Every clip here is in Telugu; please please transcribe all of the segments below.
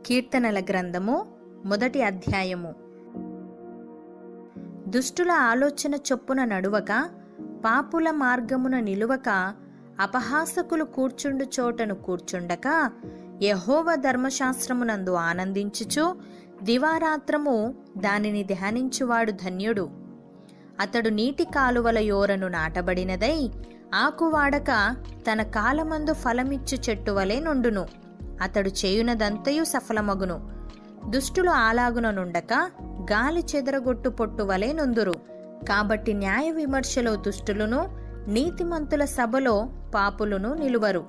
కీర్తనల గ్రంథము 1వ అధ్యాయము. దుష్టుల ఆలోచన చొప్పున నడువక, పాపుల మార్గమున నిలువక, అపహాసకులు కూర్చుండు చోటను కూర్చుండక, యెహోవా ధర్మశాస్త్రమునందు ఆనందించుచు దివారాత్రము దానిని ధ్యానించువాడు ధన్యుడు. అతడు నీటి కాలువల యోరను నాటబడినదై ఆకువాడక తన కాలమందు ఫలమిచ్చు చెట్టు వలె నుండును. అతడు చేయునదంతయు సఫలమగును. దుష్టులు అలాగున నుండక గాలి చెదరగొట్టు పొట్టు వలె నుందురు. కాబట్టి న్యాయ విమర్శలో దుష్టులను, నీతిమంతుల సభలో పాపులను నిలువరు.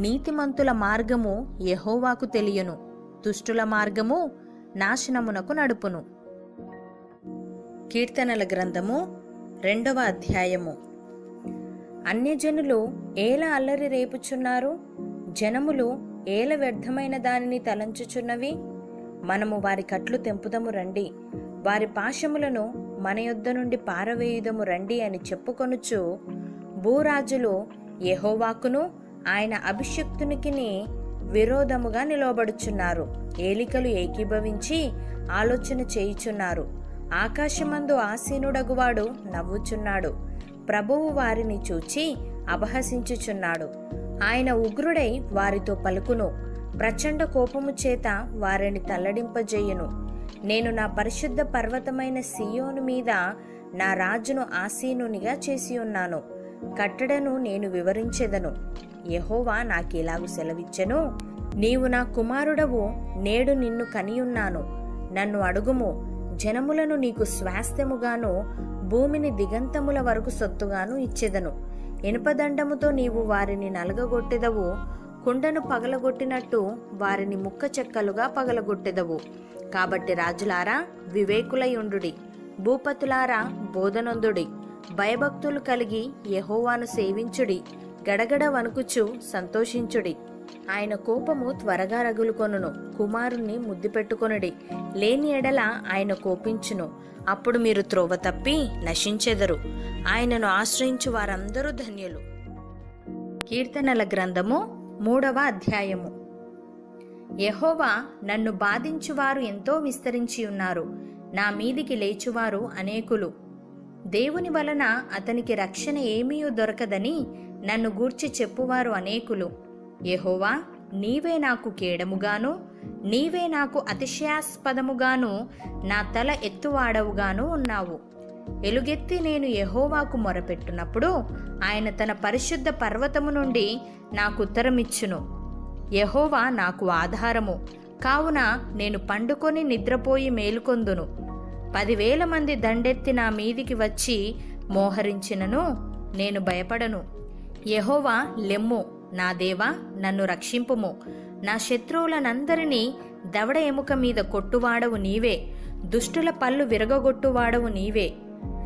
నీతిమంతుల మార్గము యెహోవాకు తెలియను, దుష్టుల మార్గము నాశనమునకు నడుపును. కీర్తనల గ్రంథము 2వ అధ్యాయము. అన్యజనులు ఏల అల్లరి రేపుచున్నారు? జనములు ఏల వ్యర్థమైన దానిని తలంచుచున్నవి? మనము వారి కట్లు తెంపుదము రండి, వారి పాశములను మన యొద్ద నుండి పారవేయుదము రండి అని చెప్పుకొనుచు భూరాజులు యెహోవాకును ఆయన అభిషిక్తునికిని విరోధముగా నిలవబడుచున్నారు. ఏలికలు ఏకీభవించి ఆలోచన చేయుచున్నారు. ఆకాశమందు ఆసీనుడగువాడు నవ్వుచున్నాడు. ప్రభువు వారిని చూచి అపహసించుచున్నాడు. ఆయన ఉగ్రుడై వారితో పలుకును, ప్రచండ కోపము చేత వారిని తల్లడింపజేయును. నేను నా పరిశుద్ధ పర్వతమైన సియోను మీద నా రాజును ఆసీనునిగా చేసి ఉన్నాను. కట్టడను నేను వివరించెదను. యెహోవా నాకిలాగు సెలవిచ్చెను, నీవు నా కుమారుడవు, నేడు నిన్ను కనియున్నాను. నన్ను అడుగుము, జనములను నీకు స్వాస్థ్యముగాను భూమిని దిగంతముల వరకు సొత్తుగాను ఇచ్చెదను. ఇనుపదండముతో నీవు వారిని నలగగొట్టెదవు, కుండను పగలగొట్టినట్టు వారిని ముక్క చెక్కలుగా పగలగొట్టెదవు. కాబట్టి రాజులారా వివేకులయుండుడి, భూపతులారా బోధనొందుడి. భయభక్తులు కలిగి యెహోవాను సేవించుడి, గడగడ వణుకుచు సంతోషించుడి. ఆయన కోపము త్వరగా రగులుకొనును, కుమారుణ్ణి ముద్దు పెట్టుకొనుడి. లేని ఎడల ఆయన కోపించును, అప్పుడు మీరు త్రోవ తప్పి నశించెదరు. ఆయనను ఆశ్రయించు వారందరూ ధన్యులు. కీర్తనల గ్రంథము 3వ అధ్యాయము. యెహోవా, నన్ను బాధించువారు ఎంతో విస్తరించి ఉన్నారు, నా మీదికి లేచువారు అనేకులు. దేవుని వలన అతనికి రక్షణ ఏమీ దొరకదని నన్ను గూర్చి చెప్పువారు అనేకులు. యెహోవా, నీవే నాకు కేడముగాను, నీవే నాకు అతిశయాస్పదముగాను, నా తల ఎత్తువాడవుగాను ఉన్నావు. ఎలుగెత్తి నేను యెహోవాకు మొరపెట్టునప్పుడు ఆయన తన పరిశుద్ధ పర్వతము నుండి నాకు ఉత్తరమిచ్చును. యెహోవా నాకు ఆధారము కావున నేను పండుకొని నిద్రపోయి మేలుకొందును. 10,000 మంది దండెత్తి నా మీదికి వచ్చి మోహరించినను నేను భయపడను. యెహోవా, లెమ్ము, నా దేవా, నన్ను రక్షింపుము. నా శత్రువులనందరినీ దవడ ఎముక మీద కొట్టువాడవు నీవే, దుష్టుల పళ్ళు విరగొట్టువాడవు నీవే.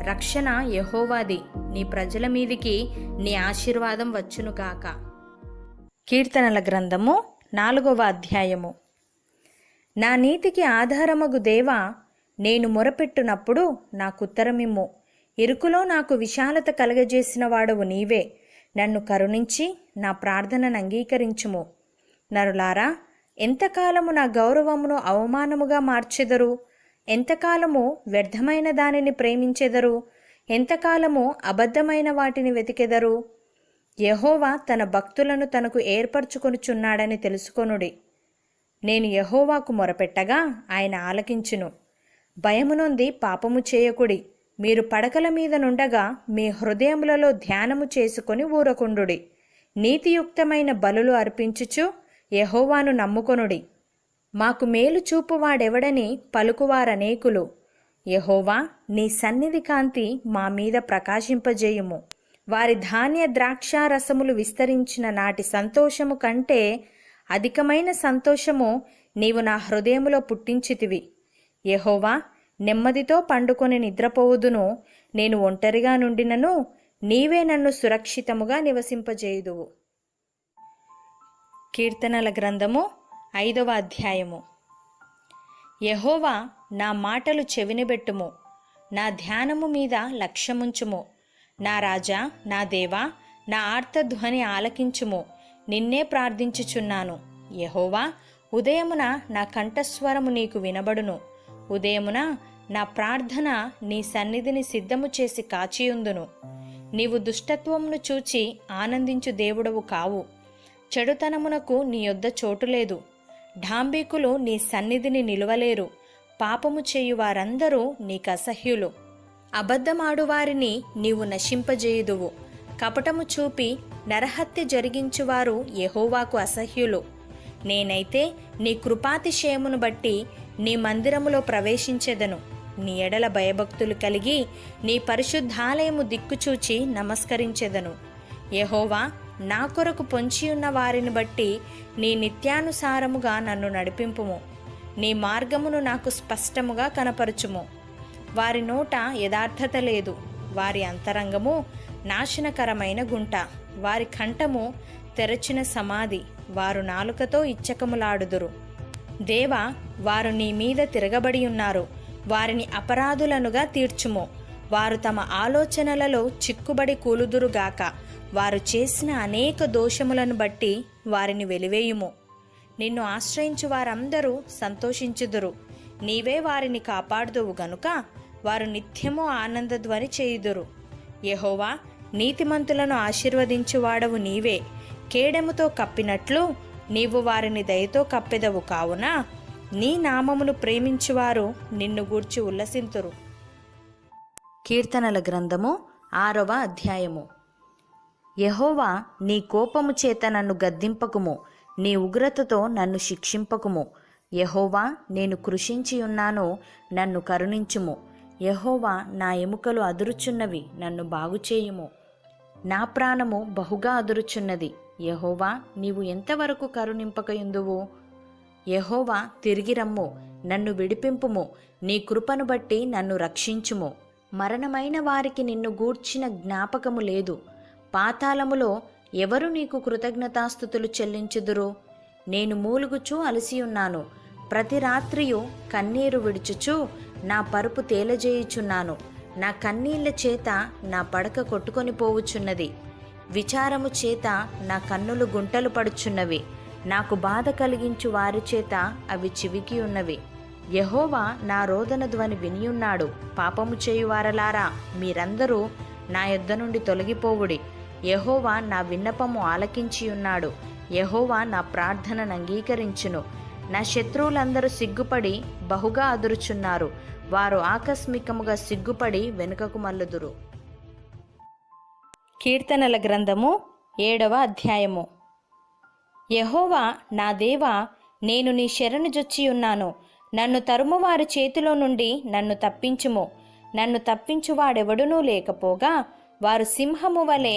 రక్షణ యెహోవాది, నీ ప్రజల మీదికి నీ ఆశీర్వాదం వచ్చును గాక. కీర్తనల గ్రంథము 4వ అధ్యాయము. నా నీతికి ఆధారమగు దేవా, నేను మొరపెట్టునప్పుడు నాకుత్తరమిమ్ము. ఇరుకులో నాకు విశాలత కలగజేసిన వాడవు నీవే. నన్ను కరుణించి నా ప్రార్థనను అంగీకరించుము. నరులారా, ఎంతకాలము నా గౌరవమును అవమానముగా మార్చెదరు? ఎంతకాలము వ్యర్థమైన దానిని ప్రేమించెదరు? ఎంతకాలము అబద్ధమైన వాటిని వెతికెదరు? యెహోవా తన భక్తులను తనకు ఏర్పరచుకొనుచున్నాడని తెలుసుకొనుడి. నేను యెహోవాకు మొరపెట్టగా ఆయన ఆలకించును. భయమునొంది పాపము చేయకుడి. మీరు పడకల మీద నుండగా మీ హృదయములలో ధ్యానము చేసుకొని ఊరకుండుడి. నీతియుక్తమైన బలులు అర్పించుచు యెహోవాను నమ్ముకొనుడి. మాకు మేలు చూపువాడెవడని పలుకువారనేకులు. యెహోవా, నీ సన్నిధి కాంతి మా మీద ప్రకాశింపజేయుము. వారి ధాన్య ద్రాక్షారసములు విస్తరించిన నాటి సంతోషము కంటే అధికమైన సంతోషము నీవు నా హృదయములో పుట్టించితివి. యెహోవా, నెమ్మదితో పండుకొని నిద్రపోవుదును. నేను ఒంటరిగా నుండినను నీవే నన్ను సురక్షితముగా నివసింపజేయుదువు. కీర్తనల గ్రంథము 5వ అధ్యాయము. యెహోవా, నా మాటలు చెవినబెట్టుము, నా ధ్యానము మీద లక్ష్యముంచుము. నా రాజా, నా దేవా, నా ఆర్తధ్వని ఆలకించుము. నిన్నే ప్రార్థించుచున్నాను. యెహోవా, ఉదయమున నా కంఠస్వరము నీకు వినబడును. ఉదయమున నా ప్రార్థన నీ సన్నిధిని సిద్ధము చేసి కాచియుందును. నీవు దుష్టత్వమును చూచి ఆనందించు దేవుడవు కావు. చెడుతనమునకు నీ యొద్ద చోటు లేదు. ఢాంబికులు నీ సన్నిధిని నిలువలేరు. పాపము చేయు వారందరూ నీకు అసహ్యులు. అబద్ధమాడువారిని నీవు నశింపజేయుదువు. కపటము చూపి నరహత్య జరిగించువారు యెహోవాకు అసహ్యులు. నేనైతే నీ కృపాతిశయమును బట్టి నీ మందిరములో ప్రవేశించెదను. నీ ఎడల భయభక్తులు కలిగి నీ పరిశుద్ధాలయము దిక్కుచూచి నమస్కరించెదను. యెహోవా, నా కొరకు పొంచియున్న వారిని బట్టి నీ నిత్యానుసారముగా నన్ను నడిపింపుము. నీ మార్గమును నాకు స్పష్టముగా కనపరచుము. వారి నోట యథార్థత లేదు. వారి అంతరంగము నాశనకరమైన గుంట. వారి కంఠము తెరచిన సమాధి. వారు నాలుకతో ఇచ్చకములాడుదురు. దేవా, వారు నీ మీద తిరగబడి ఉన్నారు. వారిని అపరాధులనుగా తీర్చుము. వారు తమ ఆలోచనలలో చిక్కుబడి కూలుదురుగాక. వారు చేసిన అనేక దోషములను బట్టి వారిని వెలివేయుము. నిన్ను ఆశ్రయించు వారందరూ సంతోషించుదురు. నీవే వారిని కాపాడుదువు గనుక వారు నిత్యము ఆనందధ్వని చేయుదురు. యెహోవా, నీతిమంతులను ఆశీర్వదించువాడవు నీవే. కేడెముతో కప్పినట్లు నీవు వారిని దయతో కప్పెదవు. కావున నీ నామమును ప్రేమించువారు నిన్ను గూర్చి ఉల్లసింతురు. కీర్తనల గ్రంథము 6వ అధ్యాయము. యెహోవా, నీ కోపము చేత నన్ను గద్దింపకుము. నీ ఉగ్రతతో నన్ను శిక్షింపకుము. యెహోవా, నేను కృషించియున్నాను, నన్ను కరుణించుము. యెహోవా, నా ఎముకలు అదురుచున్నవి, నన్ను బాగుచేయుము. నా ప్రాణము బహుగా అదురుచున్నది. యెహోవా, నీవు ఎంతవరకు కరుణింపకయుందువు? యెహోవా, తిరిగి రమ్ము, నన్ను విడిపింపుము. నీ కృపను బట్టి నన్ను రక్షించుము. మరణమైన వారికి నిన్ను గూర్చిన జ్ఞాపకము లేదు. పాతాళములో ఎవరు నీకు కృతజ్ఞతాస్తుతులు చెల్లించుదురు? నేను మూలుగుచూ అలసియున్నాను. ప్రతి రాత్రియు కన్నీరు విడుచుచు నా పరుపు తేలజేయుచున్నాను. నా కన్నీళ్ల చేత నా పడక కొట్టుకొని పోవుచున్నది. విచారము చేత నా కన్నులు గుంటలు పడుచున్నవి. నాకు బాధ కలిగించు వారి చేత అవి చివికి ఉన్నవి. యెహోవా నా రోదన ధ్వని వినియున్నాడు. పాపము చేయువారలారా, మీరందరూ నా యొద్ద నుండి తొలగిపోవుడి. యెహోవా నా విన్నపము ఆలకించియున్నాడు. యెహోవా నా ప్రార్థనను అంగీకరించును. నా శత్రువులందరూ సిగ్గుపడి బహుగా అదురుచున్నారు. వారు ఆకస్మికముగా సిగ్గుపడి వెనుకకు మల్లుదురు. కీర్తనల గ్రంథము 7వ అధ్యాయము. యెహోవా, నా దేవా, నేను నీ శరణు జొచ్చియున్నాను. నన్ను తరుమువారి చేతిలో నుండి నన్ను తప్పించుము. నన్ను తప్పించువాడెవడునూ లేకపోగా వారు సింహము వలె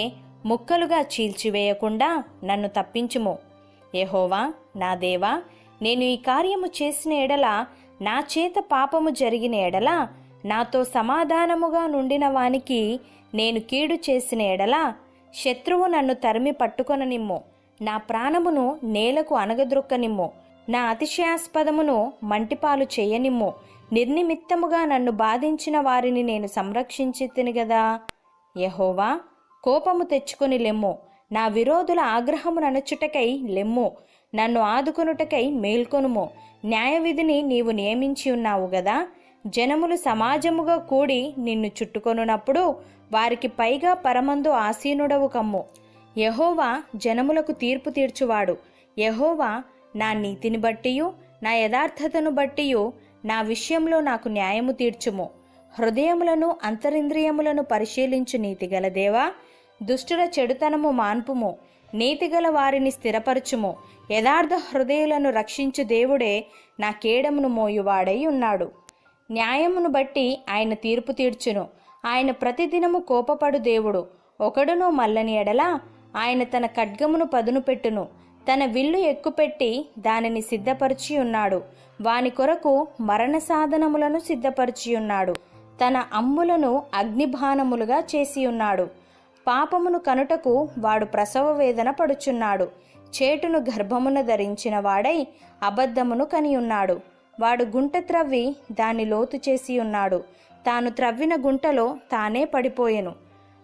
ముక్కలుగా చీల్చివేయకుండా నన్ను తప్పించుము. యెహోవా, నా దేవా, నేను ఈ కార్యము చేసిన ఎడల, నా చేత పాపము జరిగిన ఎడల, నాతో సమాధానముగా నుండిన వానికి నేను కీడు చేసిన ఎడల, శత్రువు నన్ను తరిమి పట్టుకొననిమ్ము. నా ప్రాణమును నేలకు అనగద్రొక్కనిమ్ము. నా అతిశయాస్పదమును మంటిపాలు చేయనిమ్ము. నిర్నిమిత్తముగా నన్ను బాధించిన వారిని నేను సంరక్షించితిని గదా. యెహోవా, కోపము తెచ్చుకొని లెమ్ము. నా విరోధుల ఆగ్రహము నణచుటకై లెమ్ము. నన్ను ఆదుకొనుటకై మేల్కొనుము. న్యాయవిధిని నీవు నియమించి ఉన్నావు గదా. జనములు సమాజముగా కూడి నిన్ను చుట్టుకొనున్నప్పుడు వారికి పైగా పరమందు ఆసీనుడవు కమ్ము. యెహోవా జనములకు తీర్పు తీర్చువాడు. యెహోవా నా నీతిని బట్టియు నా యథార్థతను బట్టియు నా విషయంలో నాకు న్యాయము తీర్చుము. హృదయములను అంతరింద్రియములను పరిశీలించు నీతిగల దేవా, దుష్టుల చెడుతనము మాన్పుము. నీతిగల వారిని స్థిరపరచుము. యథార్థ హృదయులను రక్షించు దేవుడే నా కేడమును మోయువాడై ఉన్నాడు. న్యాయమును బట్టి ఆయన తీర్పు తీర్చును. ఆయన ప్రతిదినము కోపపడు దేవుడు. ఒకడును మల్లని ఎడల ఆయన తన ఖడ్గమును పదును పెట్టును. తన విల్లు ఎక్కుపెట్టి దానిని సిద్ధపరిచి ఉన్నాడు. వాని కొరకు మరణ సాధనములను సిద్ధపరిచి ఉన్నాడు. తన అమ్ములను అగ్నిబాణములుగా చేసి ఉన్నాడు. పాపమును కనుటకు వాడు ప్రసవ వేదన పడుచున్నాడు. చేటును గర్భమున ధరించిన వాడై అబద్ధమును కనియున్నాడు. వాడు గుంట త్రవ్వి దాన్ని లోతు చేసి ఉన్నాడు. తాను త్రవ్విన గుంటలో తానే పడిపోయెను.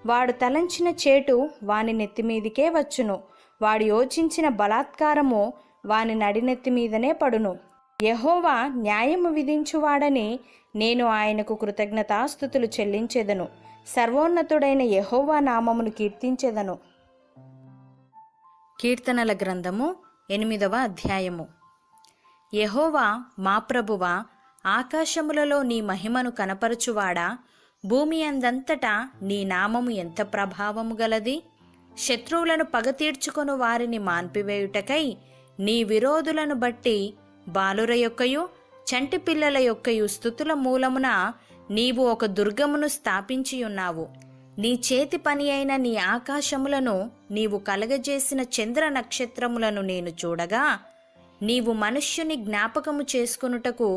వాడు తలంచిన చేటు వాని నెత్తిమీదికే వచ్చును. వాడు యోచించిన బలాత్కారము వాని నడినెత్తి మీదనే పడును. యెహోవా న్యాయము విధించువాడని నేను ఆయనకు కృతజ్ఞతాస్తుతులు చెల్లించెదను. సర్వోన్నతుడైన యెహోవా నామమును కీర్తించెదను. కీర్తనల గ్రంథము 8వ అధ్యాయము. యెహోవా మా ప్రభువా, ఆకాశములలో నీ మహిమను కనపరచువాడా, భూమి అందంతటా నీ నామము ఎంత ప్రభావము గలది. శత్రువులను పగ తీర్చుకొను వారిని మాన్పివేయుటకై నీ విరోధులను బట్టి బాలుర యొక్కయు చంటి పిల్లల యొక్కయు స్తుతుల మూలమున నీవు ఒక దుర్గమును స్థాపించియున్నావు. నీ చేతి పని అయిన నీ ఆకాశములను నీవు కలగజేసిన చంద్ర నక్షత్రములను నేను చూడగా, నీవు మనుష్యుని జ్ఞాపకము చేసుకొనుటకు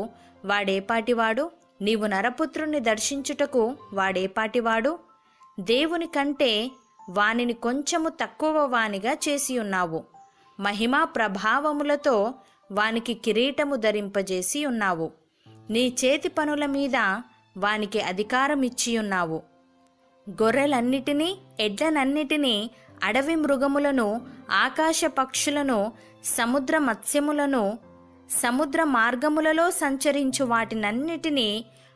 వాడేపాటివాడు? నీవు నరపుత్రుని దర్శించుటకు వాడేపాటివాడు? దేవుని కంటే వానిని కొంచెము తక్కువ వానిగా చేసియున్నావు. మహిమా ప్రభావములతో వానికి కిరీటము ధరింపజేసి ఉన్నావు. నీ చేతి పనుల మీద వానికి అధికారం ఇచ్చియున్నావు. గొర్రెలన్నిటినీ, ఎడ్లనన్నిటినీ, అడవి మృగములను, ఆకాశ పక్షులను, సముద్ర మత్స్యములను, సముద్ర మార్గములలో సంచరించు వాటినన్నిటినీ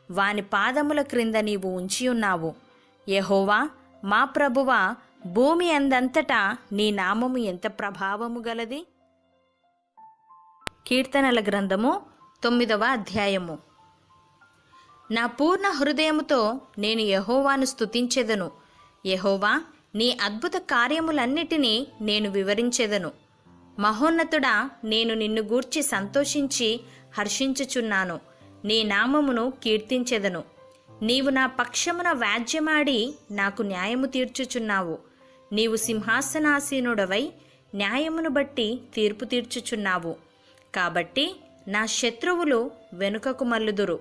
వాని పాదముల క్రింద నీవు ఉంచియున్నావు. యెహోవా మా ప్రభువా, భూమి అందంతటా నీ నామము ఎంత ప్రభావము గలది. కీర్తనల గ్రంథము 9వ అధ్యాయము. నా పూర్ణ హృదయముతో నేను యెహోవాను స్తుతించెదను. యెహోవా, నీ అద్భుత కార్యములన్నిటినీ నేను వివరించెదను. మహోన్నతుడా, నేను నిన్ను గూర్చి సంతోషించి హర్షించుచున్నాను. నీ నామమును కీర్తించెదను. నీవు నా పక్షమున వ్యాజ్యమాడి నాకు న్యాయము తీర్చుచున్నావు. నీవు సింహాసనాసీనుడవై న్యాయమును బట్టి తీర్పు తీర్చుచున్నావు. కాబట్టి నా శత్రువులు వెనుకకు మల్లుదురు.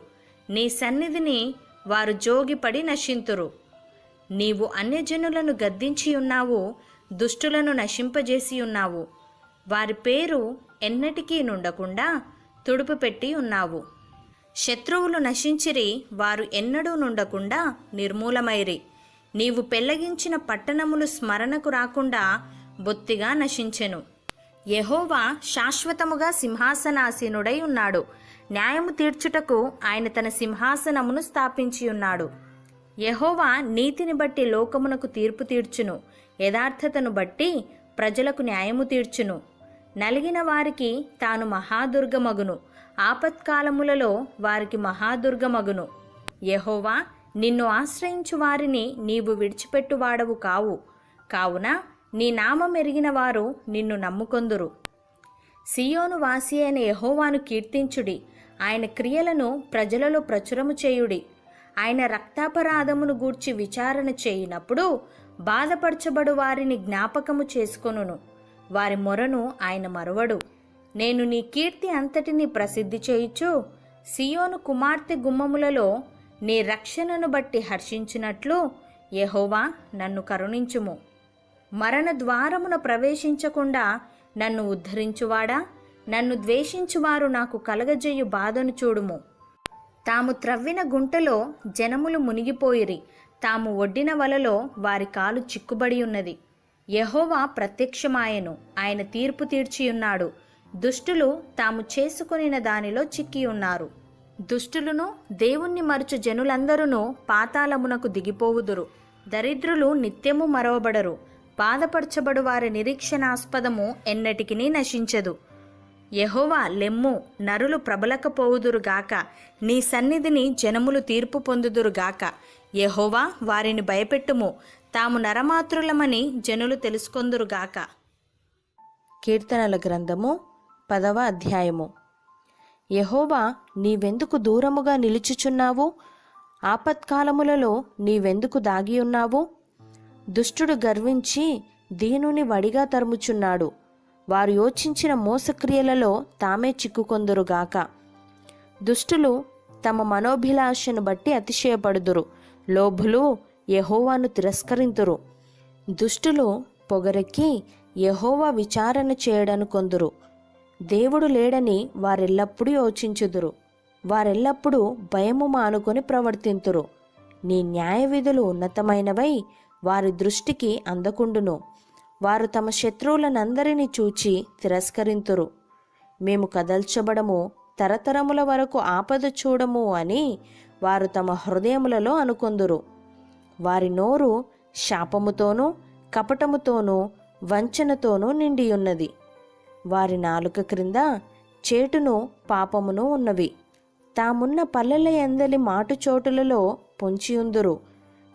నీ సన్నిధిని వారు జోగిపడి నశింతురు. నీవు అన్యజనులను గద్దించియున్నావు, దుష్టులను నశింపజేసి ఉన్నావు. వారి పేరు ఎన్నటికీ నుండకుండా తుడుపు పెట్టి ఉన్నావు. శత్రువులు నశించిరి, వారు ఎన్నడూ నుండకుండా నిర్మూలమైరి. నీవు పెళ్లగించిన పట్టణములు స్మరణకు రాకుండా బొత్తిగా నశించెను. యెహోవా శాశ్వతముగా సింహాసనాసీనుడై ఉన్నాడు. న్యాయము తీర్చుటకు ఆయన తన సింహాసనమును స్థాపించి ఉన్నాడు. యెహోవా నీతిని బట్టి లోకమునకు తీర్పు తీర్చును. యథార్థతను బట్టి ప్రజలకు న్యాయము తీర్చును. నలిగిన వారికి తాను మహాదుర్గమగును. ఆపత్కాలములలో వారికి మహాదుర్గమగును. యెహోవా, నిన్ను ఆశ్రయించు వారిని నీవు విడిచిపెట్టువాడవు కావు. కావున నీ నామం ఎరిగిన వారు నిన్ను నమ్ముకొందురు. సియోను వాసి అయిన యెహోవాను కీర్తించుడి. ఆయన క్రియలను ప్రజలలో ప్రచురము చేయుడి. ఆయన రక్తాపరాధమును గూర్చి విచారణ చేయునప్పుడు బాధపరచబడు వారిని జ్ఞాపకము చేసుకొనును. వారి మొరను ఆయన మరువడు. నేను నీ కీర్తి అంతటిని ప్రసిద్ధి చేయుచు సియోను కుమార్తె గుమ్మములలో నీ రక్షణను బట్టి హర్షించినట్లు యెహోవా నన్ను కరుణించుము. మరణ ద్వారమున ప్రవేశించకుండా నన్ను ఉద్ధరించువాడా, నన్ను ద్వేషించువారు నాకు కలగజేయు బాధను చూడుము. తాము త్రవ్విన గుంటలో జనములు మునిగిపోయిరి. తాము ఒడ్డిన వలలో వారి కాలు చిక్కుబడి ఉన్నది. యెహోవా ప్రత్యక్షమాయెను. ఆయన తీర్పు తీర్చియున్నాడు. దుష్టులు తాము చేసుకొనిన దానిలో చిక్కియున్నారు. దుష్టులను దేవుణ్ణి మరుచు జనులందరూ పాతాళమునకు దిగిపోవుదురు. దరిద్రులు నిత్యము మరవబడరు. బాధపరచబడు వారి నిరీక్షణాస్పదము ఎన్నటికినీ నశించదు. యెహోవా లెమ్ము, నరులు ప్రబలకపోవుదురుగాక. నీ సన్నిధిని జనములు తీర్పు పొందుదురుగాక. యెహోవా, వారిని భయపెట్టుము. తాము నరమాతృలమని జనులు తెలుసుకొందురుగాక. కీర్తనల గ్రంథము 10వ అధ్యాయము. యెహోవా, నీవెందుకు దూరముగా నిలుచుచున్నావు? ఆపత్కాలములలో నీవెందుకు దాగియున్నావు? దుష్టుడు గర్వించి దీనుని వడిగా తరుముచున్నాడు. వారు యోచించిన మోసక్రియలలో తామే చిక్కుకొందురుగాక. దుష్టులు తమ మనోభిలాషను బట్టి అతిశయపడుదురు. లోభులు యెహోవాను తిరస్కరింతురు. దుష్టులు పొగరెక్కి యెహోవా విచారణ చేయడనుకొందురు. దేవుడు లేడని వారెల్లప్పుడూ యోచించుదురు. వారెల్లప్పుడూ భయము మానుకొని ప్రవర్తింతురు. నీ న్యాయ విధులు ఉన్నతమైనవై వారి దృష్టికి అందకుండును. వారు తమ శత్రువులనందరినీ చూచి తిరస్కరింతురు. మేము కదల్చబడము, తరతరముల వరకు ఆపద చూడము అని వారు తమ హృదయములలో అనుకొందురు. వారి నోరు శాపముతోనూ కపటముతోనూ వంచనతోనూ నిండియున్నది. వారి నాలుక క్రింద చేటును పాపమును ఉన్నవి. తామున్న పల్లెల యందలి మాటుచోటులలో పొంచియుందురు.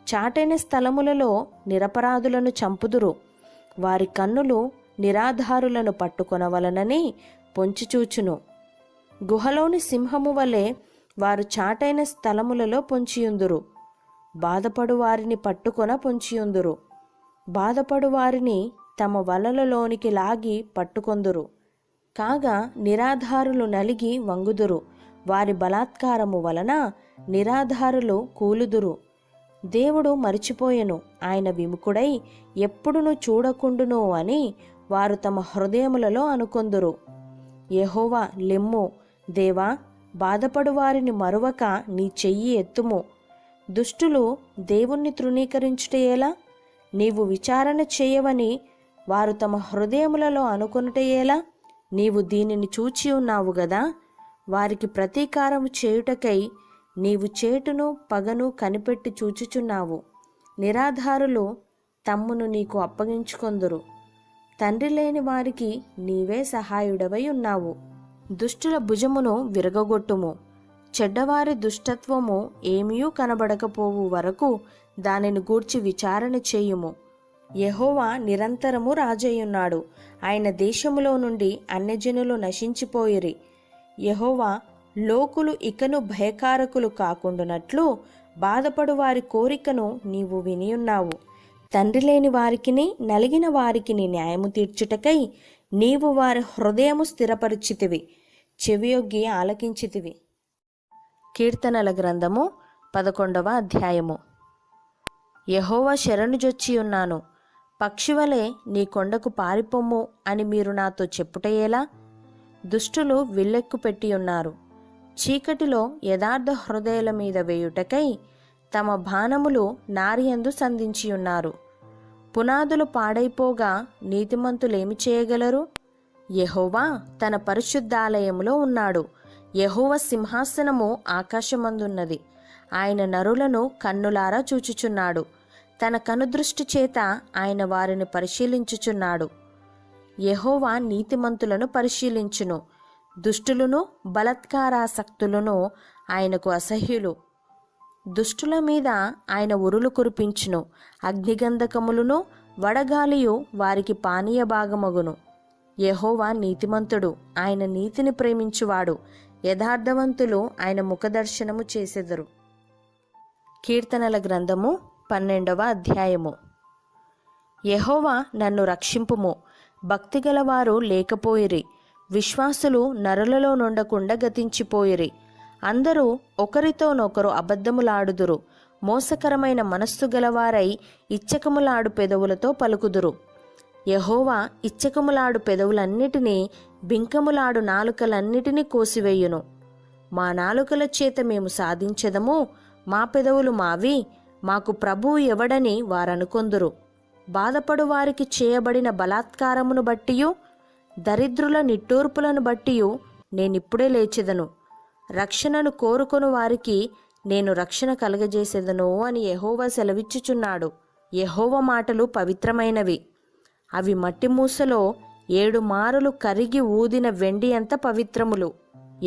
చాటైన స్థలములలో నిరపరాధులను చంపుదురు. వారి కన్నులు నిరాధారులను పట్టుకొనవలనని పొంచిచూచును. గుహలోని సింహము వలె వారు చాటైన స్థలములలో పొంచియుందురు. బాధపడు వారిని పట్టుకొన పొంచియుందురు. బాధపడు వారిని తమ వలలలోనికి లాగి పట్టుకొందురు. కాగా నిరాధారులు నలిగి వంగుదురు. వారి బలాత్కారము వలన నిరాధారులు కూలుదురు. దేవుడు మరిచిపోయెను, ఆయన విముఖుడై ఎప్పుడును చూడకుండును అని వారు తమ హృదయములలో అనుకొందురు. యెహోవా లెమ్ము, దేవా, బాధపడు వారిని మరువక నీ చెయ్యి ఎత్తుము. దుష్టులు దేవుణ్ణి తృణీకరించుట ఎలా? నీవు విచారణ చేయవని వారు తమ హృదయములలో అనుకొనుట ఎలా? నీవు దీనిని చూచి ఉన్నావు గదా. వారికి ప్రతీకారము చేయుటకై నీవు చేటును పగను కనిపెట్టి చూచుచున్నావు. నిరాధారులు తమ్మును నీకు అప్పగించుకొందురు. తండ్రి లేని వారికి నీవే సహాయుడవై ఉన్నావు. దుష్టుల భుజమును విరగగొట్టుము. చెడ్డవారి దుష్టత్వము ఏమీయూ కనబడకపోవు వరకు దానిని గూర్చి విచారణ చేయుము. యెహోవా నిరంతరము రాజయ్యున్నాడు. ఆయన దేశములో నుండి అన్యజనులు నశించిపోయిరి. యెహోవా లోకులు ఇకను భయకారకులు కాకుండునట్లు బాధపడు వారి కోరికను నీవు వినియున్నావు. తండ్రి లేని వారికిని నలిగిన వారికిని న్యాయము తీర్చుటకై నీవు వారి హృదయము స్థిరపరిచితివి, చెవియొగ్గి ఆలకించితివి. కీర్తనల గ్రంథము 11వ అధ్యాయము. యెహోవా శరణుజొచ్చియున్నాను, పక్షివలే నీ కొండకు పారిపొమ్ము అని మీరు నాతో చెప్పుటయేలా? దుష్టులు విల్లెక్కు పెట్టియున్నారు. చీకటిలో యథార్థ హృదయాల మీద వేయుటకై తమ బాణములు నారియందు సంధించియున్నారు. పునాదులు పాడైపోగా నీతిమంతులేమి చేయగలరు? యెహోవా తన పరిశుద్ధాలయములో ఉన్నాడు. యెహోవా సింహాసనము ఆకాశమందున్నది. ఆయన నరులను కన్నులారా చూచుచున్నాడు. తన కనుదృష్టి చేత ఆయన వారిని పరిశీలించుచున్నాడు. యెహోవా నీతిమంతులను పరిశీలించును. దుష్టులను బలాత్కారాసక్తులను ఆయనకు అసహ్యులు. దుష్టుల మీద ఆయన ఉరులు కురిపించును. అగ్నిగంధకములను వడగాలియు వారికి పానీయ భాగమగును. యెహోవా నీతిమంతుడు, ఆయన నీతిని ప్రేమించువాడు. యథార్థవంతులు ఆయన ముఖదర్శనము చేసెదరు. కీర్తనల గ్రంథము 12వ అధ్యాయము. యెహోవా నన్ను రక్షింపుము. భక్తిగలవారు లేకపోయిరి. విశ్వాసులు నరులలో నుండకుండా గతించిపోయిరి. అందరూ ఒకరితోనొకరు అబద్ధములాడుదురు. మోసకరమైన మనస్సు గలవారై ఇచ్చకములాడు పెదవులతో పలుకుదురు. యెహోవా ఇచ్చకములాడు పెదవులన్నిటినీ, బింకములాడు నాలుకలన్నిటినీ కోసివేయును. మా నాలుకల చేత మేము సాధించెదము, మా పెదవులు మావి, మాకు ప్రభువు ఎవడని వారనుకొందురు. బాధపడు వారికి చేయబడిన బలాత్కారమును బట్టియు దరిద్రుల నిట్టూర్పులను బట్టియు నేనిప్పుడే లేచెదను. రక్షణను కోరుకొను వారికి నేను రక్షణ కలగజేసేదను అని యెహోవా సెలవిచ్చుచున్నాడు. యెహోవా మాటలు పవిత్రమైనవి. అవి మట్టి మూసలో 7 మారులు కరిగి ఊదిన వెండి అంత పవిత్రములు.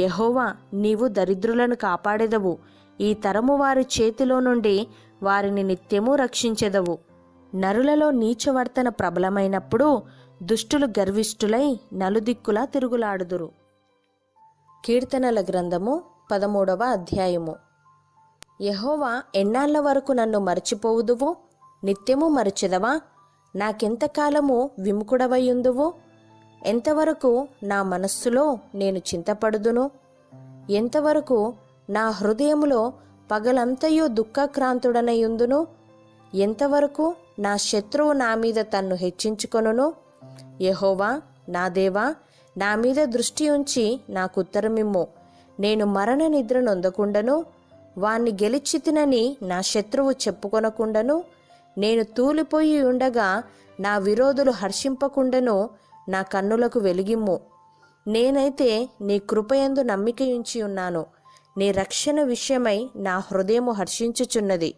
యెహోవా, నీవు దరిద్రులను కాపాడెదవు. ఈ తరము వారి చేతిలో నుండి వారిని నిత్యము రక్షించెదవు. నరులలో నీచవర్తన ప్రబలమైనప్పుడు దుష్టులు గర్విష్ఠులై నలుదిక్కులా తిరుగులాడుదురు. కీర్తనల గ్రంథము 13వ అధ్యాయము. యెహోవా, ఎన్నాళ్ల వరకు నన్ను మరచిపోవుదువు? నిత్యము మరచెదవా? నాకెంతకాలము విముఖుడవయుందువు? ఎంతవరకు నా మనస్సులో నేను చింతపడుదును? ఎంతవరకు నా హృదయములో పగలంతయు దుఃఖక్రాంతుడనయుందును? ఎంతవరకు నా శత్రువు నా మీద తన్ను హెచ్చించుకొనును? యెహోవా, నా దేవా, నా మీద దృష్టి ఉంచి నాకుత్తరమిమ్ము. నేను మరణ నిద్ర నొందకుండను, వాణ్ణి గెలిచితినని నా శత్రువు చెప్పుకొనకుండను. నేను తూలిపోయి ఉండగా నా విరోధులు హర్షింపకుండను. నా కన్నులకు వెలిగిమ్ము. నేనైతే నీ కృపయందు నమ్మికయుంచి ఉన్నాను. నీ రక్షణ విషయమై నా హృదయము హర్షించుచున్నది.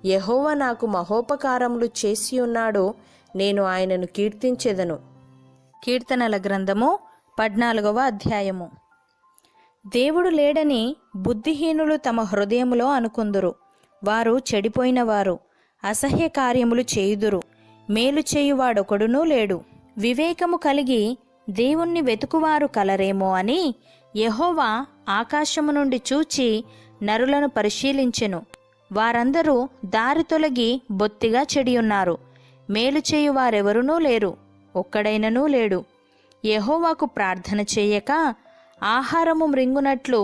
యెహోవా నాకు మహోపకారములు చేసి ఉన్నాడు, నేను ఆయనను కీర్తించెదను. కీర్తనల గ్రంథము 14వ అధ్యాయము. దేవుడు లేడని బుద్ధిహీనులు తమ హృదయములో అనుకుందురు. వారు చెడిపోయినవారు, అసహ్య కార్యములు చేయుదురు. మేలు చేయువాడొకడునూ లేడు. వివేకము కలిగి దేవుణ్ణి వెతుకువారు కలరేమో అని యెహోవా ఆకాశము నుండి చూచి నరులను పరిశీలించెను. వారందరూ దారి తొలగి బొత్తిగా చెడియున్నారు. మేలు చేయువారెవరునూ లేరు, ఒక్కడైననూ లేడు. యెహోవాకు ప్రార్థన చేయక ఆహారము మ్రింగునట్లు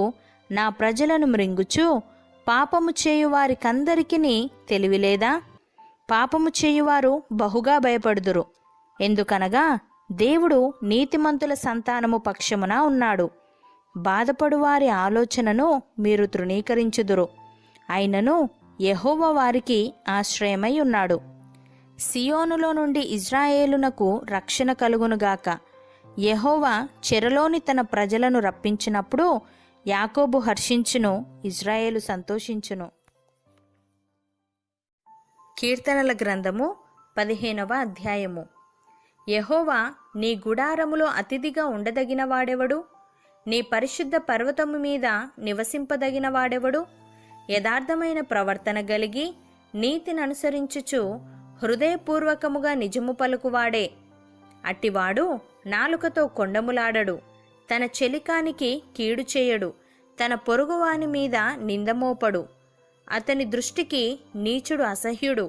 నా ప్రజలను మ్రింగుచు, పాపము చేయువారికందరికిని తెలివిలేదా? పాపము చేయువారు బహుగా భయపడుదురు. ఎందుకనగా దేవుడు నీతిమంతుల సంతానము పక్షమున ఉన్నాడు. బాధపడువారి ఆలోచనను మీరు తృణీకరించుదురు. అయినను యెహోవా వారికి ఆశ్రయమై ఉన్నాడు. సియోనులో నుండి ఇజ్రాయేలునకు రక్షణ కలుగునుగాక. యెహోవా చెరలోని తన ప్రజలను రప్పించినప్పుడు యాకోబు హర్షించును, ఇజ్రాయేలు సంతోషించును. కీర్తనల గ్రంథము 15వ అధ్యాయము. యెహోవా నీ గుడారములో అతిథిగా ఉండదగిన వాడెవడు? నీ పరిశుద్ధ పర్వతము మీద నివసింపదగిన వాడెవడు? యథార్థమైన ప్రవర్తన గలిగి నీతిని అనుసరించుచు హృదయపూర్వకముగా నిజము పలుకువాడే. అట్టివాడు నాలుకతో కొండములాడడు, తన చెలికానికి కీడు చేయడు, తన పొరుగువాని మీద నిందమోపడు. అతని దృష్టికి నీచుడు అసహ్యుడు.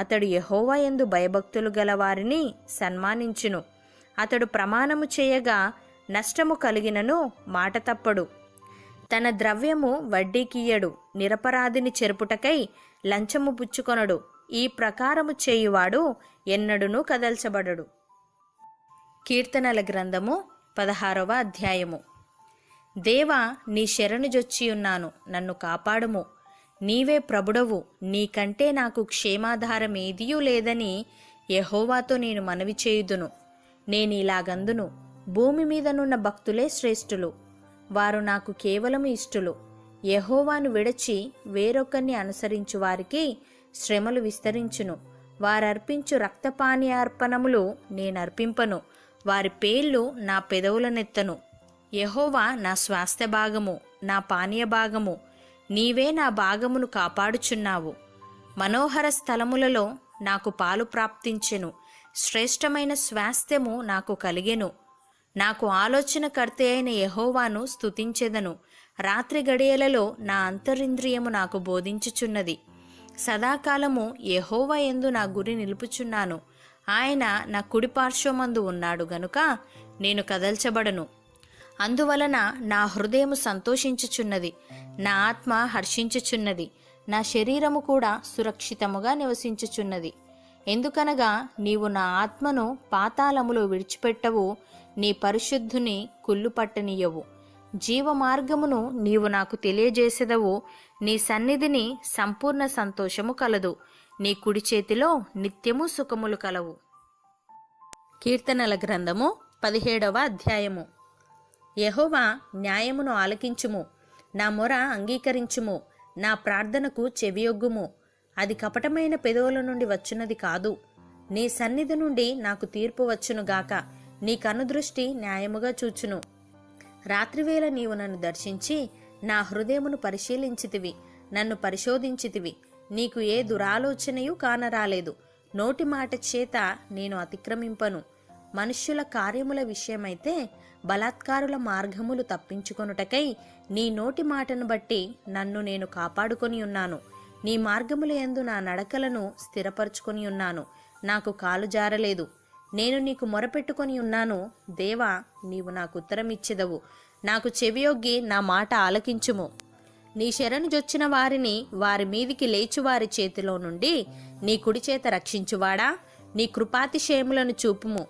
అతడు యెహోవా యందు భయభక్తులు గలవారిని సన్మానించును. అతడు ప్రమాణము చేయగా నష్టము కలిగినను మాట తప్పడు. తన ద్రవ్యము వడ్డీకియ్యడు, నిరపరాధిని చెరుపుటకై లంచము పుచ్చుకొనడు. ఈ ప్రకారము చేయువాడు ఎన్నడునూ కదల్చబడడు. కీర్తనల గ్రంథము 16వ అధ్యాయము. దేవా, నీ శరణు జొచ్చియున్నాను, నన్ను కాపాడుము. నీవే ప్రభుడవు, నీకంటే నాకు క్షేమాధారమేదియూ లేదని యెహోవాతో నేను మనవి చేయుదును. నేనిలాగందును, భూమి మీదనున్న భక్తులే శ్రేష్ఠులు, వారు నాకు కేవలము ఇష్టులు. యెహోవాను విడచి వేరొకరిని అనుసరించు వారికి శ్రమలు విస్తరించును. వారర్పించు రక్తపానీయార్పణములు నేనర్పింపను, వారి పేర్లు నా పెదవులనెత్తను. యెహోవా నా స్వాస్థ్య భాగము, నా పానీయ భాగము, నీవే నా భాగమును కాపాడుచున్నావు. మనోహర స్థలములలో నాకు పాలు ప్రాప్తించెను, శ్రేష్టమైన స్వాస్థ్యము నాకు కలిగెను. నాకు ఆలోచనకర్త అయిన యెహోవాను స్తుతించెదను. రాత్రి గడియలలో నా అంతరింద్రియము నాకు బోధించుచున్నది. సదాకాలము యెహోవా యందు నా గురి నిలుపుచున్నాను. ఆయన నా కుడిపార్శ్వమందు ఉన్నాడు గనుక నేను కదల్చబడను. అందువలన నా హృదయము సంతోషించుచున్నది, నా ఆత్మ హర్షించుచున్నది, నా శరీరము కూడా సురక్షితముగా నివసించుచున్నది. ఎందుకనగా నీవు నా ఆత్మను పాతాళములో విడిచిపెట్టవు, నీ పరిశుద్ధుని కుళ్ళు పట్టనీయవు. జీవ మార్గమును నీవు నాకు తెలియజేసెదవు. నీ సన్నిధిని సంపూర్ణ సంతోషము కలదు, నీ కుడి చేతిలో నిత్యము సుఖములు కలవు. కీర్తనల గ్రంథము 17వ అధ్యాయము. యెహోవా, న్యాయమును ఆలకించుము, నా మొర అంగీకరించుము, నా ప్రార్థనకు చెవియొగ్గుము. అది కపటమైన పెదవుల నుండి వచ్చున్నది కాదు. నీ సన్నిధి నుండి నాకు తీర్పు వచ్చునుగాక. నీ కనుదృష్టి న్యాయముగా చూచును. రాత్రివేళ నీవు నన్ను దర్శించి నా హృదయమును పరిశీలించితివి, నన్ను పరిశోధించితివి. నీకు ఏ దురాలోచనయు కానరాలేదు. నోటి మాట చేత నేను అతిక్రమింపను. మనుష్యుల కార్యముల విషయమైతే బలాత్కారుల మార్గములు తప్పించుకొనుటకై నీ నోటి మాటను బట్టి నన్ను నేను కాపాడుకొని ఉన్నాను. నీ మార్గముల యందు నా నడకలను స్థిరపరచుకొని ఉన్నాను. నాకు కాలు జారలేదు. నేను నీకు మొరపెట్టుకొని ఉన్నాను. దేవా, నీవు నాకు ఉత్తరమిచ్చెదవు. నాకు చెవియొగ్గి నా మాట ఆలకించుము. నీ శరణు జొచ్చిన వారిని వారి మీదికి లేచువారి చేతిలో నుండి నీ కుడి చేత రక్షించువాడా, నీ కృపాతిశయములను చూపుము.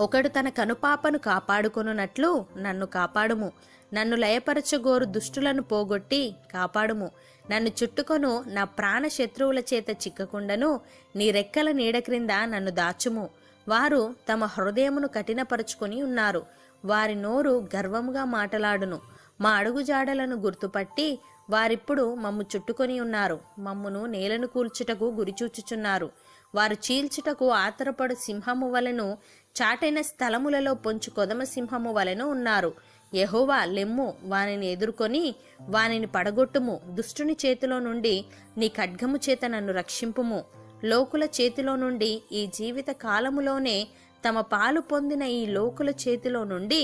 ఒకడు తన కనుపాపను కాపాడుకొనున్నట్లు నన్ను కాపాడుము. నన్ను లయపరచగోరు దుష్టులను పోగొట్టి కాపాడుము. నన్ను చుట్టుకొను నా ప్రాణ శత్రువుల చేత చిక్కకుండను నీ రెక్కల నీడ క్రింద నన్ను దాచుము. వారు తమ హృదయమును కఠినపరుచుకొని ఉన్నారు. వారి నోరు గర్వముగా మాటలాడును. మా అడుగుజాడలను గుర్తుపట్టి వారిప్పుడు మమ్ము చుట్టుకొని ఉన్నారు. మమ్మును నేలను కూల్చుటకు గురిచూచుచున్నారు. వారు చీల్చుటకు ఆతరపడు సింహము వలెను, చాటైన స్థలములలో పొంచు కొదమ సింహము వలెను ఉన్నారు. యెహోవా లెమ్ము, వానిని ఎదుర్కొని వానిని పడగొట్టుము. దుష్టుని చేతిలో నుండి నీ ఖడ్గము చేత నన్ను రక్షింపుము. లోకుల చేతిలో నుండి, ఈ జీవిత కాలములోనే తమ పాలు పొందిన ఈ లోకుల చేతిలో నుండి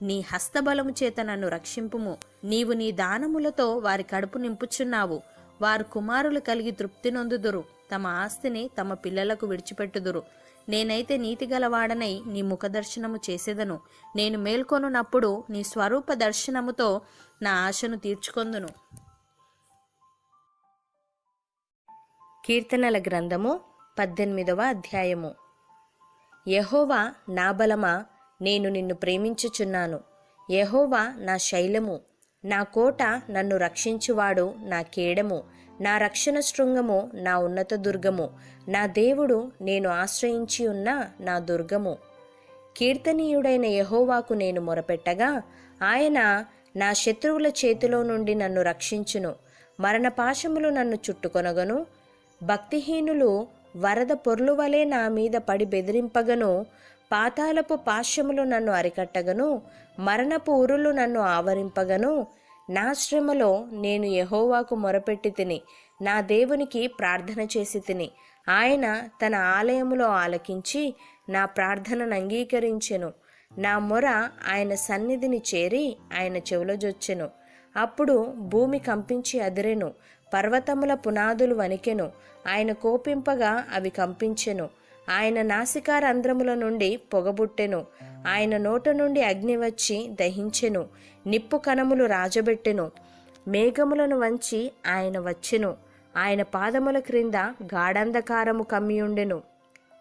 నీ హస్తబలము చేత నన్ను రక్షింపుము. నీవు నీ దానములతో వారి కడుపు నింపుచున్నావు. వారు కుమారులు కలిగి తృప్తి నొందుదురు. తమ ఆస్తిని తమ పిల్లలకు విడిచిపెట్టుదురు. నేనైతే నీతిగలవాడనై నీ ముఖదర్శనము చేసేదను. నేను మేల్కొనున్నప్పుడు నీ స్వరూప దర్శనముతో నా ఆశను తీర్చుకొందును. కీర్తనల గ్రంథము 18వ అధ్యాయము. యెహోవా నా బలమా, నేను నిన్ను ప్రేమించుచున్నాను. యెహోవా నా శైలము, నా కోట, నన్ను రక్షించువాడు, నా కేడము, నా రక్షణ శృంగము, నా ఉన్నత దుర్గము, నా దేవుడు, నేను ఆశ్రయించి ఉన్న నా దుర్గము. కీర్తనీయుడైన యెహోవాకు నేను మొరపెట్టగా ఆయన నా శత్రువుల చేతిలో నుండి నన్ను రక్షించును. మరణపాశములు నన్ను చుట్టుకొనగను. భక్తిహీనులు వరద పొర్లు వలె నా మీద పడి బెదిరింపగను. పాతాళపు పాశములు నన్ను అరికట్టగను. మరణపు ఉరులు నన్ను ఆవరింపగను. నా శ్రమలో నేను యెహోవాకు మొరపెట్టి తిని, నా దేవునికి ప్రార్థన చేసి తిని. ఆయన తన ఆలయములో ఆలకించి నా ప్రార్థనను అంగీకరించెను. నా మొర ఆయన సన్నిధిని చేరి ఆయన చెవులజొచ్చెను. అప్పుడు భూమి కంపించి అదిరెను, పర్వతముల పునాదులు వణికెను. ఆయన కోపింపగా అవి కంపించెను. ఆయన నాసికారంధ్రముల నుండి పొగబుట్టెను. ఆయన నోట నుండి అగ్ని వచ్చి దహించెను. నిప్పు కణములు రాజబెట్టెను. మేఘములను వంచి ఆయన వచ్చెను. ఆయన పాదముల క్రింద గాఢంధకారము కమ్మియుండెను.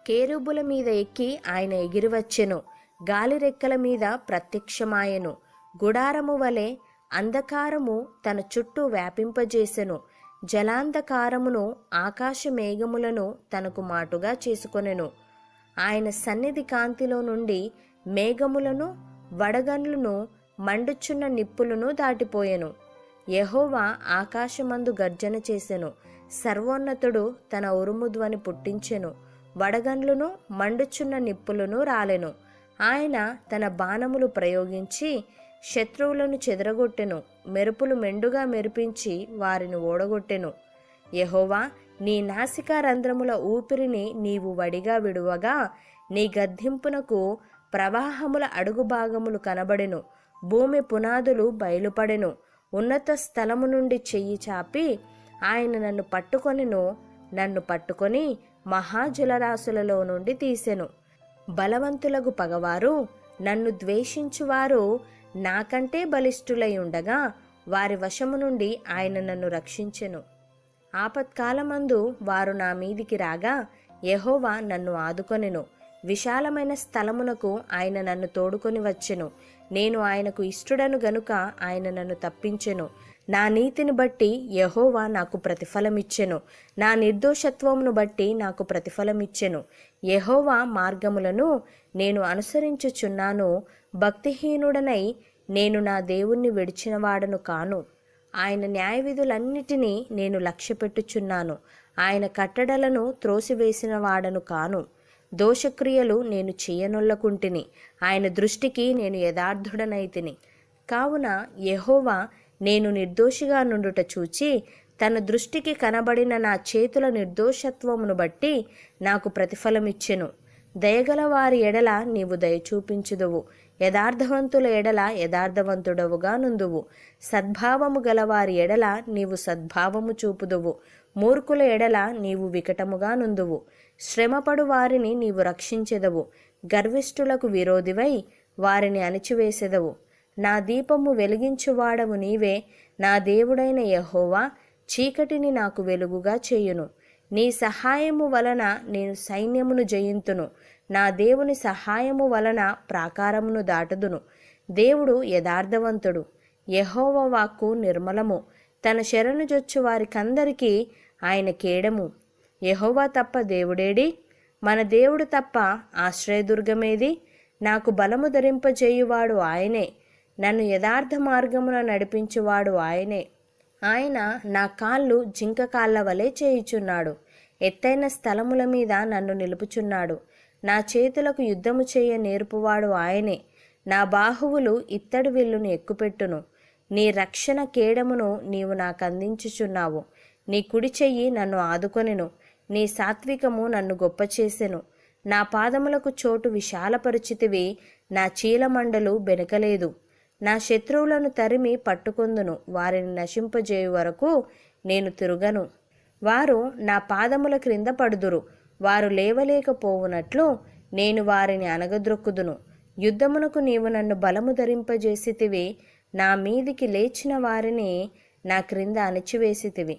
కేరుబుల మీద ఎక్కి ఆయన ఎగిరివచ్చెను. గాలి రెక్కల మీద ప్రత్యక్షమాయెను. గుడారము వలె అంధకారము తన చుట్టూ వ్యాపింపజేసెను. జలాంధకారమును, ఆకాశ మేఘములను తనకు మాటుగా చేసుకొనెను. ఆయన సన్నిధి కాంతిలో నుండి మేఘములను, వడగండ్లను, మండుచున్న నిప్పులను దాటిపోయెను. యెహోవా ఆకాశమందు గర్జన చేసెను. సర్వోన్నతుడు తన ఉరుముధ్వని పుట్టించెను. వడగండ్లను, మండుచున్న నిప్పులను రాలెను. ఆయన తన బాణములు ప్రయోగించి శత్రువులను చెదరగొట్టెను. మెరుపులు మెండుగా మెరిపించి వారిని ఓడగొట్టెను. యెహోవా, నీ నాసికా రంధ్రముల ఊపిరిని నీవు వడిగా విడువగా నీ గద్దింపునకు ప్రవాహముల అడుగు భాగములు కనబడెను. భూమి పునాదులు బయలుపడెను. ఉన్నత స్థలము నుండి చెయ్యి చాపి ఆయన నన్ను పట్టుకొనెను. నన్ను పట్టుకొని మహాజలరాశులలో నుండి తీసెను. బలవంతులకు పగవారు, నన్ను ద్వేషించువారు నాకంటే బలిష్ఠులై ఉండగా వారి వశము నుండి ఆయన నన్ను రక్షించెను. ఆపత్కాలమందు వారు నా మీదికి రాగా యెహోవా నన్ను ఆదుకొనెను. విశాలమైన స్థలమునకు ఆయన నన్ను తోడుకొని వచ్చెను. నేను ఆయనకు ఇష్టుడను గనుక ఆయన నన్ను తప్పించెను. నా నీతిని బట్టి యెహోవా నాకు ప్రతిఫలమిచ్చెను. నా నిర్దోషత్వమును బట్టి నాకు ప్రతిఫలమిచ్చెను. యెహోవా మార్గములను నేను అనుసరించుచున్నాను. భక్తిహీనుడనై నేను నా దేవుణ్ణి విడిచినవాడను కాను. ఆయన న్యాయవిధులన్నిటినీ నేను లక్ష్యపెట్టుచున్నాను. ఆయన కట్టడలను త్రోసివేసిన వాడను కాను. దోషక్రియలు నేను చేయనొల్లకుంటిని. ఆయన దృష్టికి నేను యథార్థుడనైతిని. కావున యెహోవా నేను నిర్దోషిగా నుండుట చూచి తన దృష్టికి కనబడిన నా చేతుల నిర్దోషత్వమును బట్టి నాకు ప్రతిఫలమిచ్చెను. దయగల వారి ఎడల నీవు దయ చూపించుదువు. యథార్థవంతుల ఎడల యథార్థవంతుడవుగా నుందువు. సద్భావము గలవారి ఎడల నీవు సద్భావము చూపుదువు. మూర్ఖుల ఎడల నీవు వికటముగా నుందువు. శ్రమపడు వారిని నీవు రక్షించెదవు. గర్విష్ఠులకు విరోధివై వారిని అణిచివేసెదవు. నా దీపము వెలిగించువాడవు నీవే. నా దేవుడైన యెహోవా చీకటిని నాకు వెలుగుగా చేయును. నీ సహాయము వలన నేను సైన్యమును జయింతును. నా దేవుని సహాయము వలన ప్రాకారమును దాటుదును. దేవుడు యథార్థవంతుడు. యెహోవా వాక్కు నిర్మలము. తన శరణు జొచ్చు వారికందరికీ ఆయన కేడము. యెహోవా తప్ప దేవుడేడి? మన దేవుడు తప్ప ఆశ్రయదుర్గమేది? నాకు బలము ధరింపజేయువాడు ఆయనే. నన్ను యథార్థ మార్గమున నడిపించువాడు ఆయనే. ఆయన నా కాళ్ళు జింక కాళ్ళ వలె చేయుచున్నాడు. ఎత్తైన స్థలముల మీద నన్ను నిలుపుచున్నాడు. నా చేతులకు యుద్ధము చేయ నేర్పువాడు ఆయనే. నా బాహువులు ఇత్తడి విల్లును ఎక్కుపెట్టును. నీ రక్షణ కేడమును నీవు నాకు అందించుచున్నావు. నీ కుడి చెయ్యి నన్ను ఆదుకొనెను. నీ సాత్వికము నన్ను గొప్ప చేసెను. నా పాదములకు చోటు విశాలపరిచితివి. నా చీలమండలు బెనకలేదు. నా శత్రువులను తరిమి పట్టుకొందును. వారిని నశింపజేయు వరకు నేను తిరుగను. వారు నా పాదముల క్రింద పడుదురు. వారు లేవలేకపోవునట్లు నేను వారిని అనగద్రొక్కుదును. యుద్ధమునకు నీవు నన్ను బలము ధరింపజేసితివి. నా మీదికి లేచిన వారిని నా క్రింద అణిచివేసితివి.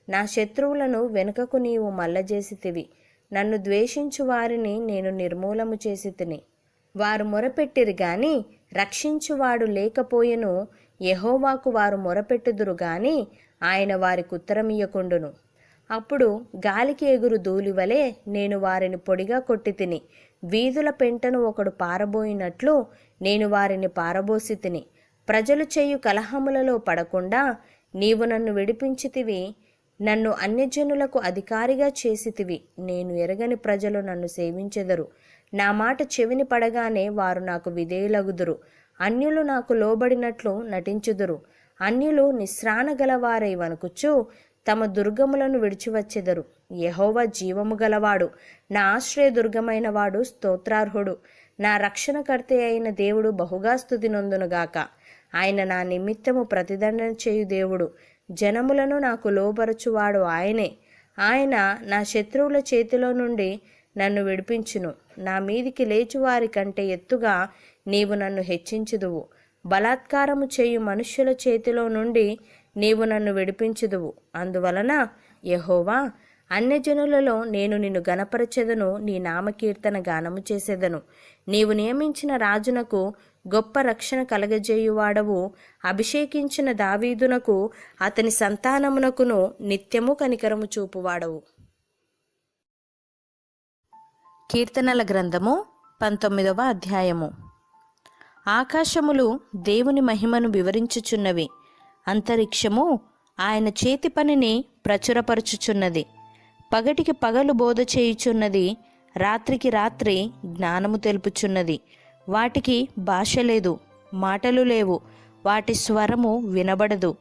నా శత్రువులను వెనుకకు నీవు మల్లజేసితివి. నన్ను ద్వేషించు వారిని నేను నిర్మూలము చేసి తిని. వారు మొరపెట్టిరి గాని రక్షించువాడు లేకపోయెను. యెహోవాకు వారు మొరపెట్టుదురు గాని ఆయన వారికి ఉత్తరమియ్యకుండును. అప్పుడు గాలికి ఎగురు ధూళివలే నేను వారిని పొడిగా కొట్టి తిని. వీధుల పెంటను ఒకడు పారబోయినట్లు నేను వారిని పారబోసి తిని. ప్రజలు చేయు కలహములలో పడకుండా నీవు నన్ను విడిపించితివి. నన్ను అన్యజనులకు అధికారిగా చేసితివి. నేను ఎరగని ప్రజలు నన్ను సేవించెదరు. నా మాట చెవిని పడగానే వారు నాకు విధేయులగుదురు. అన్యులు నాకు లోబడినట్లు నటించుదురు. అన్యులు నిస్రానగలవారై వణుకుచు తమ దుర్గములను విడిచివచ్చెదరు. యెహోవా జీవము గలవాడు. నా ఆశ్రయదుర్గమైన వాడు స్తోత్రార్హుడు. నా రక్షణకర్త అయిన దేవుడు బహుగా స్తుతి నొందునుగాక. ఆయన నా నిమిత్తము ప్రతిదండన చేయు దేవుడు. జనములను నాకు లోబరచువాడు ఆయనే. ఆయన నా శత్రువుల చేతిలో నుండి నన్ను విడిపించును. నా మీదికి లేచువారి కంటే ఎత్తుగా నీవు నన్ను హెచ్చించుదువు. బలాత్కారము చేయు మనుష్యుల చేతిలో నుండి నీవు నన్ను విడిపించుదువు. అందువలన యెహోవా, అన్యజనులలో నేను నిన్ను గణపరచెదను. నీ నామకీర్తన గానము చేసేదను. నీవు నియమించిన రాజునకు గొప్ప రక్షణ కలగజేయువాడవు. అభిషేకించిన దావీదునకు అతని సంతానమునకును నిత్యము కనికరము చూపువాడవు. కీర్తనల గ్రంథము 19వ అధ్యాయము. ఆకాశములు దేవుని మహిమను వివరించుచున్నవి. అంతరిక్షము ఆయన చేతి పనిని ప్రచురపరచుచున్నది. పగటికి పగలు బోధ చేయుచున్నది. రాత్రికి రాత్రి జ్ఞానము తెలుపుచున్నది. వాటికి భాష లేదు, మాటలు లేవు. వాటి స్వరము వినబడదు.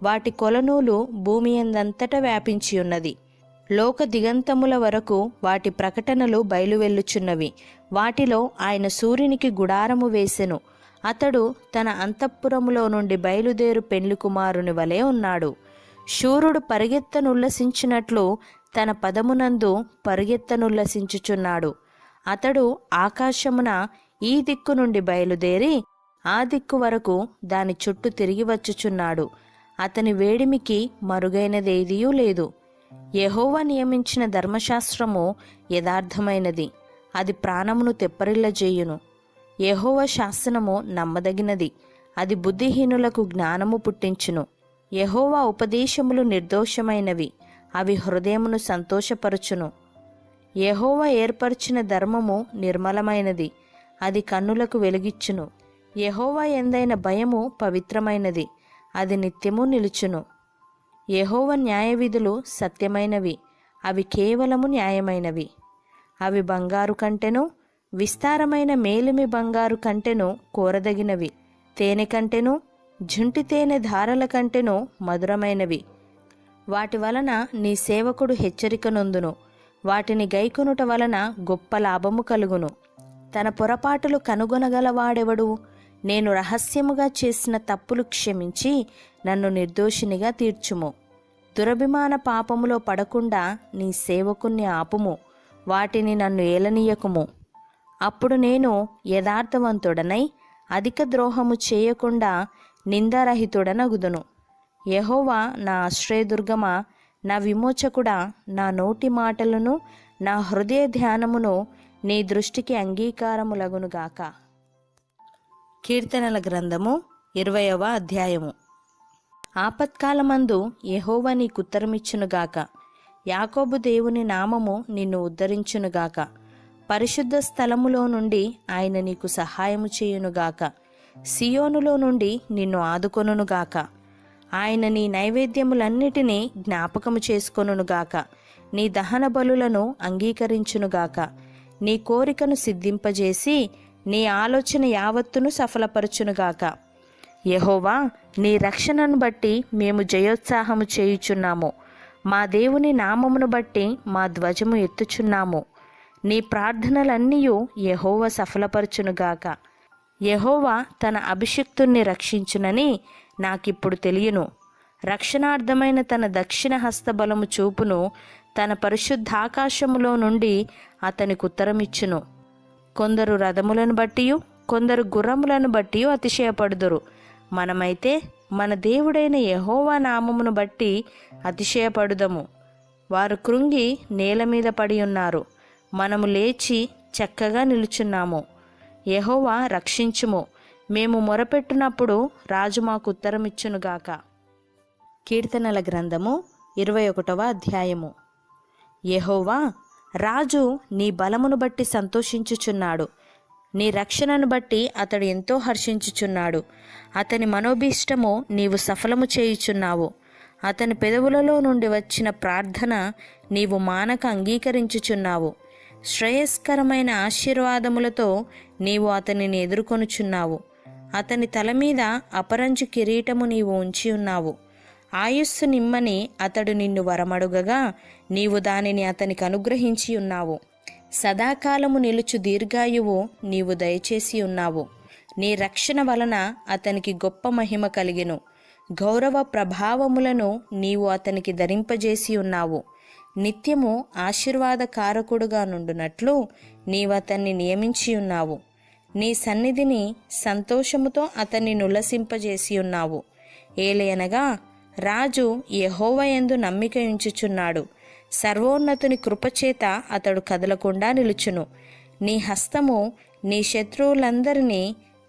వాటి కొలనూలు భూమి అందంతటా వ్యాపించి ఉన్నది. లోక దిగంతముల వరకు వాటి ప్రకటనలు బయలువెల్లుచున్నవి. వాటిలో ఆయన సూర్యునికి గుడారము వేసెను. అతడు తన అంతఃపురములో నుండి బయలుదేరు పెండ్లి కుమారుని వలె ఉన్నాడు. శూరుడు పరిగెత్తనుల్లసించినట్లు తన పదమునందు పరిగెత్తనుల్లసించుచున్నాడు. అతడు ఆకాశమున ఈ దిక్కు నుండి బయలుదేరి ఆ దిక్కు వరకు దాని చుట్టూ తిరిగి వచ్చుచున్నాడు. అతని వేడిమికి మరుగైనదేదియూ లేదు. యెహోవా నియమించిన ధర్మశాస్త్రము యథార్థమైనది. అది ప్రాణమును తెప్పరిల్లజేయును. యెహోవా శాసనము నమ్మదగినది. అది బుద్ధిహీనులకు జ్ఞానము పుట్టించును. యెహోవా ఉపదేశములు నిర్దోషమైనవి. అవి హృదయమును సంతోషపరచును. యెహోవా ఏర్పరిచిన ధర్మము నిర్మలమైనది. అది కన్నులకు వెలుగిచ్చును. యెహోవా యందైన భయము పవిత్రమైనది. అది నిత్యము నిలుచును. యెహోవా న్యాయవిధులు సత్యమైనవి. అవి కేవలము న్యాయమైనవి. అవి బంగారు కంటెను, విస్తారమైన మేలిమి బంగారు కంటెను కోరదగినవి. తేనె కంటెను, జుంటి తేనె ధారల కంటెను మధురమైనవి. వాటి వలన నీ సేవకుడు హెచ్చరిక నొందును. వాటిని గైకొనుట వలన గొప్ప లాభము కలుగును. తన పొరపాటులు కనుగొనగలవాడెవడు? నేను రహస్యముగా చేసిన తప్పులు క్షమించి నన్ను నిర్దోషినిగా తీర్చుము. దురభిమాన పాపములో పడకుండా నీ సేవకుణ్ణి ఆపుము. వాటిని నన్ను ఏలనీయకుము. అప్పుడు నేను యథార్థవంతుడనై అధిక ద్రోహము చేయకుండా నిందారహితుడనగుదును. యెహోవా నా ఆశ్రయదుర్గమా, నా విమోచకుడా, నా నోటి మాటలను నా హృదయ ధ్యానమును నీ దృష్టికి అంగీకారములగునుగాక. కీర్తనల గ్రంథము 20వ అధ్యాయము. ఆపత్కాలమందు యెహోవా నీకుత్తరమిచ్చునుగాక. యాకోబు దేవుని నామము నిన్ను ఉద్ధరించునుగాక. పరిశుద్ధ స్థలములో నుండి ఆయన నీకు సహాయము చేయునుగాక. సియోనులో నుండి నిన్ను ఆదుకొనుగాక. ఆయన నీ నైవేద్యములన్నిటినీ జ్ఞాపకము చేసుకొనుగాక. నీ దహన బలులను అంగీకరించునుగాక. నీ కోరికను సిద్ధింపజేసి నీ ఆలోచన యావత్తును సఫలపరచునుగాక. యెహోవా, నీ రక్షణను బట్టి మేము జయోత్సాహము చేయుచున్నాము. మా దేవుని నామమును బట్టి మా ధ్వజము ఎత్తుచున్నాము. నీ ప్రార్థనలన్నీయు యెహోవా సఫలపరచునుగాక. యెహోవా తన అభిషిక్తుణ్ణి రక్షించునని నాకిప్పుడు తెలియను. రక్షణార్థమైన తన దక్షిణ హస్తబలము చూపును. తన పరిశుద్ధాకాశములో నుండి అతనికి ఉత్తరమిచ్చును. కొందరు రథములను బట్టియు కొందరు గుర్రములను బట్టి అతిశయపడుదురు. మనమైతే మన దేవుడైన యెహోవా నామమును బట్టి అతిశయపడుదము. వారు కృంగి నేల మీద పడి ఉన్నారు. మనము లేచి చక్కగా నిలుచున్నాము. యెహోవా రక్షించుము. మేము మొరపెట్టునప్పుడు రాజు మాకు ఉత్తరమిచ్చునుగాక. కీర్తనల గ్రంథము 21వ అధ్యాయము. యెహోవా, రాజు నీ బలమును బట్టి సంతోషించుచున్నాడు. నీ రక్షణను బట్టి అతడు ఎంతో హర్షించుచున్నాడు. అతని మనోభీష్టము నీవు సఫలము చేయుచున్నావు. అతని పెదవులలో నుండి వచ్చిన ప్రార్థన నీవు మానక అంగీకరించుచున్నావు. శ్రేయస్కరమైన ఆశీర్వాదములతో నీవు అతనిని ఎదుర్కొనుచున్నావు. అతని తల మీద అపరంజు కిరీటము నీవు ఉంచి ఉన్నావు. ఆయుస్సు నిమ్మని అతడు నిన్ను వరమడుగగా నీవు దానిని అతనికి అనుగ్రహించి ఉన్నావు. సదాకాలము నిలుచు దీర్ఘాయువు నీవు దయచేసి ఉన్నావు. నీ రక్షణ వలన అతనికి గొప్ప మహిమ కలిగెను. గౌరవ ప్రభావములను నీవు అతనికి ధరింపజేసి ఉన్నావు. నిత్యము ఆశీర్వాదకారకుడుగా నుండునట్లు నీవు అతన్ని నియమించి ఉన్నావు. నీ సన్నిధిని సంతోషముతో అతన్ని నుల్లసింపజేసి ఉన్నావు. ఏలయనగా రాజు యెహోవా యందు నమ్మిక ఉంచుచున్నాడు. సర్వోన్నతుని కృపచేత అతడు కదలకుండా నిలుచును. నీ హస్తము నీ శత్రువులందరినీ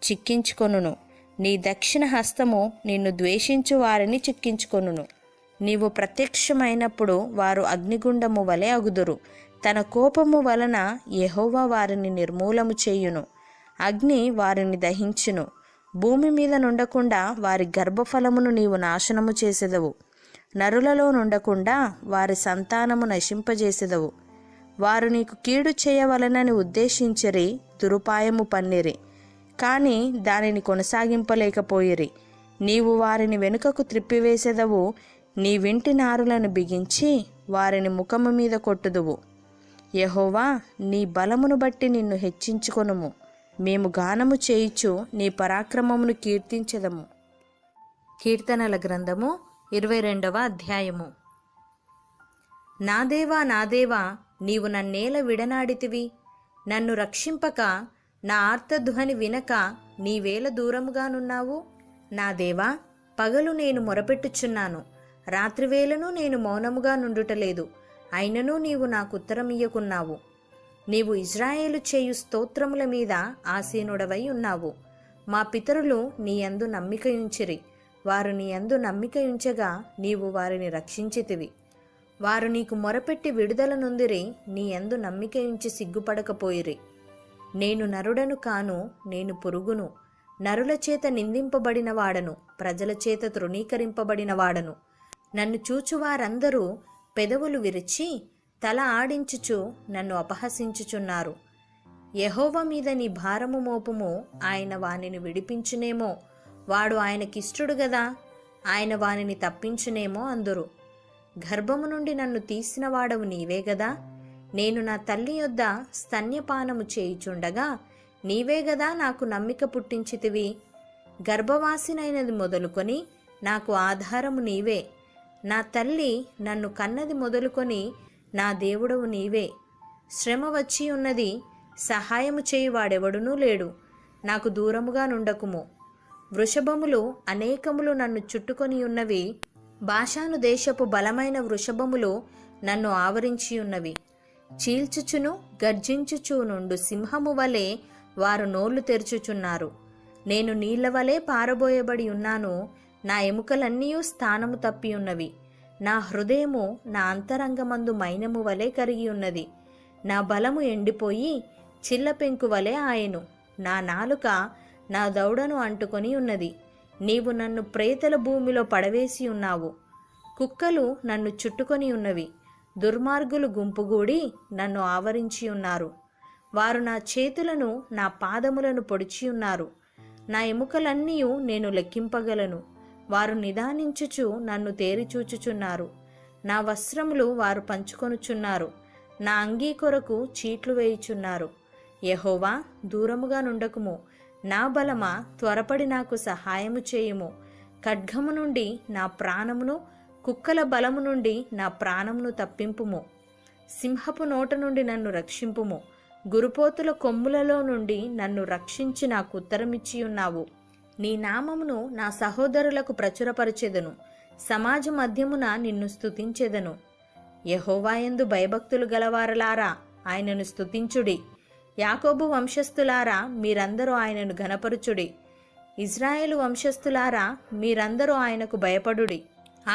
చిక్కించుకొనును. నీ దక్షిణ హస్తము నిన్ను ద్వేషించు వారిని చిక్కించుకొనును. నీవు ప్రత్యక్షమైనప్పుడు వారు అగ్నిగుండము వలె అగుదురు. తన కోపము వలన యెహోవా వారిని నిర్మూలము చేయును. అగ్ని వారిని దహించును. భూమి మీద నుండకుండా వారి గర్భఫలమును నీవు నాశనము చేసెదవు. నరులలో నుండకుండా వారి సంతానము నశింపజేసెదవు. వారు నీకు కీడు చేయవలనని ఉద్దేశించిరి, దురుపాయము పన్నిరి, కానీ దానిని కొనసాగింపలేకపోయిరి. నీవు వారిని వెనుకకు త్రిప్పివేసెదవు. నీ వింటి నారులను బిగించి వారిని ముఖము మీద కొట్టుదువు. యెహోవా, నీ బలమును బట్టి నిన్ను హెచ్చించుకొనుము. మేము గానము చేయుచు నీ పరాక్రమమును కీర్తించెదము. కీర్తనల గ్రంథము 22వ అధ్యాయము. నా దేవా, నా దేవా, నీవు నన్నేల విడనాడితివి. నన్ను రక్షింపక నా ఆర్తధ్వని వినక నీవేల దూరముగానున్నావు. నా దేవా, పగలు నేను మొరపెట్టుచున్నాను, రాత్రివేళను నేను మౌనముగా నుండుటలేదు. అయినను నీవు నాకు ఉత్తరమియ్యకున్నావు. నీవు ఇజ్రాయేలు చేయు స్తోత్రముల మీద ఆసీనుడవై ఉన్నావు. మా పితరులు నీ యందు నమ్మిక ఉంచిరి. వారు నీ యందు నమ్మిక ఉంచగా నీవు వారిని రక్షించితివి. వారు నీకు మొరపెట్టి విడుదల నొందిరి. నీ యందు నమ్మిక ఉంచి సిగ్గుపడకపోయిరి. నేను నరుడను కాను, నేను పురుగును. నరుల చేత నిందింపబడిన వాడను, ప్రజల చేత తృణీకరింపబడిన వాడను. నన్ను చూచువారందరూ పెదవులు విరిచి తల ఆడించుచు నన్ను అపహసించుచున్నారు. యెహోవా మీద నీ భారము మోపుము, ఆయన వానిని విడిపించునేమో. వాడు ఆయనకిష్టుడు గదా, ఆయన వానిని తప్పించునేమో అందురు. గర్భము నుండి నన్ను తీసిన వాడవు నీవే గదా. నేను నా తల్లి యొద్ద స్తన్యపానము చేయుచుండగా నీవే గదా నాకు నమ్మిక పుట్టించితివి. గర్భవాసినైనది మొదలుకొని నాకు ఆధారము నీవే. నా తల్లి నన్ను కన్నది మొదలుకొని నా దేవుడవు నీవే. శ్రమ వచ్చి ఉన్నది, సహాయము చేయువాడెవడునూ లేడు. నాకు దూరముగా నుండకుము. వృషభములు అనేకములు నన్ను చుట్టుకొని ఉన్నవి. బాషాను దేశపు బలమైన వృషభములు నన్ను ఆవరించి ఉన్నవి. చీల్చుచును గర్జించుచు నుండు సింహము వలె వారు నోళ్లు తెరుచుచున్నారు. నేను నీళ్ల వలె పారబోయబడి ఉన్నాను. నా ఎముకలన్నీ స్థానము తప్పి ఉన్నవి. నా హృదయము నా అంతరంగమందు మైనము వలె కరిగి ఉన్నది. నా బలము ఎండిపోయి చిల్లపెంకు వలె ఆయను. నా నాలుక నా దౌడను అంటుకొని ఉన్నది. నీవు నన్ను ప్రేతల భూమిలో పడవేసి ఉన్నావు. కుక్కలు నన్ను చుట్టుకొని ఉన్నవి. దుర్మార్గులు గుంపుగూడి నన్ను ఆవరించి ఉన్నారు. వారు నా చేతులను నా పాదములను పొడిచి ఉన్నారు. నా ఎముకలన్నీ నేను లెక్కింపగలను. వారు నిదానించుచు నన్ను తేరిచూచుచున్నారు. నా వస్త్రములు వారు పంచుకొనుచున్నారు. నా అంగీ కొరకు చీట్లు వేయుచున్నారు. యెహోవా, దూరముగా నుండకుము. నా బలమా, త్వరపడి నాకు సహాయము చేయుము. ఖడ్గము నుండి నా ప్రాణమును, కుక్కల బలము నుండి నా ప్రాణమును తప్పింపుము. సింహపు నోట నుండి నన్ను రక్షింపుము. గురుపోతుల కొమ్ములలో నుండి నన్ను రక్షించి నాకు ఉత్తరమిచ్చి ఉన్నావు. నీ నామమును నా సహోదరులకు ప్రచురపరచెదను. సమాజ మధ్యమున నిన్ను స్తుతించెదను. యెహోవాయందు భయభక్తులు గలవారలారా, ఆయనను స్తుతించుడి. యాకోబు వంశస్థులారా, మీరందరూ ఆయనను ఘనపరుచుడి. ఇజ్రాయేలు వంశస్థులారా, మీరందరూ ఆయనకు భయపడుడి.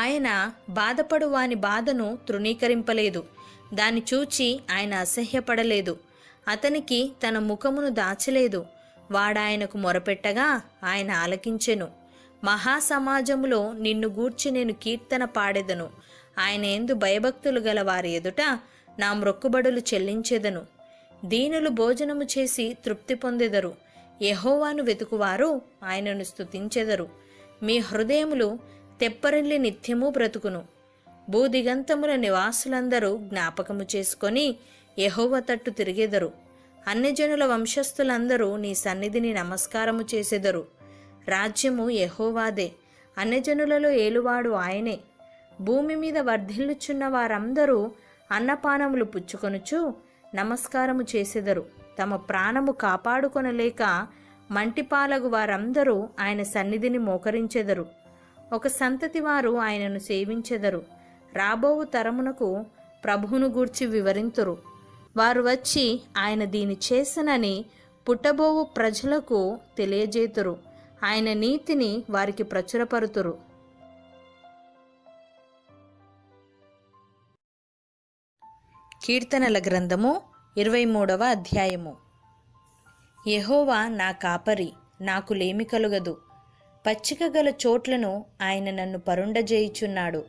ఆయన బాధపడు వాని బాధను తృణీకరింపలేదు. దాన్ని చూచి ఆయన అసహ్యపడలేదు. అతనికి తన ముఖమును దాచలేదు. వాడాయనకు మొరపెట్టగా ఆయన ఆలకించెను. మహాసమాజములో నిన్ను గూర్చి నేను కీర్తన పాడెదను. ఆయన యందు భయభక్తులు గల వారి ఎదుట నా మ్రొక్కుబడులు చెల్లించెదను. దీనులు భోజనము చేసి తృప్తి పొందెదరు. యెహోవాను వెతుకువారు ఆయనను స్తుతించెదరు. మీ హృదయములు తెప్పరిల్లి నిత్యము బ్రతుకును. భూదిగంతముల నివాసులందరూ జ్ఞాపకము చేసుకొని యెహోవా తట్టు తిరిగెదరు. అన్యజనుల వంశస్థులందరూ నీ సన్నిధిని నమస్కారము చేసెదరు. రాజ్యము యెహోవాదే, అన్యజనులలో ఏలువాడు ఆయనే. భూమి మీద వర్ధిల్లుచున్న వారందరూ అన్నపానములు పుచ్చుకొనుచు నమస్కారము చేసెదరు. తమ ప్రాణము కాపాడుకొనలేక మంటిపాలగు వారందరూ ఆయన సన్నిధిని మోకరించెదరు. ఒక సంతతి వారు ఆయనను సేవించెదరు. రాబోవు తరమునకు ప్రభువును గూర్చి వివరింతురు. వారు వచ్చి ఆయన దీని చేసనని పుట్టబోవు ప్రజలకు తెలియజేతురు. ఆయన నీతిని వారికి ప్రచురపరుతురు. కీర్తనల గ్రంథము 23వ అధ్యాయము. యెహోవా నా కాపరి, నాకు లేమి కలుగదు. పచ్చిక గల చోట్లను ఆయన నన్ను పరుండజేయుచున్నాడు.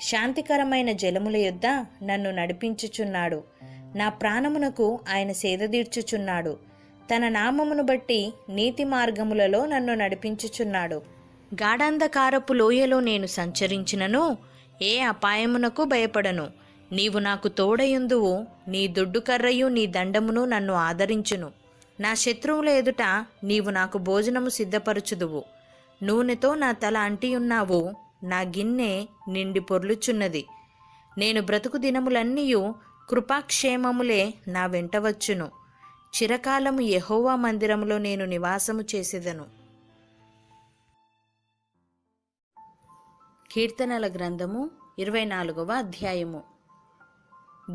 శాంతికరమైన జలముల యొద్ద నన్ను నడిపించుచున్నాడు. నా ప్రాణమునకు ఆయన సేదదీర్చుచున్నాడు. తన నామమును బట్టి నీతి మార్గములలో నన్ను నడిపించుచున్నాడు. గాఢాంధకారపు లోయలో నేను సంచరించినను ఏ అపాయమునకు భయపడను. నీవు నాకు తోడయుందువు. నీ దుడ్డుకర్రయు నీ దండమును నన్ను ఆదరించును. నా శత్రువుల ఎదుట నీవు నాకు భోజనము సిద్ధపరచుదువు. నూనెతో నా తల అంటియున్నావు. నా గిన్నె నిండి పొర్లుచున్నది. నేను బ్రతుకు దినములన్నీయు కృపాక్షేమములే నా వెంటవచ్చును. చిరకాలము యెహోవా మందిరములో నేను నివాసము చేసేదను. కీర్తనల గ్రంథము 24వ అధ్యాయము.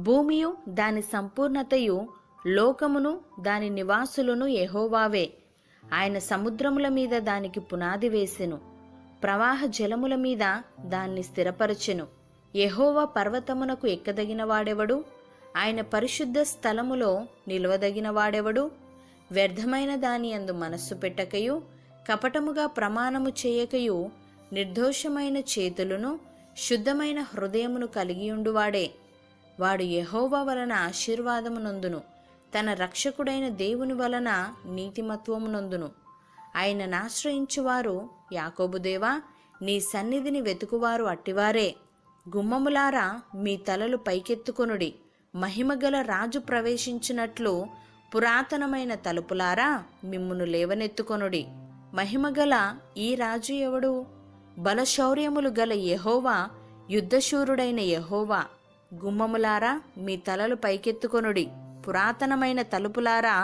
భూమియు దాని సంపూర్ణతయు, లోకమును దాని నివాసులను యెహోవావే. ఆయన సముద్రముల మీద దానికి పునాది వేసెను. ప్రవాహ జలముల మీద దాన్ని స్థిరపరచెను. యెహోవా పర్వతమునకు ఎక్కదగిన వాడెవడు? ఆయన పరిశుద్ధ స్థలములో నిలవదగిన వాడెవడు? వ్యర్థమైన దాని యందు మనస్సు పెట్టకయు, కపటముగా ప్రమాణము చేయకయు, నిర్దోషమైన చేతులను, శుద్ధమైన హృదయమును కలిగియుండువాడే. వాడు యెహోవా వలన ఆశీర్వాదము నొందును. తన రక్షకుడైన దేవుని వలన నీతిమత్వము నొందును. ఆయనను ఆశ్రయించువారు, యాకోబుదేవా, నీ సన్నిధిని వెతుకువారు అట్టివారే. గుమ్మములారా, మీ తలలు పైకెత్తుకొనుడి. మహిమగల రాజు ప్రవేశించినట్లు పురాతనమైన తలుపులారా, మిమ్మును లేవనెత్తుకొనుడి. మహిమగల ఈ రాజు ఎవడు? బలశౌర్యములు గల యెహోవా, యుద్ధశూరుడైన యెహోవా. గుమ్మములారా, మీ తలలు పైకెత్తుకొనుడి. పురాతనమైన తలుపులారా,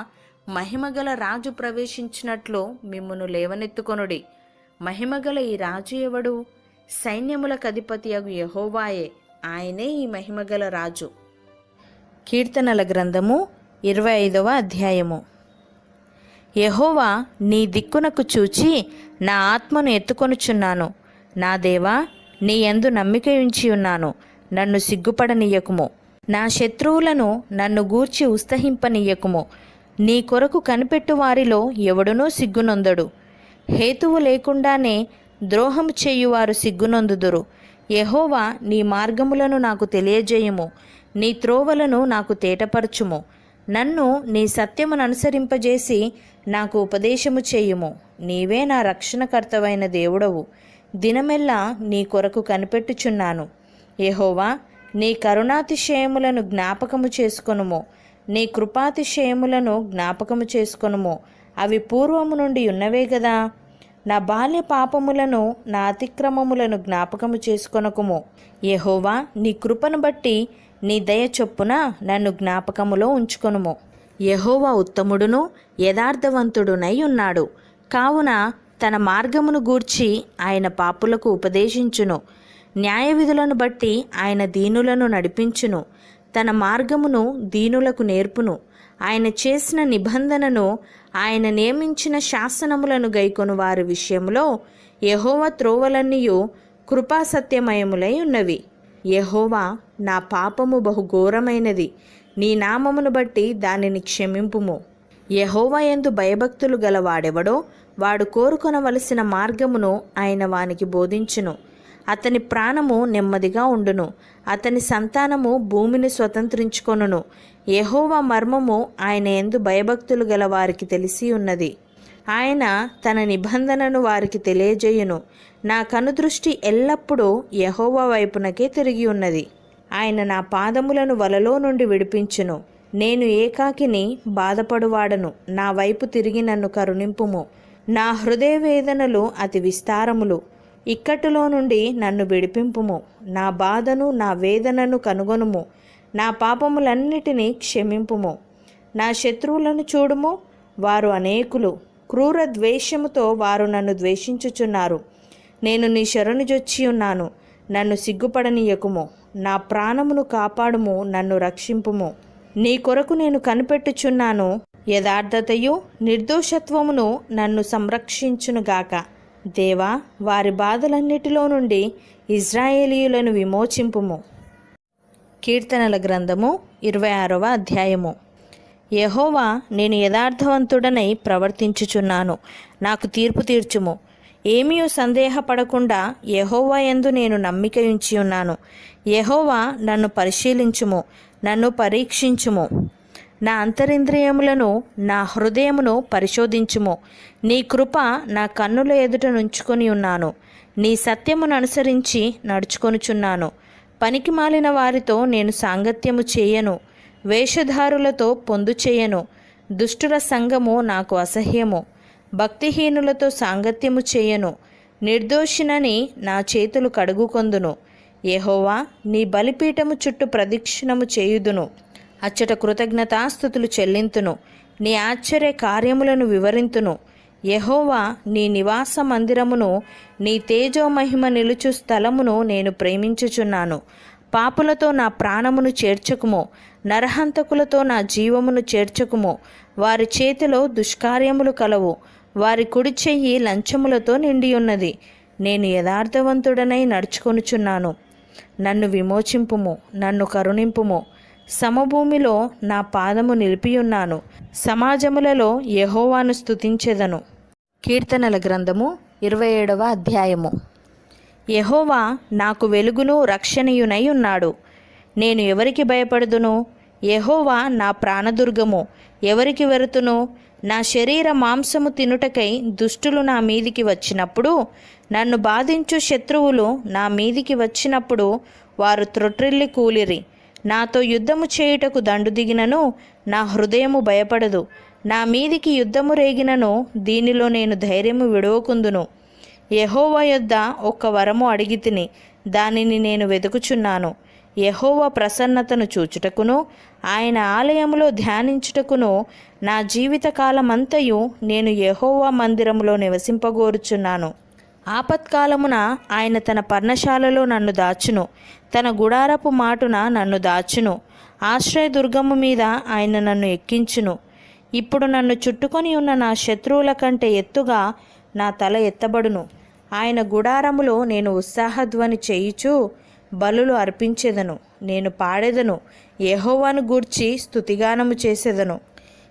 మహిమగల రాజు ప్రవేశించినట్లు మిమ్మును లేవనెత్తుకొనుడి. మహిమగల ఈ రాజు ఎవడు? సైన్యములకు అధిపతియగు యెహోవాయే. ఆయనే ఈ మహిమగల రాజు. కీర్తనల గ్రంథము 25వ అధ్యాయము. యెహోవా, నీ దిక్కునకు చూచి నా ఆత్మను ఎత్తుకొనుచున్నాను. నా దేవా, నీ యందు నమ్మిక ఉంచి ఉన్నాను. నన్ను సిగ్గుపడనీయకుము. నా శత్రువులను నన్ను గూర్చి ఉత్సహింపనీయకుము. నీ కొరకు కనిపెట్టు వారిలో ఎవడునూ సిగ్గునొందడు. హేతువు లేకుండానే ద్రోహము చేయువారు సిగ్గునొందుదురు. యెహోవా, నీ మార్గములను నాకు తెలియజేయుము. నీ త్రోవలను నాకు తేటపరచుము. నన్ను నీ సత్యమును అనుసరింపజేసి నాకు ఉపదేశము చేయుము. నీవే నా రక్షణకర్తవైన దేవుడవు. దినమెల్లా నీ కొరకు కనిపెట్టుచున్నాను. యెహోవా, నీ కరుణాతిశయములను జ్ఞాపకము చేసుకొనుము. నీ కృపాతిశయములను జ్ఞాపకము చేసుకొనుము. అవి పూర్వము నుండి ఉన్నవే గదా. నా బాల్య పాపములను, నా అతిక్రమములను జ్ఞాపకము చేసుకొనకుము. యెహోవా, నీ కృపను బట్టి నీ దయ చొప్పున నన్ను జ్ఞాపకములో ఉంచుకొనుము. యెహోవా ఉత్తముడును యథార్థవంతుడునై ఉన్నాడు. కావున తన మార్గమును గూర్చి ఆయన పాపులకు ఉపదేశించును. న్యాయవిధులను బట్టి ఆయన దీనులను నడిపించును. తన మార్గమును దీనులకు నేర్పును. ఆయన చేసిన నిబంధనను, ఆయన నియమించిన శాసనములను గైకొను వారి విషయంలో యెహోవా త్రోవలన్నీయు కృపాసత్యమయములై ఉన్నవి. యెహోవా, నా పాపము బహుఘోరమైనది. నీ నామమును బట్టి దానిని క్షమింపుము. యెహోవా యందు భయభక్తులు గలవాడెవడో వాడు కోరుకొనవలసిన మార్గమును ఆయన వానికి బోధించును. అతని ప్రాణము నెమ్మదిగా ఉండును. అతని సంతానము భూమిని స్వతంత్రించుకొనును. యెహోవా మర్మము ఆయన యందు భయభక్తులు గల వారికి తెలిసి ఉన్నది. ఆయన తన నిబంధనను వారికి తెలియజేయును. నా కనుదృష్టి ఎల్లప్పుడూ యెహోవా వైపునకే తిరిగి ఉన్నది. ఆయన నా పాదములను వలలో నుండి విడిపించును. నేను ఏకాకిని బాధపడువాడను. నా వైపు తిరిగి నన్ను కరుణింపుము. నా హృదయ వేదనలు అతి విస్తారములు. ఇక్కట్టులో నుండి నన్ను విడిపింపుము. నా బాధను, నా వేదనను కనుగొనుము. నా పాపములన్నిటినీ క్షమింపుము. నా శత్రువులను చూడుము. వారు అనేకులు. క్రూర ద్వేషముతో వారు నన్ను ద్వేషించుచున్నారు. నేను నీ శరణుజొచ్చి ఉన్నాను. నన్ను సిగ్గుపడనీయకుము. నా ప్రాణమును కాపాడుము. నన్ను రక్షింపుము. నీ కొరకు నేను కనిపెట్టుచున్నాను. యథార్థతయు నిర్దోషత్వమును నన్ను సంరక్షించునుగాక. దేవా, వారి బాధలన్నిటిలో నుండి ఇజ్రాయేలీయులను విమోచింపుము. కీర్తనల గ్రంథము 26వ అధ్యాయము. యెహోవా, నేను యథార్థవంతుడనై ప్రవర్తించుచున్నాను. నాకు తీర్పు తీర్చుము. ఏమీయూ సందేహపడకుండా యెహోవా యందు నేను నమ్మిక ఉంచి ఉన్నాను. యెహోవా, నన్ను పరిశీలించుము. నన్ను పరీక్షించుము. నా అంతరింద్రియములను, నా హృదయమును పరిశోధించుము. నీ కృప నా కన్నుల ఎదుట నుంచుకొని ఉన్నాను. నీ సత్యమును అనుసరించి నడుచుకొనుచున్నాను. పనికిమాలిన వారితో నేను సాంగత్యము చేయను. వేషధారులతో పొందు చేయను. దుష్టుల సంగము నాకు అసహ్యము. భక్తిహీనులతో సాంగత్యము చేయను. నిర్దోషినని నా చేతులు కడుగుకొందును. యెహోవా, నీ బలిపీఠము చుట్టూ ప్రదక్షిణము చేయుదును. అచ్చట కృతజ్ఞతాస్తుతులు చెల్లింతును. నీ ఆశ్చర్య కార్యములను వివరింతును. యెహోవా, నీ నివాస మందిరమును, నీ తేజోమహిమ నిలుచు స్థలమును నేను ప్రేమించుచున్నాను. పాపులతో నా ప్రాణమును చేర్చుకుము. నరహంతకులతో నా జీవమును చేర్చుకుము. వారి చేతిలో దుష్కార్యములు కలవు. వారి కుడి చెయ్యి లంచములతో నిండి ఉన్నది. నేను యథార్థవంతుడనై నడుచుకొనుచున్నాను. నన్ను విమోచింపుము. నన్ను కరుణింపుము. సమభూమిలో నా పాదము నిలిపియున్నాను. సమాజములలో యెహోవాను స్తుతించెదను. కీర్తనల గ్రంథము 27వ అధ్యాయము. యెహోవా నాకు వెలుగును రక్షణయునై ఉన్నాడు. నేను ఎవరికి భయపడుదును? యెహోవా నా ప్రాణదుర్గము. ఎవరికి వెరుతును? నా శరీర మాంసము తినుటకై దుష్టులు నా మీదికి వచ్చినప్పుడు, నన్ను బాధించు శత్రువులు నా మీదికి వచ్చినప్పుడు వారు త్రొట్రిల్లి కూలిరి. నాతో యుద్ధము చేయుటకు దండు దిగినను నా హృదయము భయపడదు. నా మీదికి యుద్ధము రేగినను దీనిలో నేను ధైర్యము విడవకుందును. యెహోవా యొద్ద ఒక్క వరము అడిగితిని, దానిని నేను వెతుకుచున్నాను. యెహోవా ప్రసన్నతను చూచుటకును, ఆయన ఆలయములో ధ్యానించుటకును నా జీవితకాలమంతయు నేను యెహోవా మందిరములో నివసింపగోరుచున్నాను. ఆపత్కాలమున ఆయన తన పర్ణశాలలో నన్ను దాచును. తన గుడారపు మాటున నన్ను దాచును. ఆశ్రయదుర్గము మీద ఆయన నన్ను ఎక్కించును. ఇప్పుడు నన్ను చుట్టుకొని ఉన్న నా శత్రువుల కంటే ఎత్తుగా నా తల ఎత్తబడును. ఆయన గుడారములో నేను ఉత్సాహధ్వని చేయుచు బలులు అర్పించెదను. నేను పాడెదను, యెహోవాను గూర్చి స్తుతిగానము చేసెదను.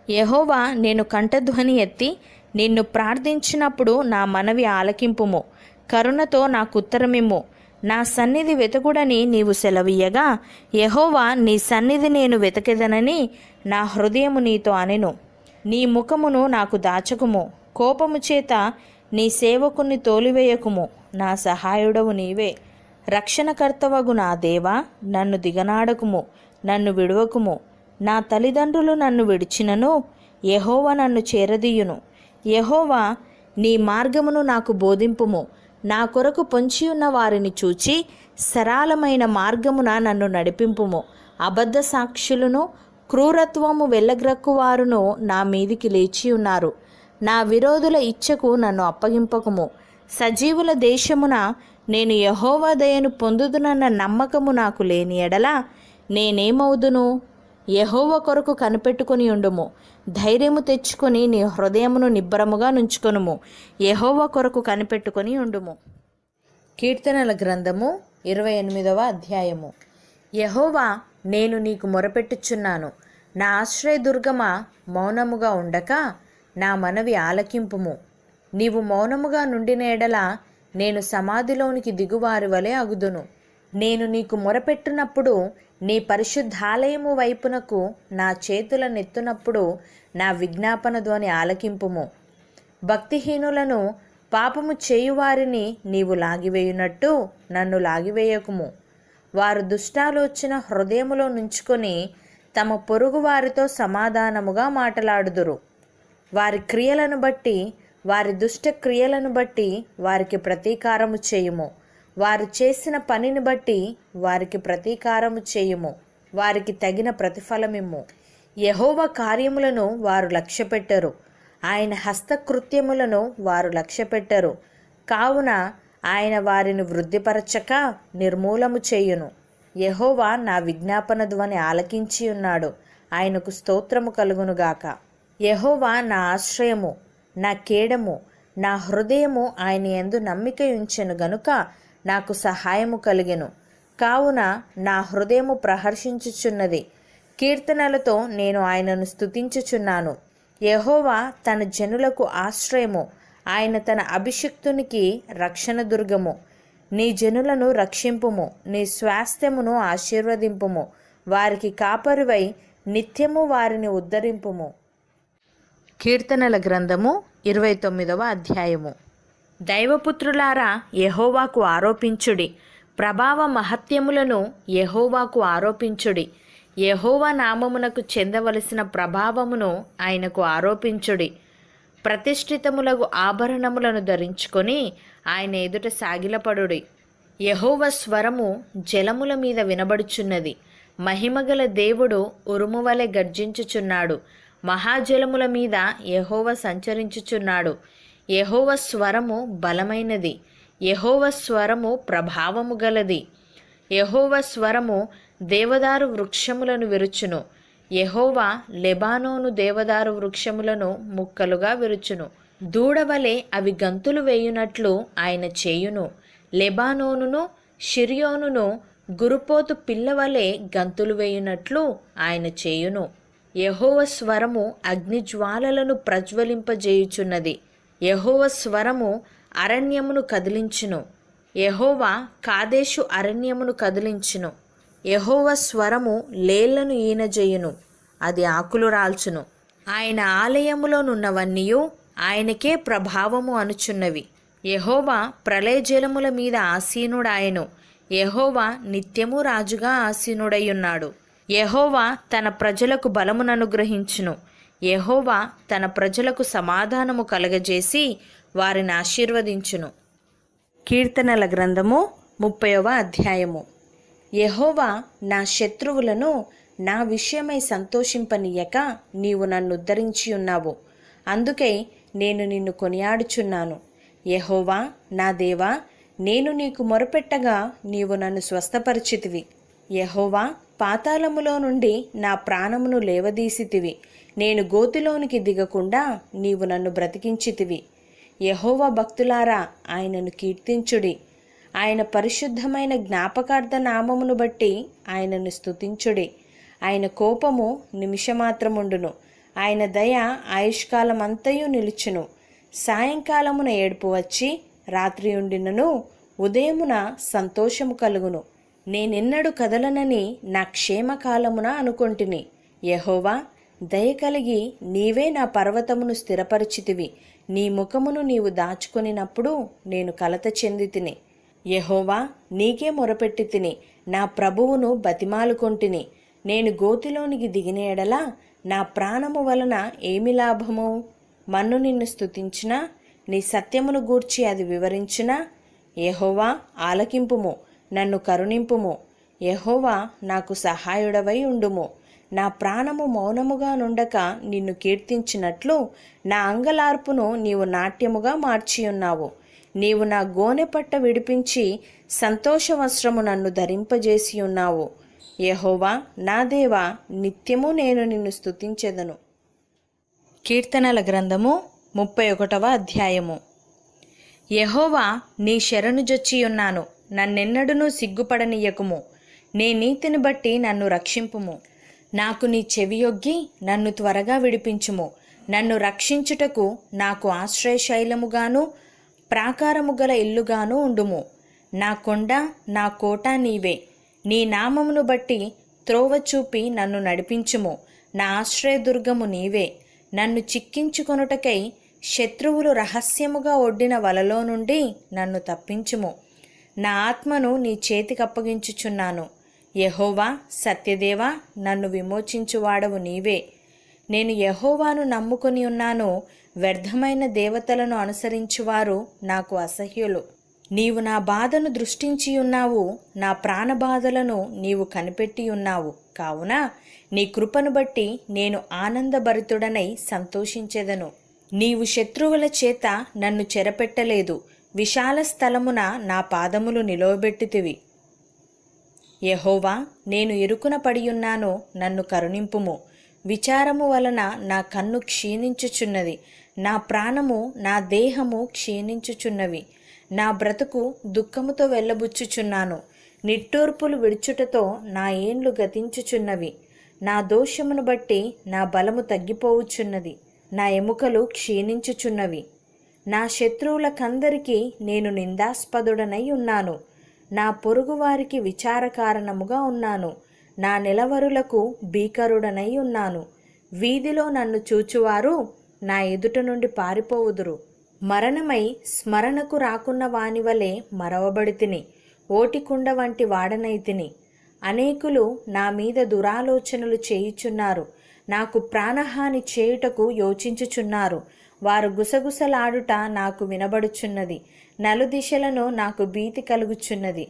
యెహోవా, నేను కంఠధ్వని ఎత్తి నిన్ను ప్రార్థించినప్పుడు నా మనవి ఆలకింపుము. కరుణతో నాకు ఉత్తరమిమ్ము. నా సన్నిధి వెతకుడని నీవు సెలవీయగా, యెహోవా, నీ సన్నిధి నేను వెతకెదనని నా హృదయము నీతో అనెను. నీ ముఖమును నాకు దాచకుము. కోపము చేత నీ సేవకుని తోలివేయకుము. నా సహాయుడవు నీవే. రక్షణకర్తవగు నా దేవా, నన్ను దిగనాడకుము, నన్ను విడువకుము. నా తల్లిదండ్రులు నన్ను విడిచినను యెహోవా నన్ను చేరదీయును. యెహోవా, నీ మార్గమును నాకు బోధింపుము. నా కొరకు పొంచియున్న వారిని చూచి సరళమైన మార్గమున నన్ను నడిపింపుము. అబద్ధ సాక్షులను క్రూరత్వము వెళ్ళగ్రక్కువారును నా మీదికి లేచి ఉన్నారు. నా విరోధుల ఇచ్చకు నన్ను అప్పగింపకము. సజీవుల దేశమున నేను యెహోవా దయను పొందుదునన్న నమ్మకము నాకు లేని ఎడల నేనేమవుదును? యెహోవా కొరకు కనిపెట్టుకొని ఉండుము. ధైర్యము తెచ్చుకొని నీ హృదయమును నిబ్బరముగా నుంచుకొనుము. యెహోవా కొరకు కనిపెట్టుకొని ఉండుము. కీర్తనల గ్రంథము 28వ అధ్యాయము. యెహోవా, నేను నీకు మొరపెట్టుచున్నాను. నా ఆశ్రయదుర్గమా, మౌనముగా ఉండక నా మనవి ఆలకింపుము. నీవు మౌనముగా నుండిన ఎడల నేను సమాధిలోనికి దిగువారి వలె అగుదును. నేను నీకు మొరపెట్టునప్పుడు, నీ పరిశుద్ధాలయము వైపునకు నా చేతులనెత్తునప్పుడు నా విజ్ఞాపన ధ్వని ఆలకింపుము. భక్తిహీనులను, పాపము చేయువారిని నీవు లాగివేయునట్టు నన్ను లాగివేయకుము. వారు దుష్టాలోచన హృదయములో నుంచుకొని తమ పొరుగు వారితో సమాధానముగా మాటలాడుదురు. వారి క్రియలను బట్టి, వారి దుష్ట క్రియలను బట్టి వారికి ప్రతీకారము చేయుము. వారు చేసిన పనిని బట్టి వారికి ప్రతీకారము చేయుము. వారికి తగిన ప్రతిఫలమిమ్ము. యెహోవా కార్యములను వారు లక్ష్యపెట్టరు, ఆయన హస్తకృత్యములను వారు లక్ష్యపెట్టరు. కావున ఆయన వారిని వృద్ధిపరచక నిర్మూలము చేయును. యెహోవా నా విజ్ఞాపన ధ్వని ఆలకించి ఉన్నాడు. ఆయనకు స్తోత్రము కలుగునుగాక. యెహోవా నా ఆశ్రయము, నా కేడము. నా హృదయము ఆయన యందు నమ్మిక ఉంచెను గనుక నాకు సహాయము కలిగెను. కావున నా హృదయము ప్రహర్షించుచున్నది. కీర్తనలతో నేను ఆయనను స్తుతించుచున్నాను. యెహోవా తన జనులకు ఆశ్రయము, ఆయన తన అభిషిక్తునికి రక్షణ దుర్గము. నీ జనులను రక్షింపుము, నీ స్వాస్థ్యమును ఆశీర్వదింపుము. వారికి కాపరివై నిత్యము వారిని ఉద్ధరింపుము. కీర్తనల గ్రంథము 29వ అధ్యాయము. దైవపుత్రులారా, యెహోవాకు ఆరోపించుడి. ప్రభావ మహత్యములను యెహోవాకు ఆరోపించుడి. యెహోవా నామమునకు చెందవలసిన ప్రభావమును ఆయనకు ఆరోపించుడి. ప్రతిష్ఠితములగు ఆభరణములను ధరించుకొని ఆయన ఎదుట సాగిలపడుడి. యెహోవా స్వరము జలముల మీద వినబడుచున్నది. మహిమగల దేవుడు ఉరుము వలె గర్జించుచున్నాడు. మహాజలముల మీద యెహోవా సంచరించుచున్నాడు. యెహోవా స్వరము బలమైనది. యెహోవా స్వరము ప్రభావము గలది. యెహోవా స్వరము దేవదారు వృక్షములను విరుచును. యెహోవా లెబానోను దేవదారు వృక్షములను ముక్కలుగా విరుచును. దూడవలే అవి గంతులు వేయునట్లు ఆయన చేయును. లెబానోనును షిర్యోనును గురుపోతు పిల్లవలే గంతులు వేయునట్లు ఆయన చేయును. యెహోవా స్వరము అగ్నిజ్వాలలను ప్రజ్వలింపజేయుచున్నది. యెహోవా స్వరము అరణ్యమును కదిలించును. యెహోవా కాదేశు అరణ్యమును కదిలించును. యెహోవా స్వరము లేళ్లను ఈనజేయును, అది ఆకులు రాల్చును. ఆయన ఆలయములోనున్నవన్నీయు ఆయనకే ప్రభావము అనుచున్నవి. యెహోవా ప్రళయజలముల మీద ఆసీనుడాయెను. యెహోవా నిత్యము రాజుగా ఆసీనుడయ్యున్నాడు. యెహోవా తన ప్రజలకు బలముననుగ్రహించును. యెహోవా తన ప్రజలకు సమాధానము కలగజేసి వారిని ఆశీర్వదించును. కీర్తనల గ్రంథము 30వ అధ్యాయము. యెహోవా నా శత్రువులను నా విషయమై సంతోషింపనీయక నీవు నన్ను ఉద్ధరించి ఉన్నావు. అందుకై నేను నిన్ను కొనియాడుచున్నాను. యెహోవా నా దేవా, నేను నీకు మొరపెట్టగా నీవు నన్ను స్వస్థపరిచితివి. యెహోవా, పాతాళములో నుండి నా ప్రాణమును లేవదీసితివి. నేను గోతిలోనికి దిగకుండా నీవు నన్ను బ్రతికించితివి. యెహోవా భక్తులారా, ఆయనను కీర్తించుడి. ఆయన పరిశుద్ధమైన జ్ఞాపకార్థ నామమును బట్టి ఆయనను స్తుతించుడి. ఆయన కోపము నిమిషమాత్రముండును, ఆయన దయ ఆయుష్కాలమంతయు నిలుచును. సాయంకాలమున ఏడుపు వచ్చి రాత్రి ఉండినను ఉదయమున సంతోషము కలుగును. నేనెన్నడు కదలనని నా క్షేమకాలమున అనుకొంటిని. యెహోవా, దయ కలిగి నీవే నా పర్వతమును స్థిరపరిచితివి. నీ ముఖమును నీవు దాచుకొనినప్పుడు నేను కలత చెంది తిని. యెహోవా, నీకే మొరపెట్టి తిని, నా ప్రభువును బతిమాలుకొంటిని. నేను గోతిలోనికి దిగిన ఎడల నా ప్రాణము వలన ఏమి లాభము? మన్ను నిన్ను స్తుతించినా, నీ సత్యమును గూర్చి అది వివరించినా, యెహోవా ఆలకింపుము, నన్ను కరుణింపుము. యెహోవా నాకు సహాయుడవై ఉండుము. నా ప్రాణము మౌనముగా నుండక నిన్ను కీర్తించినట్లు నా అంగలార్పును నీవు నాట్యముగా మార్చియున్నావు. నీవు నా గోనెపట్ట విడిపించి సంతోష వస్త్రము నన్ను ధరింపజేసి ఉన్నావు. యెహోవా నా దేవా, నిత్యము నేను నిన్ను స్తుతించెదను. కీర్తనల గ్రంథము 31వ అధ్యాయము. యెహోవా, నీ శరణు జొచ్చియున్నాను, నన్నెన్నడునూ సిగ్గుపడనీయకుము. నీ నీతిని బట్టి నన్ను రక్షింపుము. నాకు నీ చెవియొగ్గి నన్ను త్వరగా విడిపించుము. నన్ను రక్షించుటకు నాకు ఆశ్రయశైలముగాను ప్రాకారము గల ఇల్లుగాను ఉండుము. నా కొండ, నా కోట నీవే. నీ నామమును బట్టి త్రోవ చూపి నన్ను నడిపించుము. నా ఆశ్రయదుర్గము నీవే. నన్ను చిక్కించుకొనుటకై శత్రువులు రహస్యముగా ఒడ్డిన వలలో నుండి నన్ను తప్పించుము. నా ఆత్మను నీ చేతికప్పగించుచున్నాను. యెహోవా, సత్యదేవా, నన్ను విమోచించువాడవు నీవే. నేను యెహోవాను నమ్ముకొని ఉన్నాను. వ్యర్థమైన దేవతలను అనుసరించువారు నాకు అసహ్యులు. నీవు నా బాధను దృష్టించియున్నావు, నా ప్రాణబాధలను నీవు కనిపెట్టియున్నావు. కావున నీ కృపను బట్టి నేను ఆనందభరితుడనై సంతోషించెదను. నీవు శత్రువుల చేత నన్ను చెరపెట్టలేదు, విశాల స్థలమున నా పాదములు నిలవబెట్టితివి. యెహోవా, నేను ఇరుకున పడియున్నాను, నన్ను కరుణింపుము. విచారము వలన నా కన్ను క్షీణించుచున్నది, నా ప్రాణము నా దేహము క్షీణించుచున్నవి. నా బ్రతుకు దుఃఖముతో వెళ్ళబుచ్చుచున్నాను. నిట్టూర్పులు విడుచుటతో నా ఏండ్లు గతించుచున్నవి. నా దోషమును బట్టి నా బలము తగ్గిపోవుచున్నది, నా ఎముకలు క్షీణించుచున్నవి. నా శత్రువులకందరికీ నేను నిందాస్పదుడనై ఉన్నాను. నా పొరుగువారికి విచార కారణముగా ఉన్నాను. నా నిలవరులకు భీకరుడనై ఉన్నాను. వీధిలో నన్ను చూచువారు నా ఎదుట నుండి పారిపోవుదురు. మరణమై స్మరణకు రాకున్న వాని వలె మరవబడితిని. ఓటికుండ వంటి వాడనైతిని. అనేకులు నా మీద దురాలోచనలు చేయుచున్నారు. నాకు ప్రాణహాని చేయుటకు యోచించుచున్నారు. వారు గుసగుసలాడుట నాకు వినబడుచున్నది. నలుదిశలను నాకు భీతి కలుగుచున్నది.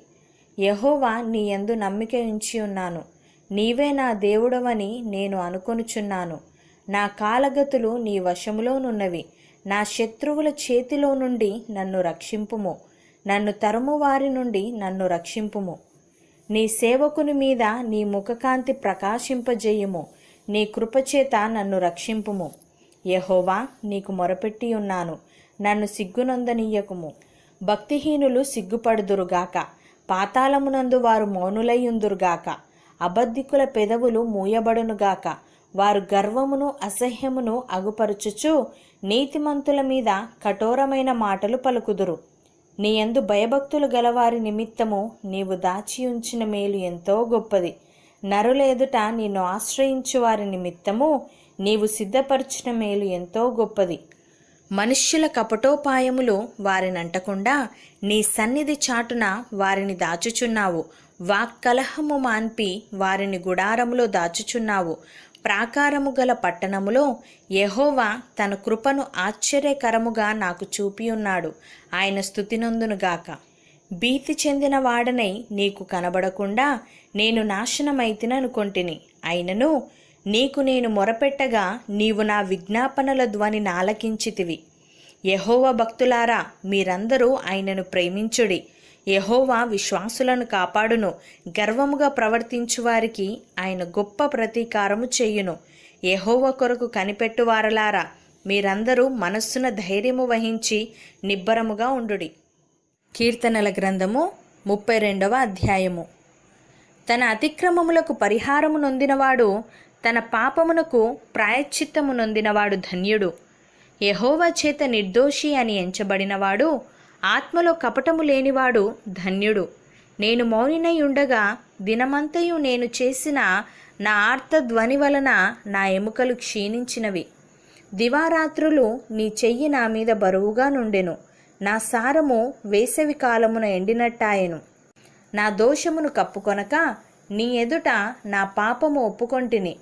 యెహోవా, నీ యందు నమ్మిక ఉంచి ఉన్నాను. నీవే నా దేవుడవని నేను అనుకొనుచున్నాను. నా కాలగతులు నీ వశములోనున్నవి. నా శత్రువుల చేతిలో నుండి నన్ను రక్షింపుము. నన్ను తరుము వారి నుండి నన్ను రక్షింపుము. నీ సేవకుని మీద నీ ముఖకాంతి ప్రకాశింపజేయుము. నీ కృపచేత నన్ను రక్షింపుము. యెహోవా, నీకు మొరపెట్టి ఉన్నాను, నన్ను సిగ్గునందనీయకుము. భక్తిహీనులు సిగ్గుపడుదురుగాక, పాతాళమునందు వారు మౌనులయ్యుందురుగాక. అబద్ధికుల పెదవులు మూయబడునుగాక. వారు గర్వమును అసహ్యమును అగుపరుచుచు నీతిమంతుల మీద కఠోరమైన మాటలు పలుకుదురు. నీ యందు భయభక్తులు గలవారి నిమిత్తము నీవు దాచి ఉంచిన మేలు ఎంతో గొప్పది. నరుల ఎదుట నిన్ను ఆశ్రయించు వారి నిమిత్తము నీవు సిద్ధపరిచిన మేలు ఎంతో గొప్పది. మనుష్యుల కపటోపాయములు వారినంటకుండా నీ సన్నిధి చాటున వారిని దాచుచున్నావు. వాక్కలహము మాన్పి వారిని గుడారములో దాచుచున్నావు. ప్రాకారము గల పట్టణములో యెహోవా తన కృపను ఆశ్చర్యకరముగా నాకు చూపియున్నాడు. ఆయన స్తుతినందునుగాక. భీతి చెందిన వాడనై నీకు కనబడకుండా నేను నాశనమైతిననుకొంటిని. అయినను నీకు నేను మొరపెట్టగా నీవు నా విజ్ఞాపనల ధ్వనిని ఆలకించితివి. యెహోవా భక్తులారా, మీరందరూ ఆయనను ప్రేమించుడి. యెహోవా విశ్వాసులను కాపాడును. గర్వముగా ప్రవర్తించు వారికి ఆయన గొప్ప ప్రతీకారము చేయును. యెహోవా కొరకు కనిపెట్టువారలారా, మీరందరూ మనస్సున ధైర్యము వహించి నిబ్బరముగా ఉండుడి. కీర్తనల గ్రంథము 32వ అధ్యాయము. తన అతిక్రమములకు పరిహారము నొందినవాడు, తన పాపమునకు ప్రాయశ్చిత్తము నొందినవాడు ధన్యుడు. యెహోవా చేత నిర్దోషి అని ఎంచబడినవాడు, ఆత్మలో కపటము లేనివాడు ధన్యుడు. నేను మౌనినై ఉండగా దినమంతయు నేను చేసిన నా ఆర్తధ్వని వలన నా ఎముకలు క్షీణించినవి. దివారాత్రులు నీ చెయ్యి నా మీద బరువుగా నుండెను. నా సారము వేసవి కాలమున ఎండినట్టాయెను. నా దోషమును కప్పుకొనక నీ ఎదుట నా పాపము ఒప్పుకొంటిని.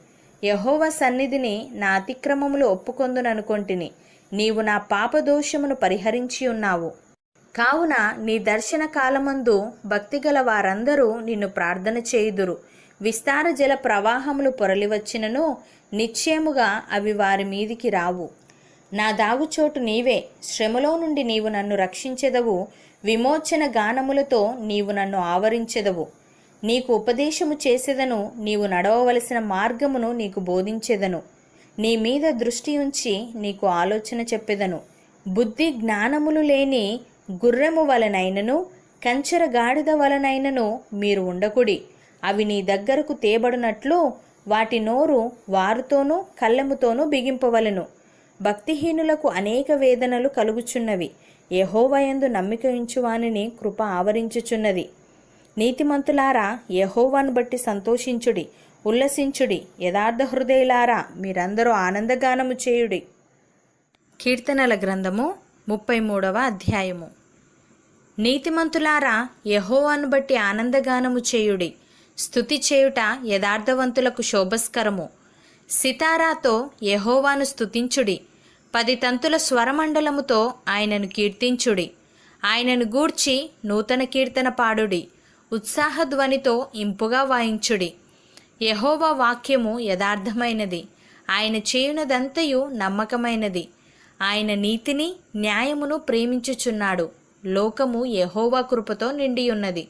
యెహోవా సన్నిధిని నా అతిక్రమములు ఒప్పుకొందుననుకొంటిని. నీవు నా పాపదోషమును పరిహరించి ఉన్నావు. కావున నీ దర్శన కాలమందు భక్తిగల వారందరూ నిన్ను ప్రార్థన చేయుదురు. విస్తార జల ప్రవాహములు పొరలివచ్చినను నిశ్చయముగా అవి వారి మీదికి రావు. నా దాగుచోటు నీవే. శ్రమలో నుండి నీవు నన్ను రక్షించెదవు. విమోచన గానములతో నీవు నన్ను ఆవరించెదవు. నీకు ఉపదేశము చేసేదను. నీవు నడవవలసిన మార్గమును నీకు బోధించెదను. నీ మీద దృష్టి ఉంచి నీకు ఆలోచన చెప్పెదను. బుద్ధి జ్ఞానములు లేని గుర్రెము వలనైనను కంచెర గాడిద వలనైనను మీరు ఉండకుడి. అవి నీ దగ్గరకు తేబడినట్లు వాటి నోరు వారుతోనూ కళ్ళెముతోనూ బిగింపవలెను. భక్తిహీనులకు అనేక వేదనలు కలుగుచున్నవి. యెహోవాయందు నమ్మిక ఉంచువానిని కృప ఆవరించుచున్నది. నీతిమంతులారా, యెహోవాను బట్టి సంతోషించుడి, ఉల్లసించుడి. యథార్థ హృదయులారా, మీరందరూ ఆనందగానము చేయుడి. కీర్తనల గ్రంథము 33వ అధ్యాయము. నీతిమంతులారా, యెహోవాను బట్టి ఆనందగానము చేయుడి. స్తుతి చేయుట యథార్థవంతులకు శోభస్కరము. సితారాతో యెహోవాను స్తుతించుడి. 10 తంతుల స్వరమండలముతో ఆయనను కీర్తించుడి. ఆయనను గూర్చి నూతన కీర్తన పాడుడి. ఉత్సాహధ్వనితో ఇంపుగా వాయించుడి. యెహోవా వాక్యము యథార్థమైనది. ఆయన చేయునదంతయు నమ్మకమైనది. ఆయన నీతిని న్యాయమును ప్రేమించుచున్నాడు. లోకము యెహోవా కృపతో నిండియున్నది.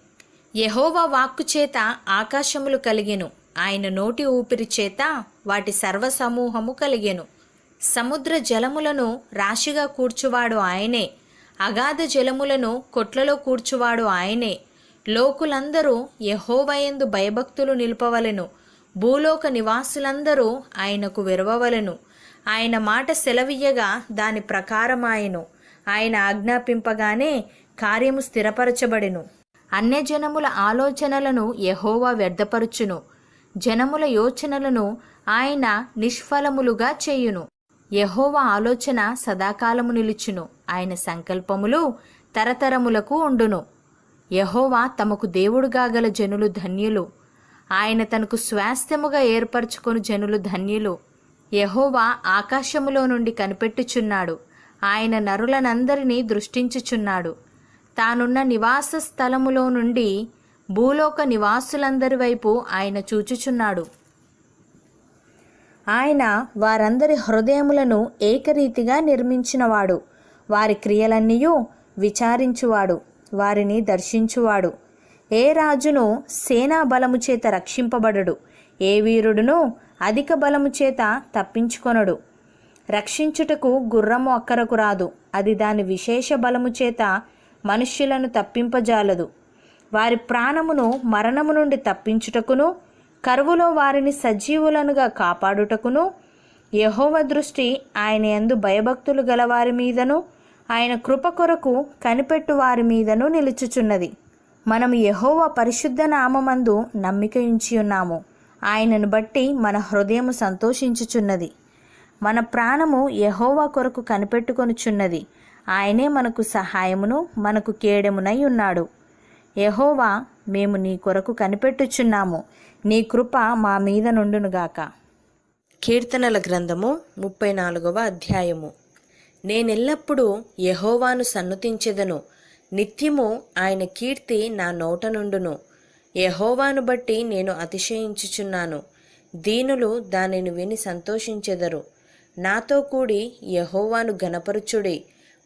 యెహోవా వాక్కు చేత ఆకాశములు కలిగెను. ఆయన నోటి ఊపిరి చేత వాటి సర్వసమూహము కలిగెను. సముద్ర జలములను రాశిగా కూర్చువాడు ఆయనే. అగాధ జలములను కొట్లలో కూర్చువాడు ఆయనే. లోకులందరూ యెహోవాయందు భయభక్తులు నిలుపవలెను. భూలోక నివాసులందరూ ఆయనకు విరవవలెను. ఆయన మాట సెలవియ్యగా దాని ప్రకారమాయెను. ఆయన ఆజ్ఞాపింపగానే కార్యము స్థిరపరచబడెను. అన్యజనముల ఆలోచనలను యెహోవా వ్యర్థపరుచును. జనముల యోచనలను ఆయన నిష్ఫలములుగా చేయును. యెహోవా ఆలోచన సదాకాలము నిలుచును. ఆయన సంకల్పములు తరతరములకు ఉండును. యెహోవా తమకు దేవుడుగా గల జనులు ధన్యులు. ఆయన తనకు స్వాస్థ్యముగా ఏర్పరచుకొను జనులు ధన్యులు. యెహోవా ఆకాశములో నుండి కనిపెట్టుచున్నాడు. ఆయన నరులనందరినీ దృష్టించుచున్నాడు. తానున్న నివాస స్థలములో నుండి భూలోక నివాసులందరి వైపు ఆయన చూచుచున్నాడు. ఆయన వారందరి హృదయములను ఏకరీతిగా నిర్మించినవాడు. వారి క్రియలన్నీయూ విచారించువాడు, వారిని దర్శించువాడు. ఏ రాజును సేనా బలము చేత రక్షింపబడడు. ఏ వీరుడును అధిక బలము చేత తప్పించుకొనడు. రక్షించుటకు గుర్రము అక్కరకు రాదు. అది దాని విశేష బలము చేత మనుష్యులను తప్పింపజాలదు. వారి ప్రాణమును మరణము నుండి తప్పించుటకును, కరువులో వారిని సజీవులనుగా కాపాడుటకును యెహోవా దృష్టి ఆయన యందు భయభక్తులు గలవారి మీదను, ఆయన కృప కొరకు కనిపెట్టు వారి మీదను నిలుచుచున్నది. మనము యెహోవా పరిశుద్ధ నామమందు నమ్మిక ఉంచి ఉన్నాము. ఆయనను బట్టి మన హృదయము సంతోషించుచున్నది. మన ప్రాణము యెహోవా కొరకు కనిపెట్టుకొనుచున్నది. ఆయనే మనకు సహాయమును మనకు కేడెమునై ఉన్నాడు. యెహోవా, మేము నీ కొరకు కనిపెట్టుచున్నాము. నీ కృప మా మీద నుండునుగాక. కీర్తనల గ్రంథము 34వ అధ్యాయము. నేనెల్లప్పుడూ యెహోవాను సన్నుతించెదను. నిత్యము ఆయన కీర్తి నా నోట నుండును. యెహోవాను బట్టి నేను అతిశయించుచున్నాను. దీనులు దానిని విని సంతోషించెదరు. నాతో కూడి యెహోవాను ఘనపరచుడి.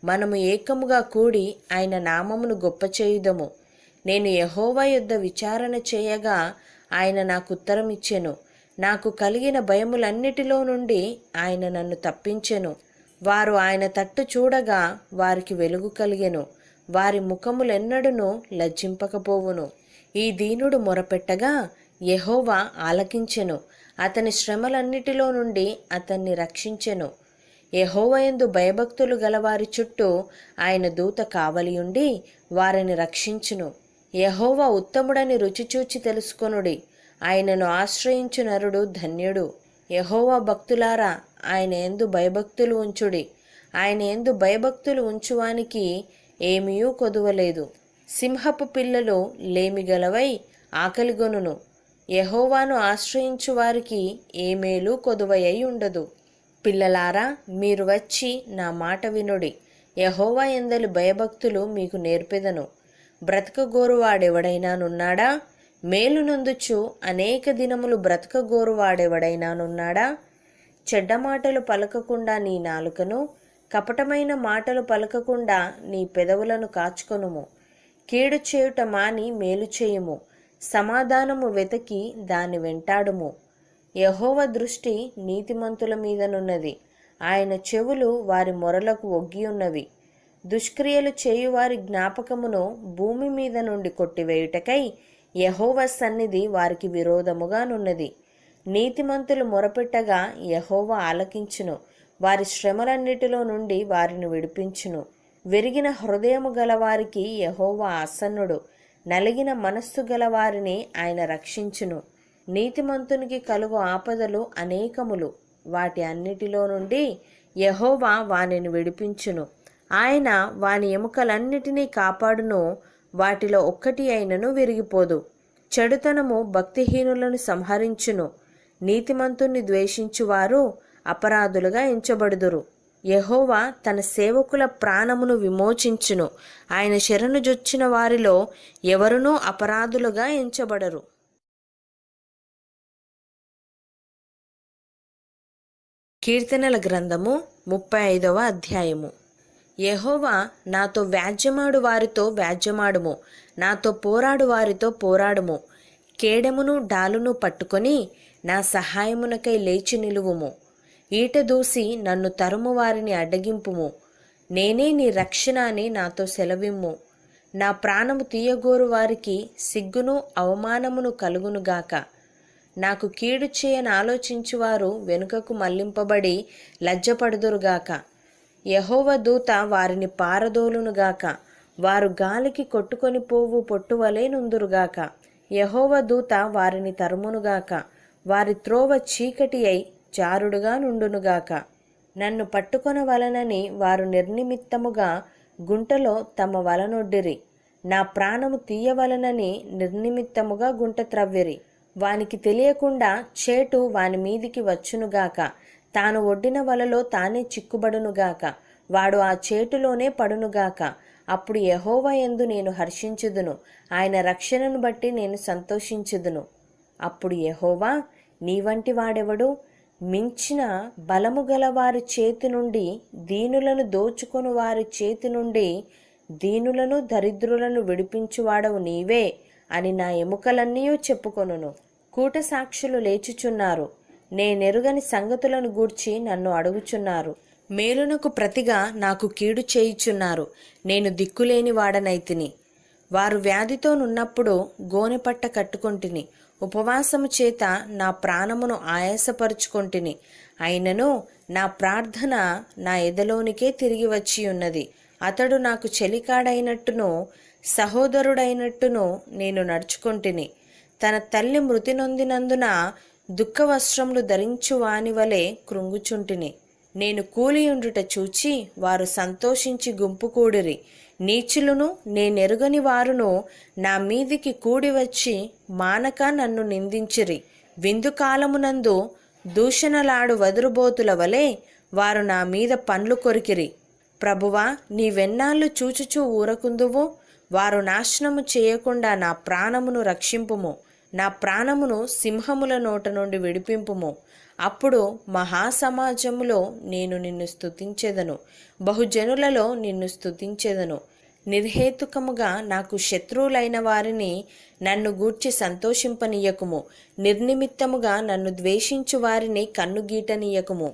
మనము ఏకముగా కూడి ఆయన నామమును గొప్ప చేయుదము. నేను యెహోవా యొద్ద విచారణ చేయగా ఆయన నాకు ఉత్తరం ఇచ్చెను. నాకు కలిగిన భయములన్నిటిలో నుండి ఆయన నన్ను తప్పించెను. వారు ఆయన తట్టు చూడగా వారికి వెలుగు కలిగెను. వారి ముఖములెన్నడును లజ్జింపకపోవును. ఈ దీనుడు మొరపెట్టగా యెహోవా ఆలకించెను, అతని శ్రమలన్నిటిలో నుండి అతన్ని రక్షించెను. యెహోవా యందు భయభక్తులు గలవారి చుట్టూ ఆయన దూత కావలియుండి వారిని రక్షించును. యెహోవా ఉత్తముడని రుచిచూచి తెలుసుకొనుడి, ఆయనను ఆశ్రయించు నరుడు ధన్యుడు. యెహోవా భక్తులారా, ఆయన యందు భయభక్తులు ఉంచుడి. ఆయన యందు భయభక్తులు ఉంచువానికి ఏమీయూ కొదువలేదు. సింహపు పిల్లలు లేమిగలవై ఆకలిగొనును, యెహోవాను ఆశ్రయించు వారికి ఏ మేలు కొదువయ్యి ఉండదు. పిల్లలారా, మీరు వచ్చి నా మాట వినుడి. యెహోవా యందలి భయభక్తులు మీకు నేర్పెదను. బ్రతకగోరువాడెవడైనానున్నాడా? మేలు నొందుచు అనేక దినములు బ్రతకగోరువాడెవడైనానున్నాడా? చెడ్డ మాటలు పలకకుండా నీ నాలుకను, కపటమైన మాటలు పలకకుండా నీ పెదవులను కాచుకొనుము. కీడు చేయుట మాని మేలు చేయుము, సమాధానము వెతకి దాని వెంటాడుము. యెహోవా దృష్టి నీతిమంతుల మీదనున్నది, ఆయన చెవులు వారి మొరలకు ఒగ్గియున్నవి. దుష్క్రియలు చేయువారి జ్ఞాపకమును భూమి మీద నుండి కొట్టివేయుటకై యెహోవా సన్నిధి వారికి విరోధముగానున్నది. నీతిమంతులు మొరపెట్టగా యెహోవా ఆలకించును, వారి శ్రమలన్నిటిలో నుండి వారిని విడిపించును. విరిగిన హృదయము గలవారికి యెహోవా ఆసన్నుడు, నలిగిన మనస్సు గలవారిని ఆయన రక్షించును. నీతిమంతునికి కలుగు ఆపదలు అనేకములు, వాటి అన్నిటిలో నుండి యెహోవా వానిని విడిపించును. ఆయన వాని ఎముకలన్నిటినీ కాపాడును, వాటిలో ఒక్కటి అయినను విరిగిపోదు. చెడుతనము భక్తిహీనులను సంహరించును, నీతిమంతుణ్ణి ద్వేషించువారు అపరాధులుగా ఎంచబడుదురు. యెహోవా తన సేవకుల ప్రాణమును విమోచించును, ఆయన శరణుజొచ్చిన వారిలో ఎవరునూ అపరాధులుగా ఎంచబడరు. కీర్తనల గ్రంథము 35వ అధ్యాయము. యెహోవా, నాతో వ్యాజ్యమాడు వారితో వ్యాజ్యమాడుము, నాతో పోరాడు వారితో పోరాడుము. కేడెమును డాలును పట్టుకొని నా సహాయమునకై లేచి నిలువుము. ఈట దూసి నన్ను తరుము వారిని అడ్డగింపుము. నేనే నీ రక్షణ అని నాతో సెలవిమ్ము. నా ప్రాణము తీయగోరు వారికి సిగ్గును అవమానమును కలుగునుగాక. నాకు కీడు చేయని ఆలోచించువారు వెనుకకు మళ్లింపబడి లజ్జపడుదురుగాక. యెహోవా దూత వారిని పారదోలునుగాక, వారు గాలికి కొట్టుకొని పోవు పొట్టువలే నుందురుగాక. యెహోవా దూత వారిని తరుమునుగాక, వారి త్రోవ చీకటి అయి జారుడుగా నుండునుగాక. నన్ను పట్టుకొనవలనని వారు నిర్నిమిత్తముగా గుంటలో తమ వలనొడ్డిరి. నా ప్రాణము తీయవలనని నిర్నిమిత్తముగా గుంట త్రవ్విరి. వానికి తెలియకుండా చేటు వాని మీదికి వచ్చునుగాక, తాను ఒడ్డిన వలలో తానే చిక్కుబడునుగాక, వాడు ఆ చేటులోనే పడునుగాక. అప్పుడు యెహోవా యందు నేను హర్షించుదును, ఆయన రక్షణను బట్టి నేను సంతోషించుదును. అప్పుడు యెహోవా, నీ వంటి వాడెవడు? మించిన బలము గల వారి చేతి నుండి, దీనులను దోచుకొను వారి చేతి నుండి దీనులను దరిద్రులను విడిపించువాడవు నీవే అని నా ఎముకలన్నీ చెప్పుకొనును. కూట సాక్షులు లేచుచున్నారు, నేనెరుగని సంగతులను గూర్చి నన్ను అడుగుచున్నారు. మేలునకు ప్రతిగా నాకు కీడు చేయుచున్నారు, నేను దిక్కులేని వాడనైతిని. వారు వ్యాధితోనున్నప్పుడు గోనెపట్ట కట్టుకొంటిని, ఉపవాసము చేత నా ప్రాణమును ఆయాసపరుచుకొంటిని. అయినను నా ప్రార్థన నా ఎదలోనికే తిరిగి వచ్చి ఉన్నది. అతడు నాకు చెలికాడైనట్టును సహోదరుడైనట్టును నేను నడుచుకొంటిని. తన తల్లి మృతి నొందినందున దుఃఖవస్త్రములు ధరించు వాని వలె కృంగుచుంటిని. నేను కూలియుండుట చూచి వారు సంతోషించి గుంపు కూడిరి. నీచులను నేనెరుగని వారును నా మీదికి కూడి వచ్చి మానక నన్ను నిందించిరి. విందు కాలమునందు దూషణలాడు వదురుబోతుల వలె వారు నా మీద పండ్లు కొరికిరి. ప్రభువా, నీవెన్నాళ్ళు చూచుచూ ఊరకుందువు? వారు నాశనము చేయకుండా నా ప్రాణమును రక్షింపుము, నా ప్రాణమును సింహముల నోట నుండి విడిపింపుము. అప్పుడు మహాసమాజములో నేను నిన్ను స్తుతించెదను, బహుజనులలో నిన్ను స్తుతించెదను. నిర్హేతుకముగా నాకు శత్రువులైన వారిని నన్ను గూర్చి సంతోషింపనీయకుము, నిర్నిమిత్తముగా నన్ను ద్వేషించు వారిని కన్నుగీటనీయకుము.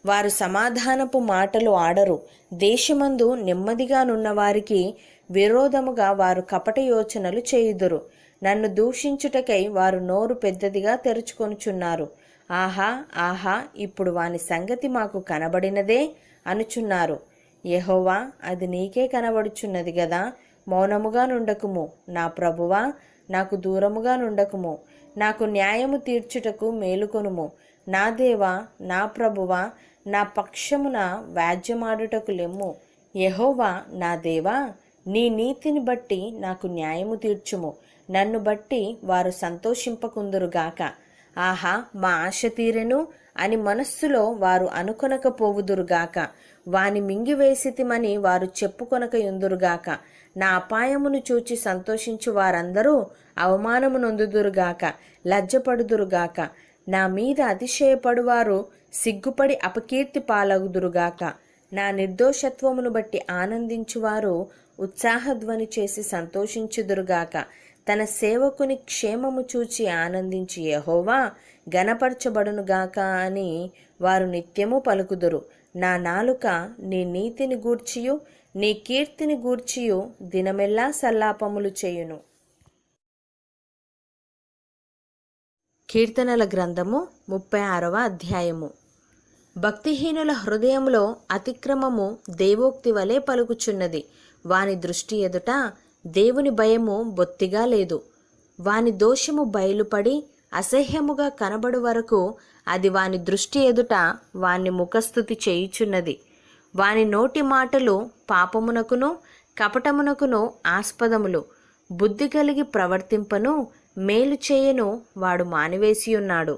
వారు సమాధానపు మాటలు ఆడరు. దేశమందు నెమ్మదిగానున్న వారికి విరోధముగా వారు కపట యోచనలు చేయుదురు. నన్ను దూషించుటకై వారు నోరు పెద్దదిగా తెరుచుకొనుచున్నారు. ఆహా ఆహా, ఇప్పుడు వాని సంగతి మాకు కనబడినదే అనుచున్నారు. యెహోవా, అది నీకే కనబడుచున్నది గదా. మౌనముగా నుండకుము. నా ప్రభువా, నాకు దూరముగా నుండకుము. నాకు న్యాయము తీర్చుటకు మేలుకొనుము. నా దేవా, నా ప్రభువా, నా పక్షమున వ్యాజ్యమాడుటకు లెమ్ము. యెహోవా నా దేవా, నీ నీతిని బట్టి నాకు న్యాయము తీర్చుము. నన్ను బట్టి వారు సంతోషింపకుందురుగాక. ఆహా, మా ఆశ తీరెను అని మనస్సులో వారు అనుకొనకపోవుదురుగాక. వాని మింగివేసితిమని వారు చెప్పుకొనకయుందురుగాక. నా అపాయమును చూచి సంతోషించు వారందరూ అవమానము నొందుదురుగాక, లజ్జపడుదురుగాక. నా మీద అతిశయపడువారు సిగ్గుపడి అపకీర్తి పాలగుదురుగాక. నా నిర్దోషత్వమును బట్టి ఆనందించువారు ఉత్సాహధ్వని చేసి సంతోషించుదురుగాక. తన సేవకుని క్షేమము చూచి ఆనందించి యెహోవా గణపరచబడునుగాక అని వారు నిత్యము పలుకుదురు. నా నాలుక నీ నీతిని గూర్చియు నీ కీర్తిని గూర్చియు దినమెల్లా సల్లాపములు చేయును. కీర్తనల గ్రంథము 36వ అధ్యాయము. భక్తిహీనుల హృదయములో అతిక్రమము దేవోక్తి వలె పలుకుచున్నది. వాని దృష్టి ఎదుట దేవుని భయము బొత్తిగా లేదు. వాని దోషము బయలుపడి అసహ్యముగా కనబడు వరకు అది వాని దృష్టి ఎదుట వాని ముఖస్థుతి చేయుచున్నది. వాని నోటి మాటలు పాపమునకును కపటమునకును ఆస్పదములు. బుద్ధి కలిగి ప్రవర్తింపను మేలు చేయను వాడు మానివేసియున్నాడు.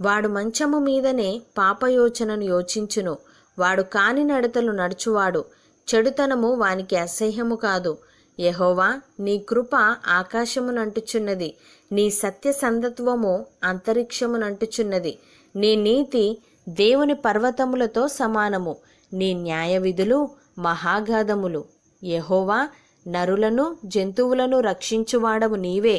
వాడు మంచము మీదనే పాపయోచనను యోచించును. వాడు కాని నడతలు నడుచువాడు. చెడుతనము వానికి అసహ్యము కాదు. యెహోవా, నీ కృప ఆకాశమునంటుచున్నది. నీ సత్యసంధత్వము అంతరిక్షమునంటుచున్నది. నీ నీతి దేవుని పర్వతములతో సమానము. నీ న్యాయ విధులు మహాగాధములు. యెహోవా, నరులను జంతువులను రక్షించువాడవు నీవే.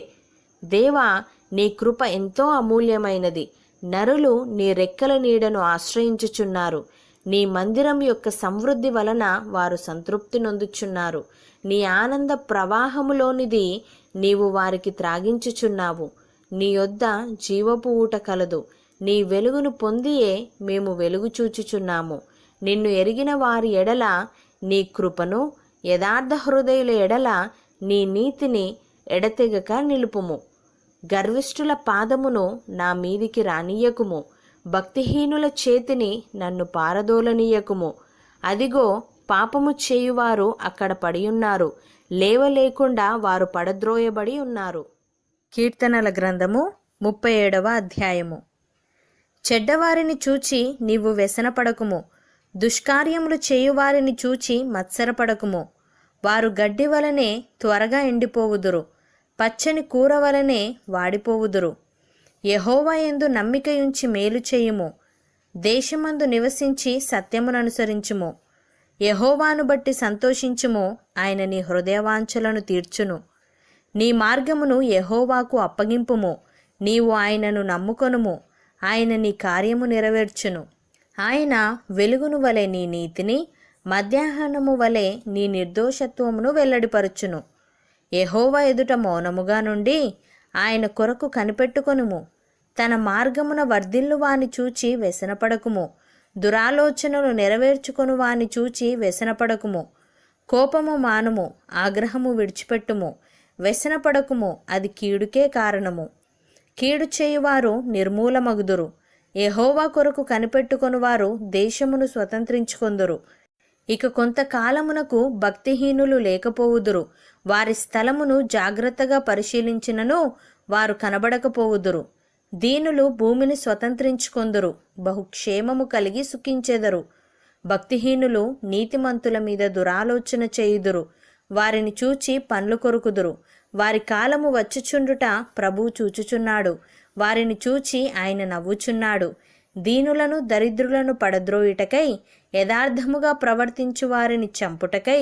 దేవా, నీ కృప ఎంతో అమూల్యమైనది. నరులు నీ రెక్కల నీడను ఆశ్రయించుచున్నారు. నీ మందిరం యొక్క సమృద్ధి వలన వారు సంతృప్తి నొందుచున్నారు. నీ ఆనంద ప్రవాహములోనిది నీవు వారికి త్రాగించుచున్నావు. నీ యొద్ద జీవపు ఊట కలదు. నీ వెలుగును పొందియే మేము వెలుగు చూచుచున్నాము. నిన్ను ఎరిగిన వారి ఎడల నీ కృపను, యథార్థ హృదయుల ఎడల నీ నీతిని ఎడతెగక నిలుపుము. గర్విష్ఠుల పాదమును నా మీదికి రానియ్యకుము. భక్తిహీనుల చేతిని నన్ను పారదోలనీయకుము. అదిగో, పాపము చేయువారు అక్కడ పడియున్నారు. లేవలేకుండా వారు పడద్రోయబడి ఉన్నారు. కీర్తనల గ్రంథము 37వ అధ్యాయము. చెడ్డవారిని చూచి నీవు వ్యసనపడకుము. దుష్కార్యములు చేయువారిని చూచి మత్సరపడకుము. వారు గడ్డి వలనే త్వరగా ఎండిపోవుదురు. పచ్చని కూర వలనే వాడిపోవుదురు. యెహోవా యందు నమ్మికయుంచి మేలు చేయుము. దేశమందు నివసించి సత్యముననుసరించుము. యెహోవాను బట్టి సంతోషించుము. ఆయన నీ హృదయవాంఛలను తీర్చును. నీ మార్గమును యెహోవాకు అప్పగింపుము. నీవు ఆయనను నమ్ముకొనుము. ఆయన నీ కార్యము నెరవేర్చును. ఆయన వెలుగును వలె నీ నీతిని, మధ్యాహ్నము వలె నీ నిర్దోషత్వమును వెల్లడిపరచును. యెహోవా ఎదుట మౌనముగా నుండి ఆయన కొరకు కనిపెట్టుకొనుము. తన మార్గమున వర్ధిల్లు వాని చూచి వ్యసనపడకుము. దురాలోచనలు నెరవేర్చుకొను వాని చూచి వ్యసనపడకుము. కోపము మానుము, ఆగ్రహము విడిచిపెట్టుము. వ్యసనపడకుము, అది కీడుకే కారణము. కీడు చేయువారు నిర్మూలమగుదురు. యెహోవా కొరకు కనిపెట్టుకొనువారు దేశమును స్వతంత్రించుకొందురు. ఇక కొంతకాలమునకు భక్తిహీనులు లేకపోవుదురు. వారి స్థలమును జాగ్రత్తగా పరిశీలించినను వారు కనబడకపోవుదురు. దీనులు భూమిని స్వతంత్రించుకొందురు. బహుక్షేమము కలిగి సుఖించెదరు. భక్తిహీనులు నీతిమంతుల మీద దురాలోచన చేయుదురు. వారిని చూచి పండ్లు కొరుకుదురు. వారి కాలము వచ్చుచుండుట ప్రభువు చూచుచున్నాడు. వారిని చూచి ఆయన నవ్వుచున్నాడు. దీనులను దరిద్రులను పడద్రోయుటకై, యథార్థముగా ప్రవర్తించు వారిని చంపుటకై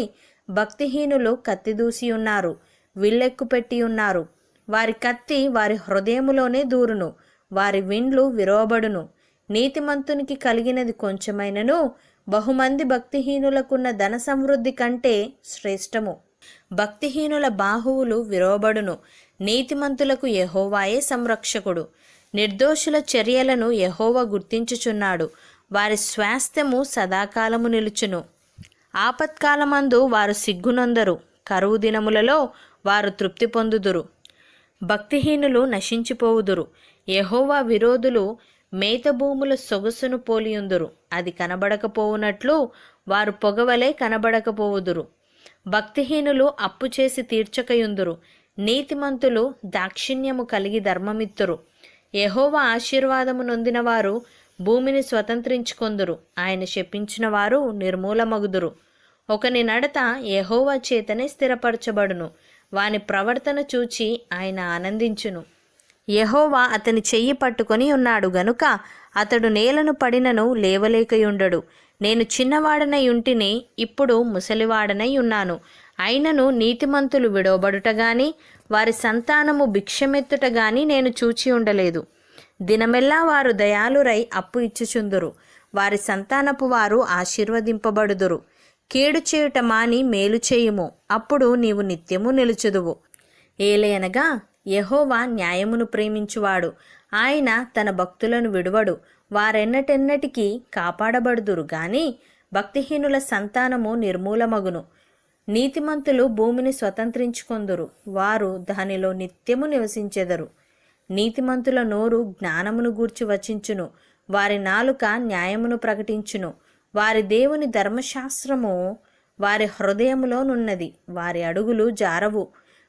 భక్తిహీనులు కత్తిదూసి ఉన్నారు, విల్లెక్కు పెట్టి ఉన్నారు. వారి కత్తి వారి హృదయములోనే దూరును. వారి విండ్లు విరవబడును. నీతిమంతునికి కలిగినది కొంచెమైనను బహుమంది భక్తిహీనులకున్న ధన సమృద్ధి కంటే శ్రేష్టము. భక్తిహీనుల బాహువులు విరోబడును, నీతిమంతులకు యెహోవాయే సంరక్షకుడు. నిర్దోషుల చర్యలను యెహోవా గుర్తించుచున్నాడు, వారి స్వాస్థ్యము సదాకాలము నిలుచును. ఆపత్కాలమందు వారు సిగ్గునొందరు, కరువు దినములలో వారు తృప్తి పొందుదురు. భక్తిహీనులు నశించిపోవుదురు, యెహోవా విరోధులు మేతభూముల సొగసును పోలియుందురు. అది కనబడకపోవునట్లు వారు పొగవలే కనబడకపోవుదురు. భక్తిహీనులు అప్పు చేసి తీర్చకయుందురు, నీతిమంతులు దాక్షిణ్యము కలిగి ధర్మమిత్తురు. యెహోవా ఆశీర్వాదము నొందిన వారు భూమిని స్వతంత్రించుకొందురు, ఆయన శపించిన వారు నిర్మూలమగుదురు. ఒకని నడత యెహోవా చేతనే స్థిరపరచబడును, వాని ప్రవర్తన చూచి ఆయన ఆనందించును. యెహోవా అతని చెయ్యి పట్టుకొని ఉన్నాడు గనుక అతడు నేలను పడినను లేవలేకయుండడు. నేను చిన్నవాడనై ఉంటిని, ఇప్పుడు ముసలివాడనై ఉన్నాను. అయినను నీతిమంతులు విడవబడుట గాని వారి సంతానము భిక్షమెత్తుట గాని నేను చూచి ఉండలేదు. దినమెల్లా వారు దయాళురై అప్పు ఇచ్చుచుందురు, వారి సంతానపు వారు ఆశీర్వదింపబడుదురు. కీడు చేయుట మాని మేలు చేయుము, అప్పుడు నీవు నిత్యము నిలుచుదువు. ఏలయనగా యెహోవా న్యాయమును ప్రేమించువాడు, ఆయన తన భక్తులను విడువడు. వారెన్నటెన్నటికీ కాపాడబడుదురు గాని భక్తిహీనుల సంతానము నిర్మూలమగును. నీతిమంతులు భూమిని స్వతంత్రించుకొందురు, వారు దానిలో నిత్యము నివసించెదరు. నీతిమంతుల నోరు జ్ఞానమును గూర్చి వచించును, వారి నాలుక న్యాయమును ప్రకటించును. వారి దేవుని ధర్మశాస్త్రము వారి హృదయములోనున్నది, వారి అడుగులు జారవు.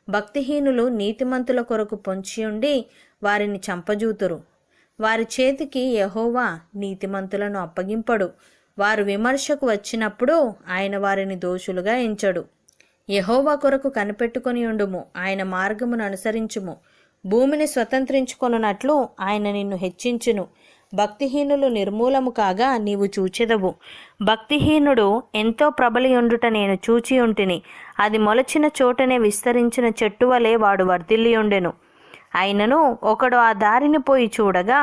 భక్తిహీనులు నీతిమంతుల కొరకు పొంచియుండి వారిని చంపజూతురు. వారి చేతికి యెహోవా నీతిమంతులను అప్పగింపడు. వారు విమర్శకు వచ్చినప్పుడు ఆయన వారిని దోషులుగా ఎంచడు. యెహోవా కొరకు కనిపెట్టుకొని ఉండుము, ఆయన మార్గమును అనుసరించుము. భూమిని స్వతంత్రించుకొనున్నట్లు ఆయన నిన్ను హెచ్చించును. భక్తిహీనులు నిర్మూలము కాగా నీవు చూచెదవు. భక్తిహీనుడు ఎంతో ప్రబలియుండుట నేను చూచి ఉంటిని, అది మొలచిన చోటనే విస్తరించిన చెట్టు వలె వాడు వర్ధిల్లియుండెను. అయినను ఒకడు ఆ దారిని పోయి చూడగా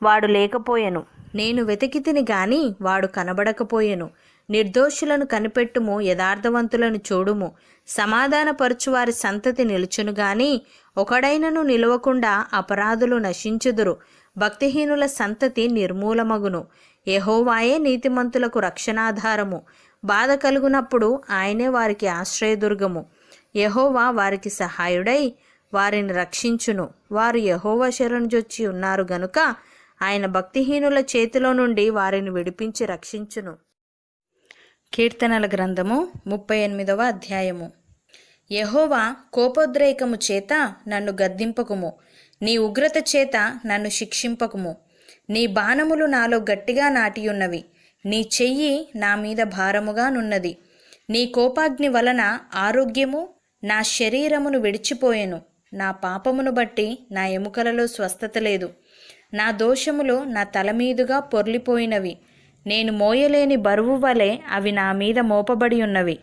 వాడు లేకపోయెను. నేను వెతికితిని గాని వాడు కనబడకపోయెను. నిర్దోషులను కనిపెట్టుము, యథార్థవంతులను చూడుము. సమాధానపరచువారి సంతతి నిలుచును గాని ఒకడైనను నిలవకుండా అపరాధులు నశించుదురు. భక్తిహీనుల సంతతి నిర్మూలమగును. యెహోవాయే నీతిమంతులకు రక్షణాధారము, బాధ కలుగునప్పుడు ఆయనే వారికి ఆశ్రయదుర్గము. యెహోవా వారికి సహాయుడై వారిని రక్షించును. వారు యెహోవా శరణుజొచ్చి ఉన్నారు గనుక ఆయన భక్తిహీనుల చేతిలో నుండి వారిని విడిపించి రక్షించును. కీర్తనల గ్రంథము 38వ అధ్యాయము. యెహోవా కోపోద్రేకము చేత నన్ను గద్దింపకుము, నీ ఉగ్రత చేత నన్ను శిక్షింపకుము. నీ బాణములు నాలో గట్టిగా నాటియున్నవి, నీ చెయ్యి నా మీద భారముగా నున్నది. నీ కోపాగ్ని వలన ఆరోగ్యము నా శరీరమును విడిచిపోయెను. నా పాపమును బట్టి నా ఎముకలలో స్వస్థత లేదు. నా దోషములు నా తల మీదుగా పొర్లిపోయినవి. నేను మోయలేని బరువు వలె అవి నా మీద మోపబడి ఉన్నవి.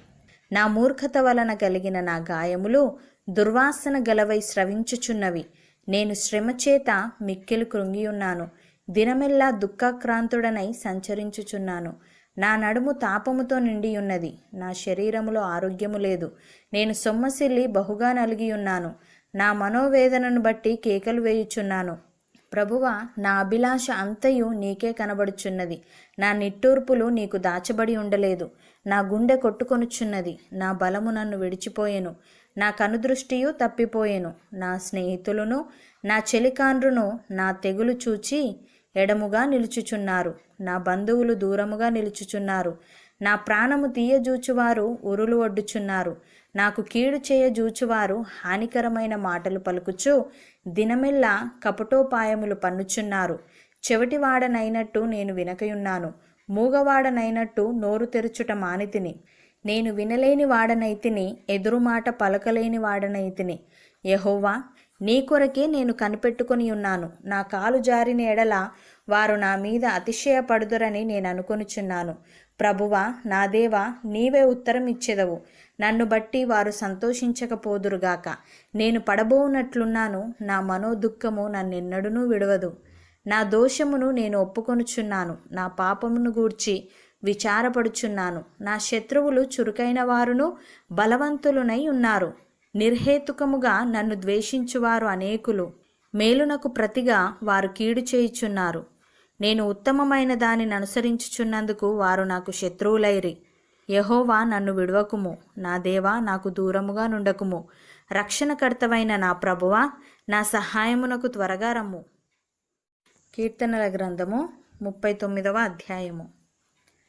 నా మూర్ఖత వలన కలిగిన నా గాయములు దుర్వాసన గలవై స్రవించుచున్నవి. నేను శ్రమ చేత మిక్కిలి కృంగియున్నాను, దినమెల్లా దుఃఖాక్రాంతుడనై సంచరించుచున్నాను. నా నడుము తాపముతో నిండియున్నది, నా శరీరములో ఆరోగ్యము లేదు. నేను సొమ్మసిల్లి బహుగా నలిగియున్నాను, నా మనోవేదనను బట్టి కేకలు వేయుచున్నాను. ప్రభువా, నా అభిలాష అంతయు నీకే కనబడుచున్నది. నా నిట్టూర్పులు నీకు దాచబడి ఉండలేదు. నా గుండె కొట్టుకొనుచున్నది, నా బలము నన్ను విడిచిపోయెను. నా కనుదృష్టియు తప్పిపోయెను. నా స్నేహితులను నా చెలికాండ్రును నా తెగులు చూచి ఎడముగా నిలుచుచున్నారు. నా బంధువులు దూరముగా నిలుచుచున్నారు. నా ప్రాణము తీయజూచువారు ఉరులు ఒడ్డుచున్నారు. నాకు కీడు చేయజూచువారు హానికరమైన మాటలు పలుకుచు దినమెల్లా కపటోపాయములు పన్నుచున్నారు. చెవిటివాడనైనట్టు నేను వినకయున్నాను, మూగవాడనైనట్టు నోరు తెరుచుట మానితిని. నేను వినలేని వాడనైతిని, ఎదురుమాట పలకలేని వాడనైతిని. యెహోవా, నీ కొరకే నేను కనిపెట్టుకొని ఉన్నాను. నా కాలు జారిన ఎడల వారు నా మీద అతిశయపడుదురని నేను అనుకొనుచున్నాను. ప్రభువా, నా దేవా, నీవే ఉత్తరం ఇచ్చెదవు. నన్ను బట్టి వారు సంతోషించకపోదురుగాక. నేను పడబోనట్లున్నాను, నా మనోదుఃఖము నన్నెన్నడూనూ విడవదు. నా దోషమును నేను ఒప్పుకొనుచున్నాను. నా పాపమును గూర్చి విచారపడుచున్నాను. నా శత్రువులు చురుకైన వారును బలవంతులునై ఉన్నారు. నిర్హేతుకముగా నన్ను ద్వేషించువారు అనేకులు. మేలునకు ప్రతిగా వారు కీడు చేయుచున్నారు. నేను ఉత్తమమైన దానిని అనుసరించుచున్నందుకు వారు నాకు శత్రువులైరి. యెహోవా, నన్ను విడువకుము. నా దేవా, నాకు దూరముగా నుండకుము. రక్షణకర్తవైన నా ప్రభువా, నా సహాయమునకు త్వరగా రమ్ము. కీర్తనల గ్రంథము 39వ అధ్యాయము.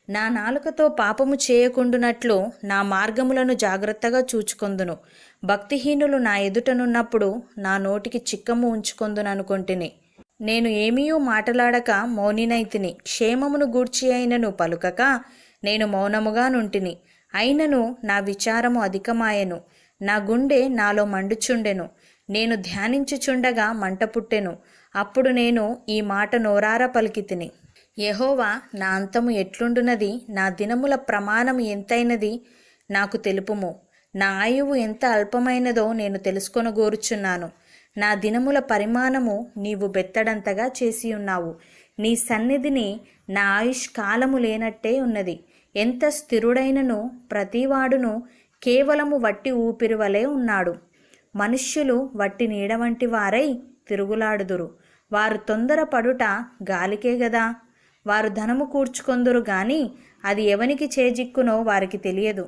నా నాలుకతో పాపము చేయకుండునట్లు నా మార్గములను జాగ్రత్తగా చూచుకొందును. భక్తిహీనులు నా ఎదుటనున్నప్పుడు నా నోటికి చిక్కము ఉంచుకొందుననుకొంటిని. నేను ఏమీయూ మాటలాడక మౌనినైతిని. క్షేమమును గూర్చి అయినను పలుకక నేను మౌనముగా నుంటిని. అయినను నా విచారము అధికమాయెను. నా గుండె నాలో మండుచుండెను. నేను ధ్యానించుచుండగా మంట పుట్టెను. అప్పుడు నేను ఈ మాట నోరారా పలికితిని. యెహోవా, నా అంతము ఎట్లుండునది? నా దినముల ప్రమాణము ఎంతైనది నాకు తెలుపుము. నా ఆయువు ఎంత అల్పమైనదో నేను తెలుసుకొనగోరుచున్నాను. నా దినముల పరిమాణము నీవు బెత్తడంతగా చేసి ఉన్నావు. నీ సన్నిధిని నా ఆయుష్ కాలము లేనట్టే ఉన్నది. ఎంత స్థిరుడైనను ప్రతివాడును కేవలము వట్టి ఊపిరి వలె ఉన్నాడు. మనుష్యులు వట్టి నీడ వంటి వారై తిరుగులాడుదురు. వారు తొందరపడుట గాలికే గదా. వారు ధనము కూర్చుకొందురు గాని అది ఎవనికి చేజిక్కునో వారికి తెలియదు.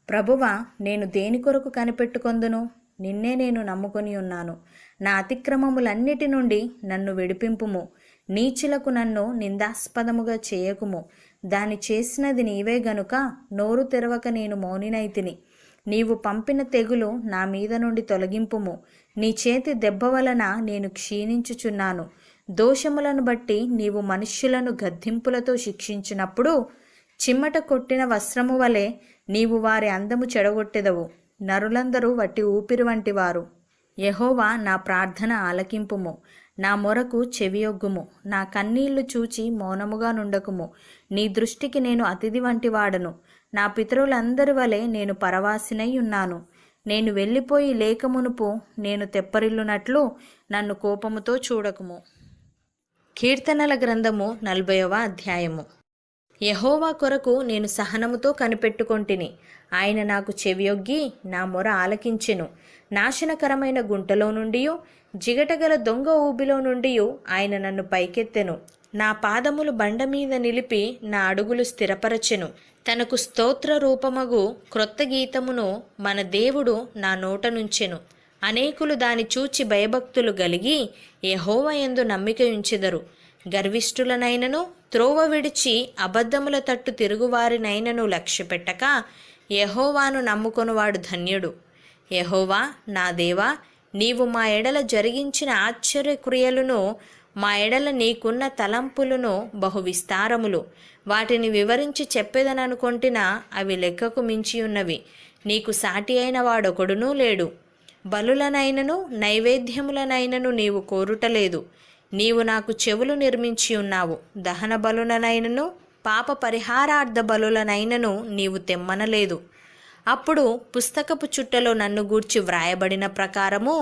ప్రభువా, నేను దేని కొరకు కనిపెట్టుకొందును? నిన్నే నేను నమ్ముకొని ఉన్నాను. నా అతిక్రమములన్నిటి నుండి నన్ను విడిపింపుము. నీచులకు నన్ను నిందాస్పదముగా చేయకుము. దాని చేసినది నీవే గనుక నోరు తెరవక నేను మౌనినైతిని. నీవు పంపిన తెగులు నా మీద నుండి తొలగింపుము. నీ చేతి దెబ్బ వలన నేను క్షీణించుచున్నాను. దోషములను బట్టి నీవు మనుష్యులను గద్దింపులతో శిక్షించినప్పుడు చిమ్మట కొట్టిన వస్త్రము వలె నీవు వారి అందము చెడగొట్టెదవు. నరులందరూ వట్టి ఊపిరి వంటివారు. యెహోవా, నా ప్రార్థన ఆలకింపుము. నా మొరకు చెవియొగ్గుము. నా కన్నీళ్లు చూచి మౌనముగా నుండకుము. నీ దృష్టికి నేను అతిథి వంటి వాడను. నా పితరులందరి వలె నేను పరవాసినై ఉన్నాను. నేను వెళ్ళిపోయి లేకమునుపు నేను తెప్పరిల్లునట్లు నన్ను కోపముతో చూడకుము. కీర్తనల గ్రంథము 40వ అధ్యాయము. యెహోవా కొరకు నేను సహనముతో కనిపెట్టుకొంటిని. ఆయన నాకు చెవియొగ్గి నా మొర ఆలకించెను. నాశనకరమైన గుంటలో నుండి, జిగటగల దొంగ ఊబిలో నుండి ఆయన నన్ను పైకెత్తెను. నా పాదములు బండ మీద నిలిపి నా అడుగులు స్థిరపరచెను. తనకు స్తోత్ర రూపమగు క్రొత్త గీతమును మన దేవుడు నా నోట నుంచెను. అనేకులు దాని చూచి భయభక్తులు గలిగి యెహోవా యందు నమ్మిక ఉంచెదరు. గర్విష్ఠులనైనను త్రోవ విడిచి అబద్ధముల తట్టు తిరుగువారినైనను లక్ష్యపెట్టక యెహోవాను నమ్ముకొనువాడు ధన్యుడు. యెహోవా, నా దేవా, నీవు మా ఎడల జరిగించిన ఆశ్చర్యక్రియలను, మా ఎడల నీకున్న తలంపులను బహు విస్తారములు. వాటిని వివరించి చెప్పేదననుకొంటినా అవి లెక్కకు మించి ఉన్నవి. నీకు సాటి అయిన వాడొకడునూ లేడు. బలులనైనను నైవేద్యములనైనను నీవు కోరుటలేదు. నీవు నాకు చెవులు నిర్మించి ఉన్నావు. దహన బలులనైనను పాప పరిహారార్థ బలులనైనను నీవు తెమ్మనలేదు. అప్పుడు పుస్తకపు చుట్టలో నన్ను గూర్చి వ్రాయబడిన ప్రకారము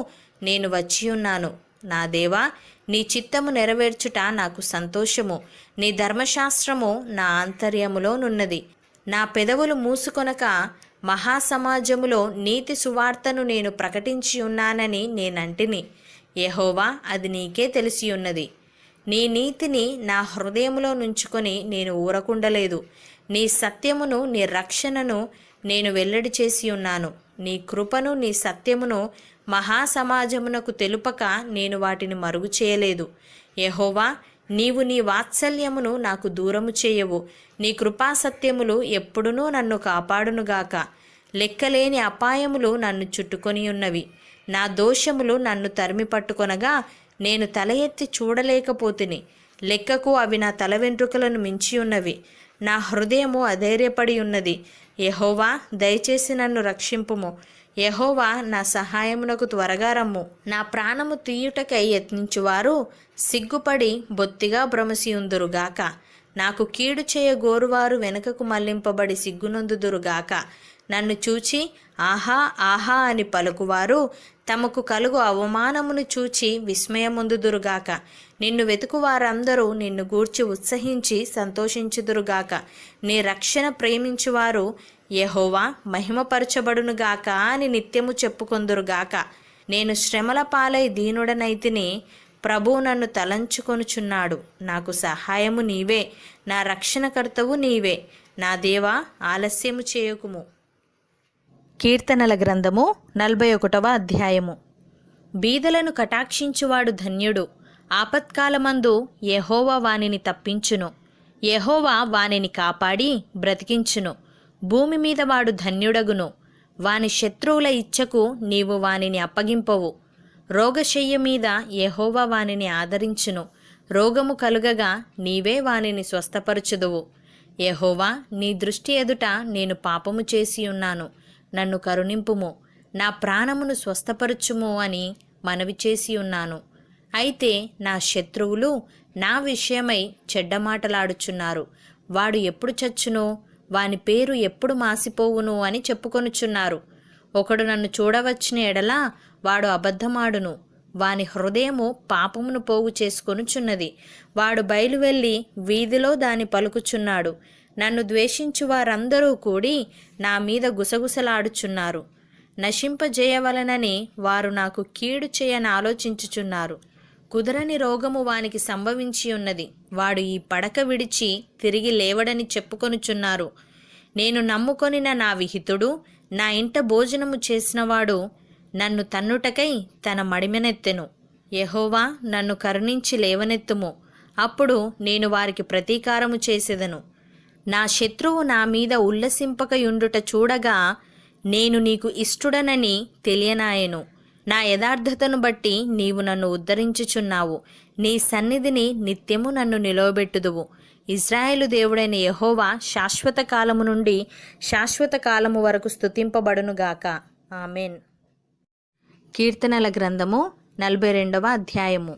నేను వచ్చి ఉన్నాను. నా దేవా, నీ చిత్తము నెరవేర్చుట నాకు సంతోషము. నీ ధర్మశాస్త్రము నా ఆంతర్యములోనున్నది. నా పెదవులు మూసుకొనక మహాసమాజములో నీతి సువార్తను నేను ప్రకటించి ఉన్నానని నేనంటిని. యెహోవా, అది నీకే తెలిసి ఉన్నది. నీ నీతిని నా హృదయములో నుంచుకొని నేను ఊరకుండలేదు. నీ సత్యమును, నీ రక్షణను నేను వెల్లడి చేసి ఉన్నాను. నీ కృపను, నీ సత్యమును మహాసమాజమునకు తెలుపక నేను వాటిని మరుగు చేయలేదు. యెహోవా, నీవు నీ వాత్సల్యమును నాకు దూరము చేయవు. నీ కృపాసత్యములు ఎప్పుడునూ నన్ను కాపాడునుగాక. లెక్కలేని అపాయములు నన్ను చుట్టుకొని ఉన్నవి. నా దోషములు నన్ను తరిమి పట్టుకొనగా నేను తల ఎత్తి చూడలేకపోతిని. లెక్కకు అవి నా తల వెంట్రుకలను మించి ఉన్నవి. నా హృదయము అధైర్యపడి ఉన్నది. యెహోవా, దయచేసి నన్ను రక్షింపుము. యెహోవా, నా సహాయమునకు త్వరగా రమ్ము. నా ప్రాణము తీయుటకై యత్నించువారు సిగ్గుపడి బొత్తిగా భ్రమసియుందురుగాక. నాకు కీడు చేయ గోరువారు వెనుకకు మళ్లింపబడి సిగ్గునొందుదురుగాక. నన్ను చూచి ఆహా ఆహా అని పలుకువారు తమకు కలుగు అవమానమును చూచి విస్మయముందుదురుగాక. నిన్ను వెతుకువారందరూ నిన్ను గూర్చి ఉత్సహించి సంతోషించుదురుగాక. నీ రక్షణ ప్రేమించువారు యెహోవా మహిమపరచబడునుగాక అని నిత్యము చెప్పుకొందురుగాక. నేను శ్రమల పాలై దీనుడనైతిని, ప్రభువు నన్ను తలంచుకొనుచున్నాడు. నాకు సహాయము నీవే, నా రక్షణకర్తవు నీవే. నా దేవా, ఆలస్యము చేయకుము. కీర్తనల గ్రంథము 41వ అధ్యాయము. బీదలను కటాక్షించువాడు ధన్యుడు. ఆపత్కాలమందు యెహోవా వానిని తప్పించును. యెహోవా వానిని కాపాడి బ్రతికించును. భూమి మీద వాడు ధన్యుడగును. వాని శత్రువుల ఇచ్చకు నీవు వానిని అప్పగింపవు. రోగశయ్య మీద యెహోవా వానిని ఆదరించును. రోగము కలుగగా నీవే వానిని స్వస్థపరచుదువు. యెహోవా, నీ దృష్టి ఎదుట నేను పాపము చేసి ఉన్నాను, నన్ను కరుణింపుము, నా ప్రాణమును స్వస్థపరచుము అని మనవి చేసి ఉన్నాను. అయితే నా శత్రువులు నా విషయమై చెడ్డమాటలాడుచున్నారు. వాడు ఎప్పుడు చచ్చునో, వాని పేరు ఎప్పుడు మాసిపోవును అని చెప్పుకొనుచున్నారు. ఒకడు నన్ను చూడవచ్చిన ఎడల వాడు అబద్ధమాడును. వాని హృదయము పాపమును పోగు చేసుకొనుచున్నది. వాడు బయలువెళ్ళి వీధిలో దాని పలుకుచున్నాడు. నన్ను ద్వేషించు వారందరూ కూడి నా మీద గుసగుసలాడుచున్నారు. నశింపజేయవలనని వారు నాకు కీడు చేయని ఆలోచించుచున్నారు. కుదరని రోగము వానికి సంభవించి ఉన్నది. వాడు ఈ పడక విడిచి తిరిగి లేవడని చెప్పుకొనుచున్నారు. నేను నమ్ముకొనిన నా విహితుడు, నా ఇంట భోజనము చేసినవాడు నన్ను తన్నుటకై తన మడిమెనెత్తెను. యెహోవా, నన్ను కరుణించి లేవనెత్తుము, అప్పుడు నేను వారికి ప్రతీకారము చేసెదను. నా శత్రువు నా మీద ఉల్లసింపకయుండుట చూడగా నేను నీకు ఇష్టుడనని తెలియనాయెను. నా యథార్థతను బట్టి నీవు నన్ను ఉద్ధరించుచున్నావు. నీ సన్నిధిని నిత్యము నన్ను నిలవబెట్టుదువు. ఇశ్రాయేలు దేవుడైన యెహోవా శాశ్వత కాలము నుండి శాశ్వత కాలము వరకు స్తుతింపబడునుగాక. ఆమెన్. కీర్తనల గ్రంథము 42వ అధ్యాయము.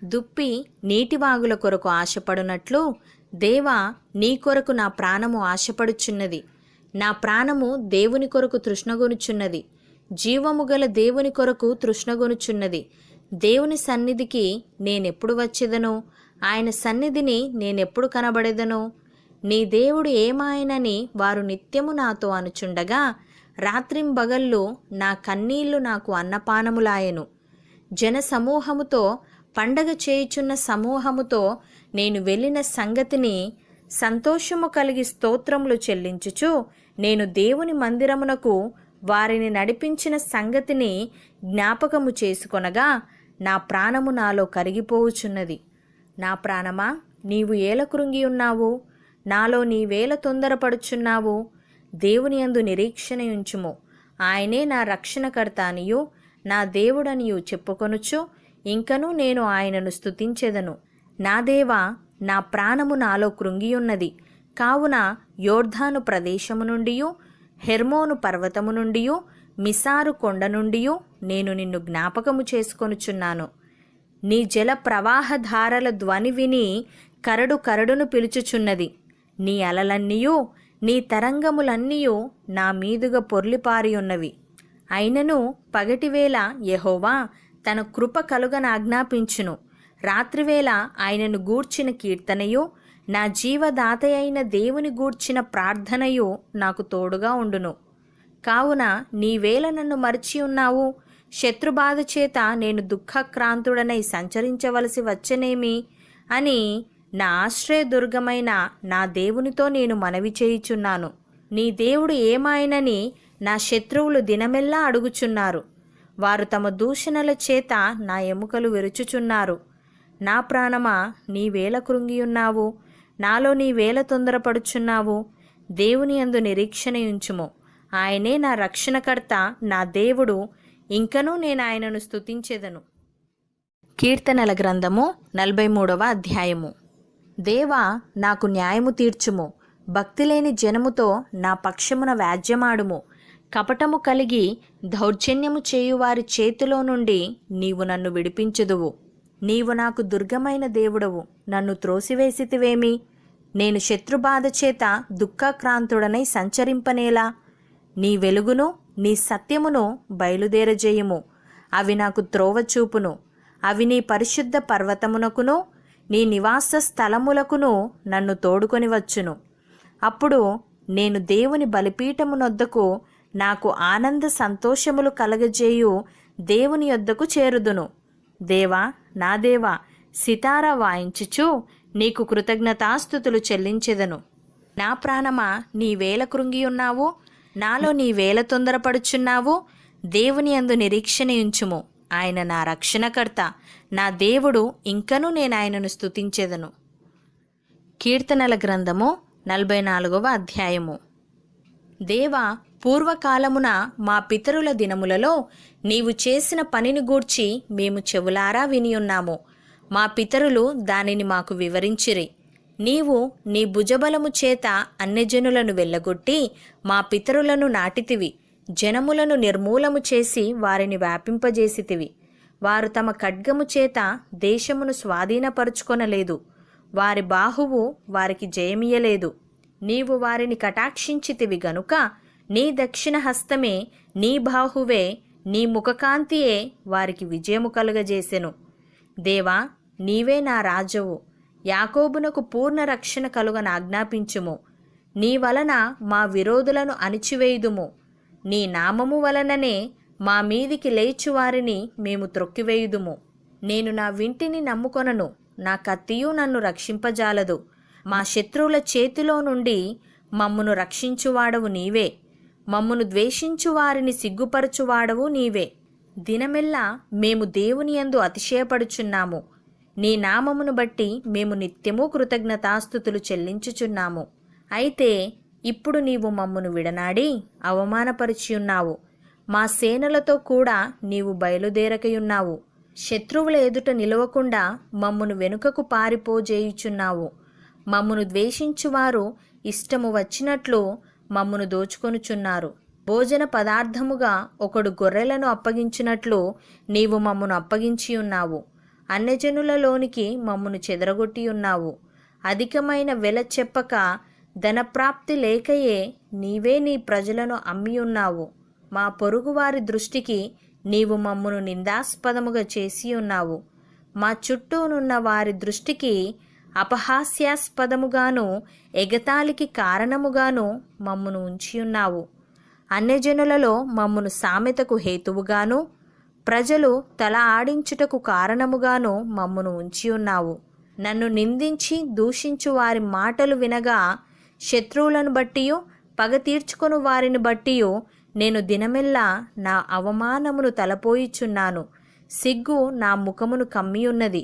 దుప్పి నీటివాగుల కొరకు ఆశపడునట్లు దేవా, నీ కొరకు నా ప్రాణము ఆశపడుచున్నది. నా ప్రాణము దేవుని కొరకు తృష్ణగొనుచున్నది. జీవము గల దేవుని కొరకు తృష్ణగొనుచున్నది. దేవుని సన్నిధికి నేనెప్పుడు వచ్చేదనో, ఆయన సన్నిధిని నేనెప్పుడు కనబడేదనో. నీ దేవుడు ఏమాయనని వారు నిత్యము నాతో అనుచుండగా రాత్రింబగళ్ళు నా కన్నీళ్లు నాకు అన్నపానములాయెను. జన సమూహముతో, పండగ చేయుచున్న సమూహముతో నేను వెళ్ళిన సంగతిని సంతోషము కలిగి స్తోత్రములు చెల్లించుచు నేను దేవుని మందిరమునకు వారిని నడిపించిన సంగతిని జ్ఞాపకము చేసుకొనగా నా ప్రాణము నాలో కరిగిపోవుచున్నది. నా ప్రాణమా, నీవు ఏల కృంగి ఉన్నావు? నాలో నీవేల తొందరపడుచున్నావు? దేవుని యందు నిరీక్షణ ఉంచుము. ఆయనే నా రక్షణకర్త అనియు నా దేవుడనియు చెప్పుకొనుచు ఇంకనూ నేను ఆయనను స్తుతించెదను. నా దేవా, నా ప్రాణము నాలో కృంగియున్నది. కావున యోర్ధాను ప్రదేశము నుండియు, హెర్మోను పర్వతము నుండియు, మిసారు కొండ నుండియు నేను నిన్ను జ్ఞాపకము చేసుకొనుచున్నాను. నీ జల ప్రవాహధారల ధ్వని విని కరడు కరడును పిలుచుచున్నది. నీ అలలన్నీయు నీ తరంగములన్నీయు నా మీదుగా పొర్లిపారి ఉన్నవి. అయినను పగటివేళ యెహోవా తన కృప కలుగనాజ్ఞాపించును. రాత్రివేళ ఆయనను గూర్చిన కీర్తనయు, నా జీవదాతయైన దేవుని గూర్చిన ప్రార్థనయు నాకు తోడుగా ఉండును. కావున నీవేళ నన్ను మరచి ఉన్నావు? శత్రుబాధ చేత నేను దుఃఖక్రాంతుడనై సంచరించవలసి వచ్చనేమి అని నా ఆశ్రయదుర్గమైన నా దేవునితో నేను మనవి చేయుచున్నాను. నీ దేవుడు ఏమాయనని నా శత్రువులు దినమెల్లా అడుగుచున్నారు. వారు తమ దూషణల చేత నా ఎముకలు విరుచుచున్నారు. నా ప్రాణమా, నీవేల కృంగియున్నావు? నాలో నీవేల తొందరపడుచున్నావు? దేవుని యందు నిరీక్షణ ఉంచుము. ఆయనే నా రక్షణకర్త, నా దేవుడు. ఇంకనూ నేను ఆయనను స్తుతించెదను. కీర్తనల గ్రంథము 43వ అధ్యాయము. దేవా, నాకు న్యాయము తీర్చుము. భక్తిలేని జనముతో నా పక్షమున వ్యాజ్యమాడుము. కపటము కలిగి దౌర్జన్యము చేయువారి చేతిలో నుండి నీవు నన్ను విడిపించుదువు. నీవు నాకు దుర్గమైన దేవుడవు. నన్ను త్రోసివేసితివేమి? నేను శత్రుబాధ చేత దుఃఖాక్రాంతుడనై సంచరింపనేలా? నీ వెలుగును నీ సత్యమును బయలుదేరజేయుము. అవి నాకు త్రోవ చూపును. అవి నీ పరిశుద్ధ పర్వతమునకును నీ నివాస స్థలములకును నన్ను తోడుకొని వచ్చును. అప్పుడు నేను దేవుని బలిపీఠమునొద్దకు నాకు ఆనంద సంతోషములు కలగజేయు దేవుని యొద్దకు చేరుదును. దేవా, నా దేవా, సితారా వాయించుచు నీకు కృతజ్ఞతాస్తుతులు చెల్లించెదను. నా ప్రాణమా, నీవేల కృంగియున్నావు, నాలో నీవేల తొందరపడుచున్నావు. దేవుని యందు నిరీక్షణయుంచుము. ఆయన నా రక్షణకర్త, నా దేవుడు, ఇంకనూ నేను ఆయనను స్తుతించెదను. కీర్తనల గ్రంథము 44వ అధ్యాయము. దేవా, పూర్వకాలమున మా పితరుల దినములలో నీవు చేసిన పనిని గూర్చి మేము చెవులారా వినియున్నాము. మా పితరులు దానిని మాకు వివరించిరి. నీవు నీ భుజబలము చేత అన్యజనులను వెళ్ళగొట్టి మా పితరులను నాటితివి. జనములను నిర్మూలము చేసి వారిని వ్యాపింపజేసితివి. వారు తమ ఖడ్గము చేత దేశమును స్వాధీనపరుచుకొనలేదు. వారి బాహువు వారికి జయమియలేదు. నీవు వారిని కటాక్షించితివి గనుక నీ దక్షిణ హస్తమే, నీ బాహువే, నీ ముఖకాంతియే వారికి విజయము కలుగజేసెను. దేవా, నీవే నా రాజవు. యాకోబునకు పూర్ణ రక్షణ కలుగన ఆజ్ఞాపించుము. నీ వలన మా విరోధులను అణిచివేయుదుము. నీ నామము వలననే మా మీదికి లేచువారిని మేము త్రొక్కివేయుదుము. నేను నా వింటిని నమ్ముకొనను, నా కత్తియు నన్ను రక్షింపజాలదు. మా శత్రువుల చేతిలో నుండి మమ్మును రక్షించువాడవు నీవే. మమ్మును ద్వేషించు వారిని సిగ్గుపరచువాడవు నీవే. దినమెల్లా మేము దేవుని యందు అతిశయపడుచున్నాము. నీ నామమును బట్టి మేము నిత్యము కృతజ్ఞతాస్తుతులు చెల్లించుచున్నాము. అయితే ఇప్పుడు నీవు మమ్మును విడనాడి అవమానపరిచియున్నావు. మా సేనలతో కూడా నీవు బయలుదేరకయున్నావు. శత్రువుల ఎదుట నిలవకుండా మమ్మును వెనుకకు పారిపోజేయుచున్నావు. మమ్మును ద్వేషించువారు ఇష్టము వచ్చినట్లు మమ్మును దోచుకొనుచున్నారు. భోజన పదార్థముగా ఒకడు గొర్రెలను అప్పగించినట్లు నీవు మమ్మును అప్పగించియున్నావు. అన్యజనులలోనికి మమ్మును చెదరగొట్టియున్నావు. అధికమైన వెల చెప్పక ధనప్రాప్తి లేకయే నీవే నీ ప్రజలను అమ్మియున్నావు. మా పొరుగువారి దృష్టికి నీవు మమ్మును నిందాస్పదముగా చేసియున్నావు. మా చుట్టూనున్న వారి దృష్టికి అపహాస్యాస్పదముగాను ఎగతాళికి కారణముగాను మమ్మును ఉంచియున్నావు. అన్యజనులలో మమ్మును సామెతకు హేతువుగాను ప్రజలు తల ఆడించుటకు కారణముగాను మమ్మును ఉంచియున్నావు. నన్ను నిందించి దూషించు వారి మాటలు వినగా శత్రువులను బట్టియు పగ తీర్చుకొను వారిని బట్టియు నేను దినమెల్లా నా అవమానమును తలపోయిచున్నాను. సిగ్గు నా ముఖమును కమ్మియున్నది.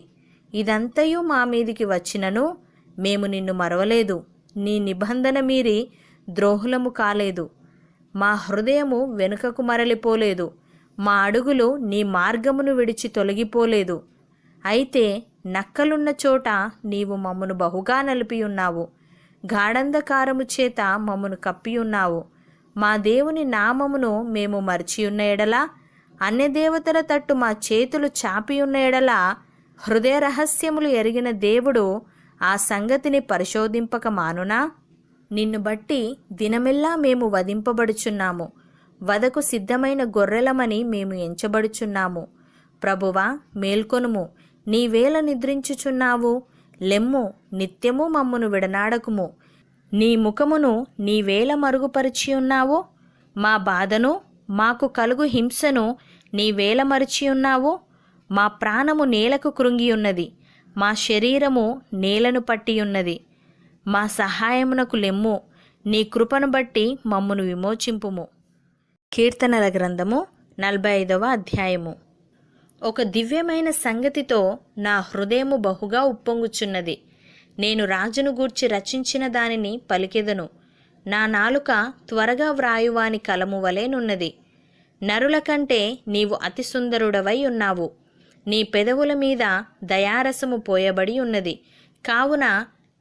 ఇదంతయు మా మీదికి వచ్చినను మేము నిన్ను మరవలేదు. నీ నిబంధన మీరి ద్రోహులము కాలేదు. మా హృదయము వెనుకకు మరలిపోలేదు. మా అడుగులు నీ మార్గమును విడిచి తొలగిపోలేదు. అయితే నక్కలున్న చోట నీవు మమ్మను బహుగా నలిపియున్నావు. గాఢంధకారము చేత మమ్మను కప్పియున్నావు. మా దేవుని నామమును మేము మరచియున్న ఎడల, అన్యదేవతల తట్టు మా చేతులు చాపియున్న ఎడల, హృదయ రహస్యములు ఎరిగిన దేవుడు ఆ సంగతిని పరిశోధింపక మానునా? నిన్ను బట్టి దినమెల్లా మేము వధింపబడుచున్నాము. వదకు సిద్ధమైన గొర్రెలమని మేము ఎంచబడుచున్నాము. ప్రభువా, మేల్కొనుము. నీవేళ నిద్రించుచున్నావు? లెమ్ము, నిత్యము మమ్మును విడనాడకుము. నీ ముఖమును నీవేళ మరుగుపరిచియున్నావు? మా బాధను, మాకు కలుగు హింసను నీవేళ మరిచియున్నావు? మా ప్రాణము నేలకు కృంగియున్నది. మా శరీరము నేలను పట్టియున్నది. మా సహాయమునకు లెమ్ము. నీ కృపను బట్టి మమ్మును విమోచింపుము. కీర్తనల గ్రంథము 45వ అధ్యాయము. ఒక దివ్యమైన సంగతితో నా హృదయము బహుగా ఉప్పొంగుచున్నది. నేను రాజును గూర్చి రచించిన దానిని పలికెదను. నా నాలుక త్వరగా వ్రాయువాని కలము వలెనున్నది. నరుల కంటే నీవు అతి సుందరుడవై ఉన్నావు. నీ పెదవుల మీద దయారసము పోయబడి ఉన్నది. కావున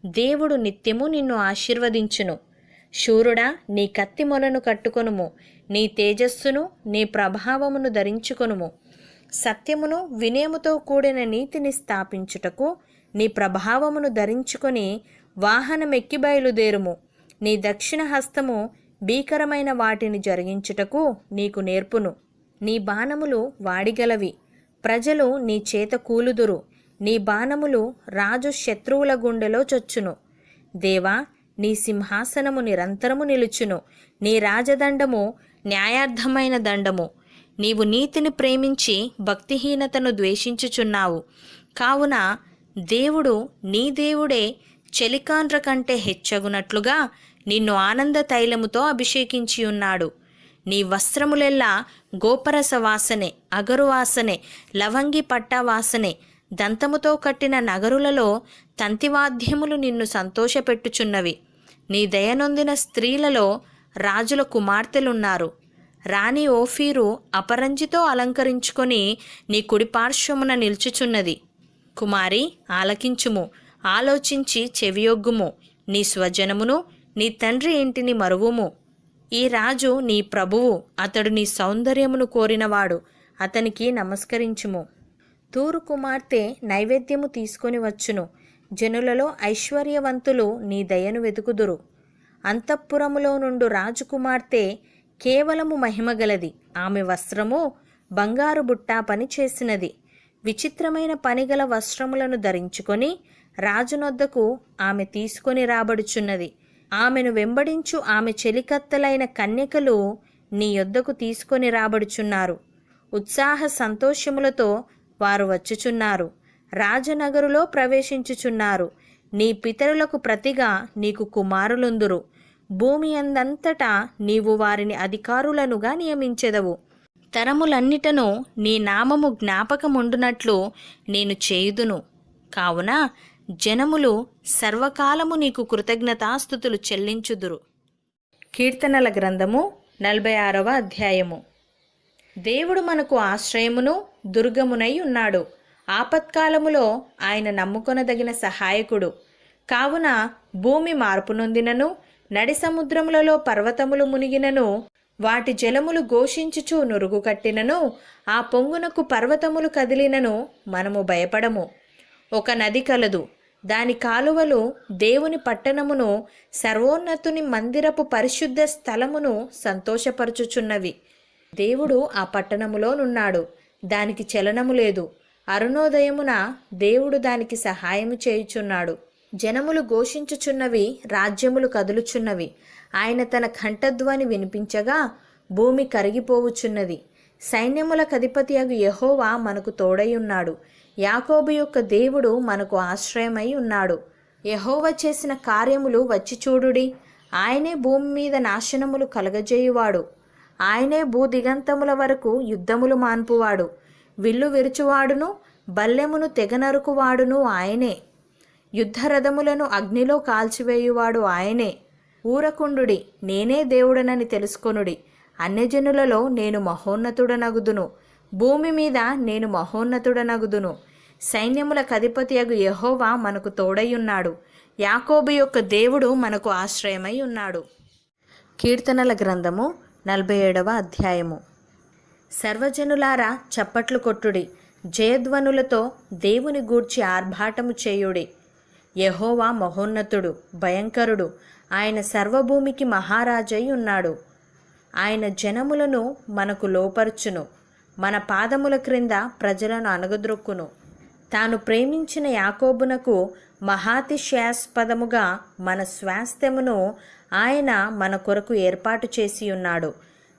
దేవుడు నిత్యము నిన్ను ఆశీర్వదించును. శూరుడా, నీ కత్తి మొలను కట్టుకొనుము. నీ తేజస్సును, నీ ప్రభావమును ధరించుకొనుము. సత్యమును వినయముతో కూడిన నీతిని స్థాపించుటకు నీ ప్రభావమును ధరించుకొని వాహనమెక్కి బయలుదేరుము. నీ దక్షిణ హస్తము భీకరమైన వాటిని జరిగించుటకు నీకు నేర్పును. నీ బాణములు వాడిగలవి, ప్రజలు నీ చేత కూలుదురు. నీ బాణములు రాజు శత్రువుల గుండెలో చొచ్చును. దేవా, నీ సింహాసనము నిరంతరము నిలుచును. నీ రాజదండము న్యాయార్థమైన దండము. నీవు నీతిని ప్రేమించి భక్తిహీనతను ద్వేషించుచున్నావు. కావున దేవుడు నీ దేవుడే చెలికాండ్ర కంటే హెచ్చగునట్లుగా నిన్ను ఆనంద తైలముతో అభిషేకించి ఉన్నాడు. నీ వస్త్రములెల్లా గోపరస వాసనే, అగరు వాసనే, లవంగి పట్టా వాసనే. దంతముతో కట్టిన నగరులలో తంతివాద్యములు నిన్ను సంతోషపెట్టుచున్నవి. నీ దయనొందిన స్త్రీలలో రాజుల కుమార్తెలున్నారు. రాణి ఓఫీరు అపరంజితో అలంకరించుకొని నీ కుడిపార్శ్వమున నిల్చుచున్నది. కుమారి, ఆలకించుము, ఆలోచించి చెవియొగ్గుము. నీ స్వజనమును, నీ తండ్రి ఇంటిని మరువుము. ఈ రాజు నీ ప్రభువు, అతడు నీ సౌందర్యమును కోరినవాడు, అతనికి నమస్కరించుము. తూరు కుమార్తె నైవేద్యము తీసుకొని వచ్చును. జనులలో ఐశ్వర్యవంతులు నీ దయను వెతుకుదురు. అంతఃపురములో నుండు రాజకుమార్తె కేవలము మహిమగలది. ఆమె వస్త్రము బంగారు బుట్టా పని చేసినది. విచిత్రమైన పనిగల వస్త్రములను ధరించుకొని రాజునొద్దకు ఆమె తీసుకొని రాబడుచున్నది. ఆమెను వెంబడించు ఆమె చెలికత్తెలైన కన్యకలు నీ యొద్దకు తీసుకొని రాబడుచున్నారు. ఉత్సాహ సంతోషములతో వారు వచ్చుచున్నారు. రాజనగరులో ప్రవేశించుచున్నారు. నీ పితరులకు ప్రతిగా నీకు కుమారులుందురు. భూమి అందంతటా నీవు వారిని అధికారులనుగా నియమించెదవు. తరములన్నిటను నీ నామము జ్ఞాపకముండునట్లు నేను చేయుదును. కావున జనములు సర్వకాలము నీకు కృతజ్ఞతాస్తుతులు చెల్లించుదురు. కీర్తనల గ్రంథము 46వ అధ్యాయము. దేవుడు మనకు ఆశ్రయమును దుర్గమునై ఉన్నాడు. ఆపత్కాలములో ఆయన నమ్ముకొనదగిన సహాయకుడు. కావున భూమి మార్పు నొందినను, నడి సముద్రములలో పర్వతములు మునిగినను, వాటి జలములు ఘోషించుచు నురుగు కట్టినను, ఆ పొంగునకు పర్వతములు కదిలినను మనము భయపడము. ఒక నది కలదు, దాని కాలువలు దేవుని పట్టణమును, సర్వోన్నతుని మందిరపు పరిశుద్ధ స్థలమును సంతోషపరచుచున్నవి. దేవుడు ఆ పట్టణములోనున్నాడు, దానికి చలనము లేదు. అరుణోదయమున దేవుడు దానికి సహాయము చేయుచున్నాడు. జనములు ఘోషించుచున్నవి, రాజ్యములు కదులుచున్నవి. ఆయన తన కంఠధ్వని వినిపించగా భూమి కరిగిపోవుచున్నది. సైన్యములకు అధిపతియగు యెహోవా మనకు తోడై ఉన్నాడు. యాకోబు యొక్క దేవుడు మనకు ఆశ్రయమై ఉన్నాడు. యెహోవా చేసిన కార్యములు వచ్చి చూడుడి. ఆయనే భూమి మీద నాశనములు కలగజేయువాడు. ఆయనే భూదిగంతముల వరకు యుద్ధములు మాన్పువాడు. విల్లు విరుచువాడును, బల్లెమును తెగనరుకువాడును ఆయనే. యుద్ధరథములను అగ్నిలో కాల్చివేయువాడు ఆయనే. ఊరకుండుడి, నేనే దేవుడనని తెలుసుకొనుడి. అన్యజనులలో నేను మహోన్నతుడనగుదును, భూమి మీద నేను మహోన్నతుడనగుదును. సైన్యములకు అధిపతియగు యెహోవా మనకు తోడయ్యున్నాడు. యాకోబు యొక్క దేవుడు మనకు ఆశ్రయమై ఉన్నాడు. కీర్తనల గ్రంథము 47వ అధ్యాయము. సర్వజనులారా చప్పట్లు కొట్టుడి, జయధ్వనులతో దేవుని గూర్చి ఆర్భాటము చేయుడి. యెహోవా మహోన్నతుడు, భయంకరుడు. ఆయన సర్వభూమికి మహారాజై ఉన్నాడు. ఆయన జనములను మనకు లోపర్చును, మన పాదముల క్రింద ప్రజలను అణగద్రొక్కును. తాను ప్రేమించిన యాకోబునకు మహాతిశయాస్పదముగా మన స్వాస్థ్యమును ఆయన మన కొరకు ఏర్పాటు చేసి ఉన్నాడు.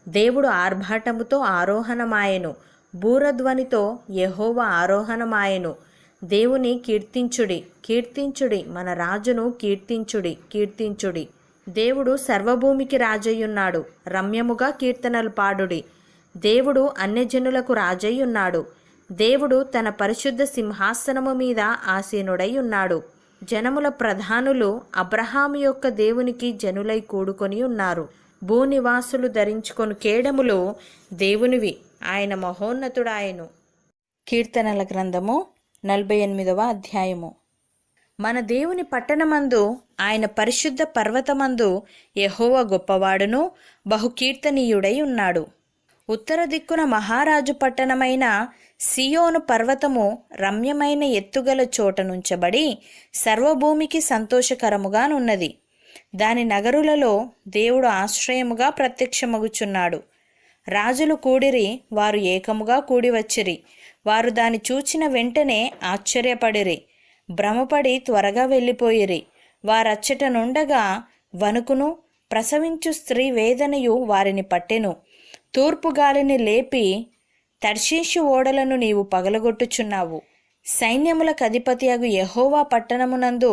దేవుడు ఆర్భాటముతో ఆరోహణమాయెను, బూరధ్వనితో యెహోవా ఆరోహణమాయెను. దేవుని కీర్తించుడి, కీర్తించుడి, మన రాజును కీర్తించుడి, కీర్తించుడి. దేవుడు సర్వభూమికి రాజయ్యున్నాడు. రమ్యముగా కీర్తనలు పాడుడి. దేవుడు అన్యజనులకు రాజై ఉన్నాడు. దేవుడు తన పరిశుద్ధ సింహాసనము మీద ఆసీనుడై ఉన్నాడు. జనముల ప్రధానులు అబ్రహాము యొక్క దేవునికి జనులై కూడుకొని ఉన్నారు. భూనివాసులు ధరించుకొని కేడములు దేవునివి, ఆయన మహోన్నతుడాయను. కీర్తనల గ్రంథము 48వ అధ్యాయము. మన దేవుని పట్టణమందు, ఆయన పరిశుద్ధ పర్వతమందు యెహోవా గొప్పవాడును బహుకీర్తనీయుడై ఉన్నాడు. ఉత్తర దిక్కున మహారాజు పట్టణమైన సియోను పర్వతము రమ్యమైన ఎత్తుగల చోట నుంచబడి సర్వభూమికి సంతోషకరముగానున్నది. దాని నగరులలో దేవుడు ఆశ్రయముగా ప్రత్యక్షమగుచున్నాడు. రాజులు కూడిరి, వారు ఏకముగా కూడి వచ్చిరి. వారు దాని చూచిన వెంటనే ఆశ్చర్యపడిరి, భ్రమపడి త్వరగా వెళ్ళిపోయిరి. వారచ్చట నుండగా వణుకును, ప్రసవించు స్త్రీ వేదనయు వారిని పట్టెను. తూర్పు గాలిని లేపి తర్షీషు ఓడలను నీవు పగలగొట్టుచున్నావు. సైన్యములకు అధిపతియగు యెహోవా పట్టణమునందు,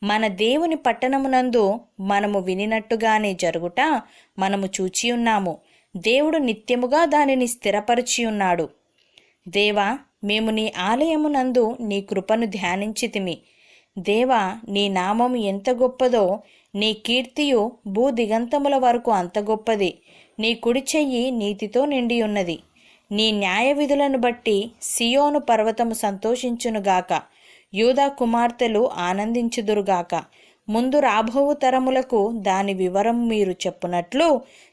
మన దేవుని పట్టణమునందు మనము వినినట్టుగానే జరుగుట మనము చూచియున్నాము. దేవుడు నిత్యముగా దానిని స్థిరపరిచియున్నాడు. దేవా, మేము నీ ఆలయమునందు నీ కృపను ధ్యానించితిమి. దేవా, నీ నామము ఎంత గొప్పదో, నీ కీర్తియు భూదిగంతముల వరకు అంత గొప్పది. నీ కుడి చెయ్యి నీతితో నిండియున్నది. నీ న్యాయ విధులను బట్టి సియోను పర్వతము సంతోషించునుగాక, యూదా కుమార్తెలు ఆనందించుదురుగాక. ముందు రాబోవు తరములకు దాని వివరం మీరు చెప్పునట్లు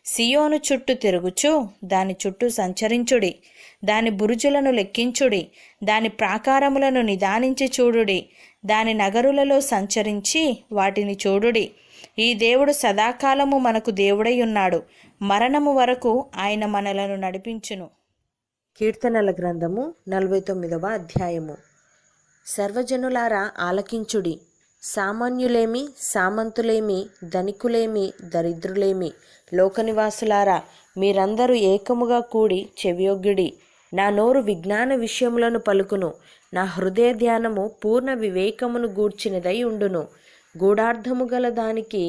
సియోను చుట్టూ తిరుగుచు దాని చుట్టూ సంచరించుడి. దాని బురుజులను లెక్కించుడి, దాని ప్రాకారములను నిదానించి చూడుడి. దాని నగరులలో సంచరించి వాటిని చూడుడి. ఈ దేవుడు సదాకాలము మనకు దేవుడై ఉన్నాడు. మరణము వరకు ఆయన మనలను నడిపించును. కీర్తనల గ్రంథము 49వ అధ్యాయము. సర్వజనులారా ఆలకించుడి. సామాన్యులేమి, సామంతులేమి, ధనికులేమి, దరిద్రులేమి, లోకనివాసులారా మీరందరూ ఏకముగా కూడి చెవియొగ్గిడి. నా నోరు విజ్ఞాన విషయములను పలుకును. నా హృదయ ధ్యానము పూర్ణ వివేకమును గూర్చినదై ఉండును. గూఢార్థము గల దానికి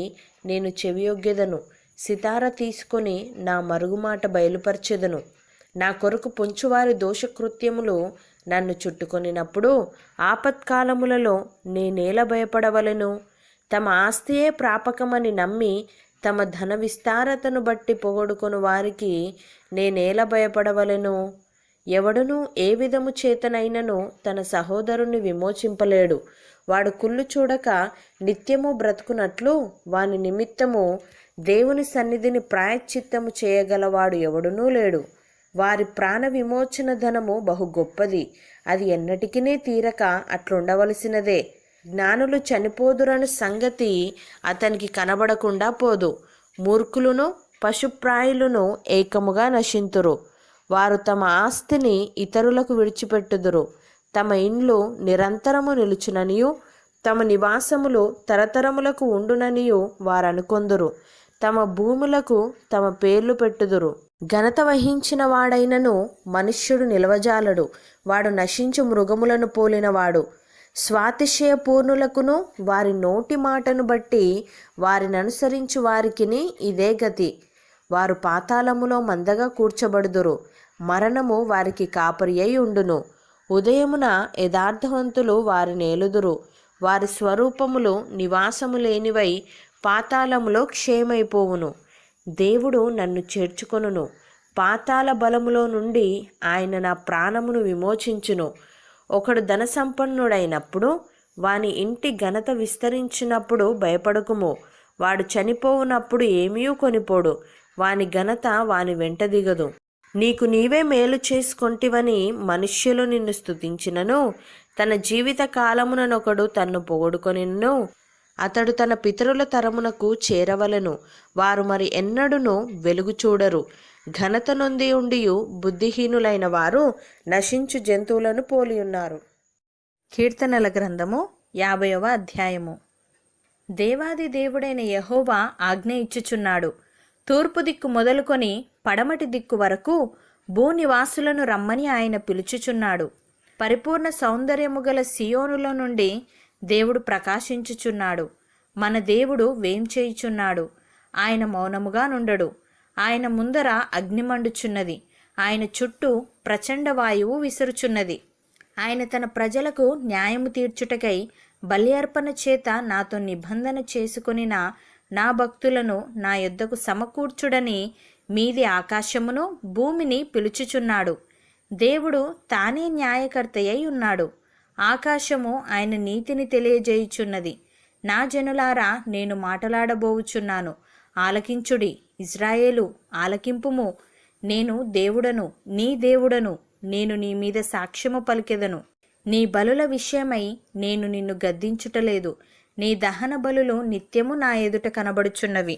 నేను చెవియొగ్గెదను. సితార తీసుకొని నా మరుగుమాట బయలుపరచెదను. నా కొరకు పొంచువారి దోషకృత్యములు నన్ను చుట్టుకొనినప్పుడు ఆపత్కాలములలో నేనేల భయపడవలెను? తమ ఆస్తియే ప్రాపకమని నమ్మి తమ ధన విస్తారతను బట్టి పొగడుకొను వారికి నేనేల భయపడవలెను? ఎవడునూ ఏ విధము చేతనైనను తన సహోదరుని విమోచింపలేడు. వాడు కుళ్ళు చూడక నిత్యము బ్రతుకున్నట్లు వాని నిమిత్తము దేవుని సన్నిధిని ప్రాయశ్చిత్తము చేయగలవాడు ఎవడునూ లేడు. వారి ప్రాణ విమోచన ధనము బహు గొప్పది, అది ఎన్నటికినే తీరక అట్లుండవలసినదే. జ్ఞానులు చనిపోదురని సంగతి అతనికి కనబడకుండా పోదు. మూర్ఖులను పశుప్రాయులను ఏకముగా నశింతురు. వారు తమ ఆస్తిని ఇతరులకు విడిచిపెట్టుదురు. తమ ఇండ్లు నిరంతరము నిలుచుననియు తమ నివాసములు తరతరములకు ఉండుననియు వారనుకొందురు. తమ భూములకు తమ పేర్లు పెట్టుదురు. ఘనత వహించిన వాడైనను మనుష్యుడు నిలవజాలడు. వాడు నశించు మృగములను పోలినవాడు. స్వాతిశయ పూర్ణులకును వారి నోటి మాటను బట్టి వారిని అనుసరించు వారికిని ఇదే గతి. వారు పాతాళములో మందగా కూర్చబడుదురు. మరణము వారికి కాపరి అయి ఉండును. ఉదయమున యథార్థవంతులు వారిని ఏలుదురు. వారి స్వరూపములు నివాసము లేనివై పాతాళములో క్షేమైపోవును. దేవుడు నన్ను చేర్చుకొనును. పాతాళ బలములో నుండి ఆయన నా ప్రాణమును విమోచించును. ఒకడు ధన సంపన్నుడైనప్పుడు వాని ఇంటి ఘనత విస్తరించినప్పుడు భయపడకుము. వాడు చనిపోవునప్పుడు ఏమీ కొనిపోడు. వాని ఘనత వాని వెంట దిగదు. నీకు నీవే మేలు చేసుకొంటివని మనుష్యులు నిన్ను స్తుతించినను, తన జీవిత కాలముననొకడు తన్ను పొగడుకొనిను, అతడు తన పితరుల తరమునకు చేరవలెను. వారు మరి ఎన్నడును వెలుగు చూడరు. ఘనత నొంది ఉండియు బుద్ధిహీనులైన వారు నశించు జంతువులను పోలియున్నారు. కీర్తనల గ్రంథము 50వ అధ్యాయము. దేవాది దేవుడైన యెహోవా ఆజ్ఞ ఇచ్చుచున్నాడు. తూర్పు దిక్కు మొదలుకొని పడమటి దిక్కు వరకు భూనివాసులను రమ్మని ఆయన పిలుచుచున్నాడు. పరిపూర్ణ సౌందర్యము గల సియోనులో నుండి దేవుడు ప్రకాశించుచున్నాడు. మన దేవుడు వేం చేయుచున్నాడు. ఆయన మౌనముగా నుండడు. ఆయన ముందర అగ్ని మండుచున్నది. ఆయన చుట్టూ ప్రచండ వాయువు విసురుచున్నది. ఆయన తన ప్రజలకు న్యాయము తీర్చుటకై బలి అర్పణ చేత నాతో నిబంధన చేసుకొనిన నా భక్తులను నా యొద్దకు సమకూర్చుడని మీది ఆకాశమును భూమిని పిలుచుచున్నాడు. దేవుడు తానే న్యాయకర్తయ్య ఉన్నాడు. ఆకాశము ఆయన నీతిని తెలియజేయుచున్నది. నా జనులారా, నేను మాటలాడబోవుచున్నాను. ఆలకించుడి. ఇజ్రాయేలు ఆలకింపుము. నేను దేవుడను, నీ దేవుడను. నేను నీ మీద సాక్ష్యము పలికెదను. నీ బలుల విషయమై నేను నిన్ను గద్దించుటలేదు. నీ దహన బలులు నిత్యము నా ఎదుట కనబడుచున్నవి.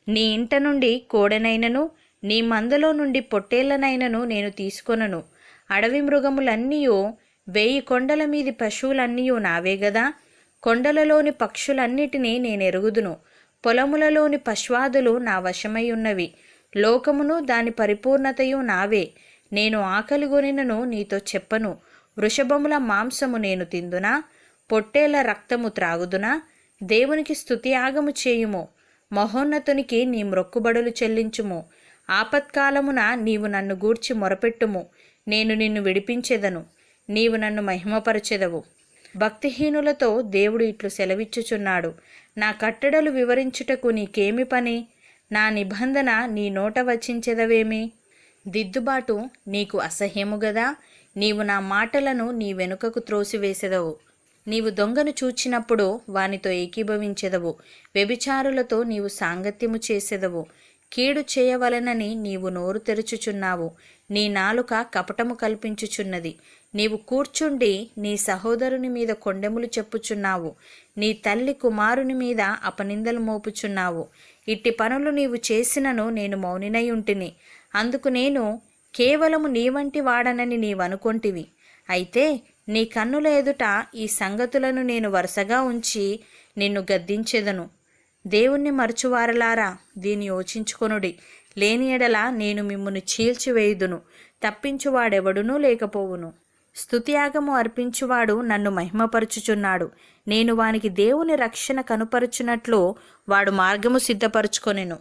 నీ ఇంట నుండి కోడెనైనను నీ మందలో నుండి పొట్టేళ్లనైనను నేను తీసుకొనను. అడవి మృగములన్నీయు 1000 కొండల మీది పశువులన్నీయు నావే గదా. కొండలలోని పక్షులన్నిటినీ నేనెరుగుదును. పొలములలోని పశ్వాదులు నా వశమై ఉన్నవి. లోకమును దాని పరిపూర్ణతయు నావే. నేను ఆకలిగొనినను నీతో చెప్పను. వృషభముల మాంసము నేను తిందునా? పొట్టేళ్ల రక్తము త్రాగుదునా? దేవునికి స్తుతియాగము చేయుము. మహోన్నతునికి నీ మ్రొక్కుబడులు చెల్లించుము. ఆపత్కాలమున నీవు నన్ను గూర్చి మొరపెట్టుము. నేను నిన్ను విడిపించెదను. నీవు నన్ను మహిమపరచెదవు. భక్తిహీనులతో దేవుడు ఇట్లు సెలవిచ్చుచున్నాడు. నా కట్టడలు వివరించుటకు నీకేమి పని? నా నిబంధన నీ నోట వచించెదవేమి? దిద్దుబాటు నీకు అసహ్యము గదా. నీవు నా మాటలను నీ వెనుకకు త్రోసివేసెదవు. నీవు దొంగను చూచినప్పుడు వానితో ఏకీభవించెదవు. వ్యభిచారులతో నీవు సాంగత్యము చేసెదవు. కీడు చేయవలెనని నీవు నోరు తెరుచుచున్నావు. నీ నాలుక కపటము కల్పించుచున్నది. నీవు కూర్చుండి నీ సహోదరుని మీద కొండెములు చెప్పుచున్నావు. నీ తల్లి కుమారుని మీద అపనిందలు మోపుచున్నావు. ఇట్టి పనులు నీవు చేసినను నేను మౌనినై ఉంటిని. అందుకు నేను కేవలము నీ వంటి వాడనని నీవనుకొంటివి. అయితే నీ కన్నుల ఎదుట ఈ సంగతులను నేను వరుసగా ఉంచి నిన్ను గద్దించెదను. దేవుణ్ణి మరచువారలారా, దీన్ని యోచించుకొనుడి. లేని ఎడల నేను మిమ్మును చీల్చివేయుదును. తప్పించువాడెవడునూ లేకపోవును. స్తుతియాగము అర్పించువాడు నన్ను మహిమపరచుచున్నాడు. నేను వానికి దేవుని రక్షణ కనుపరుచునట్లు వాడు మార్గము సిద్ధపరచుకొనెను.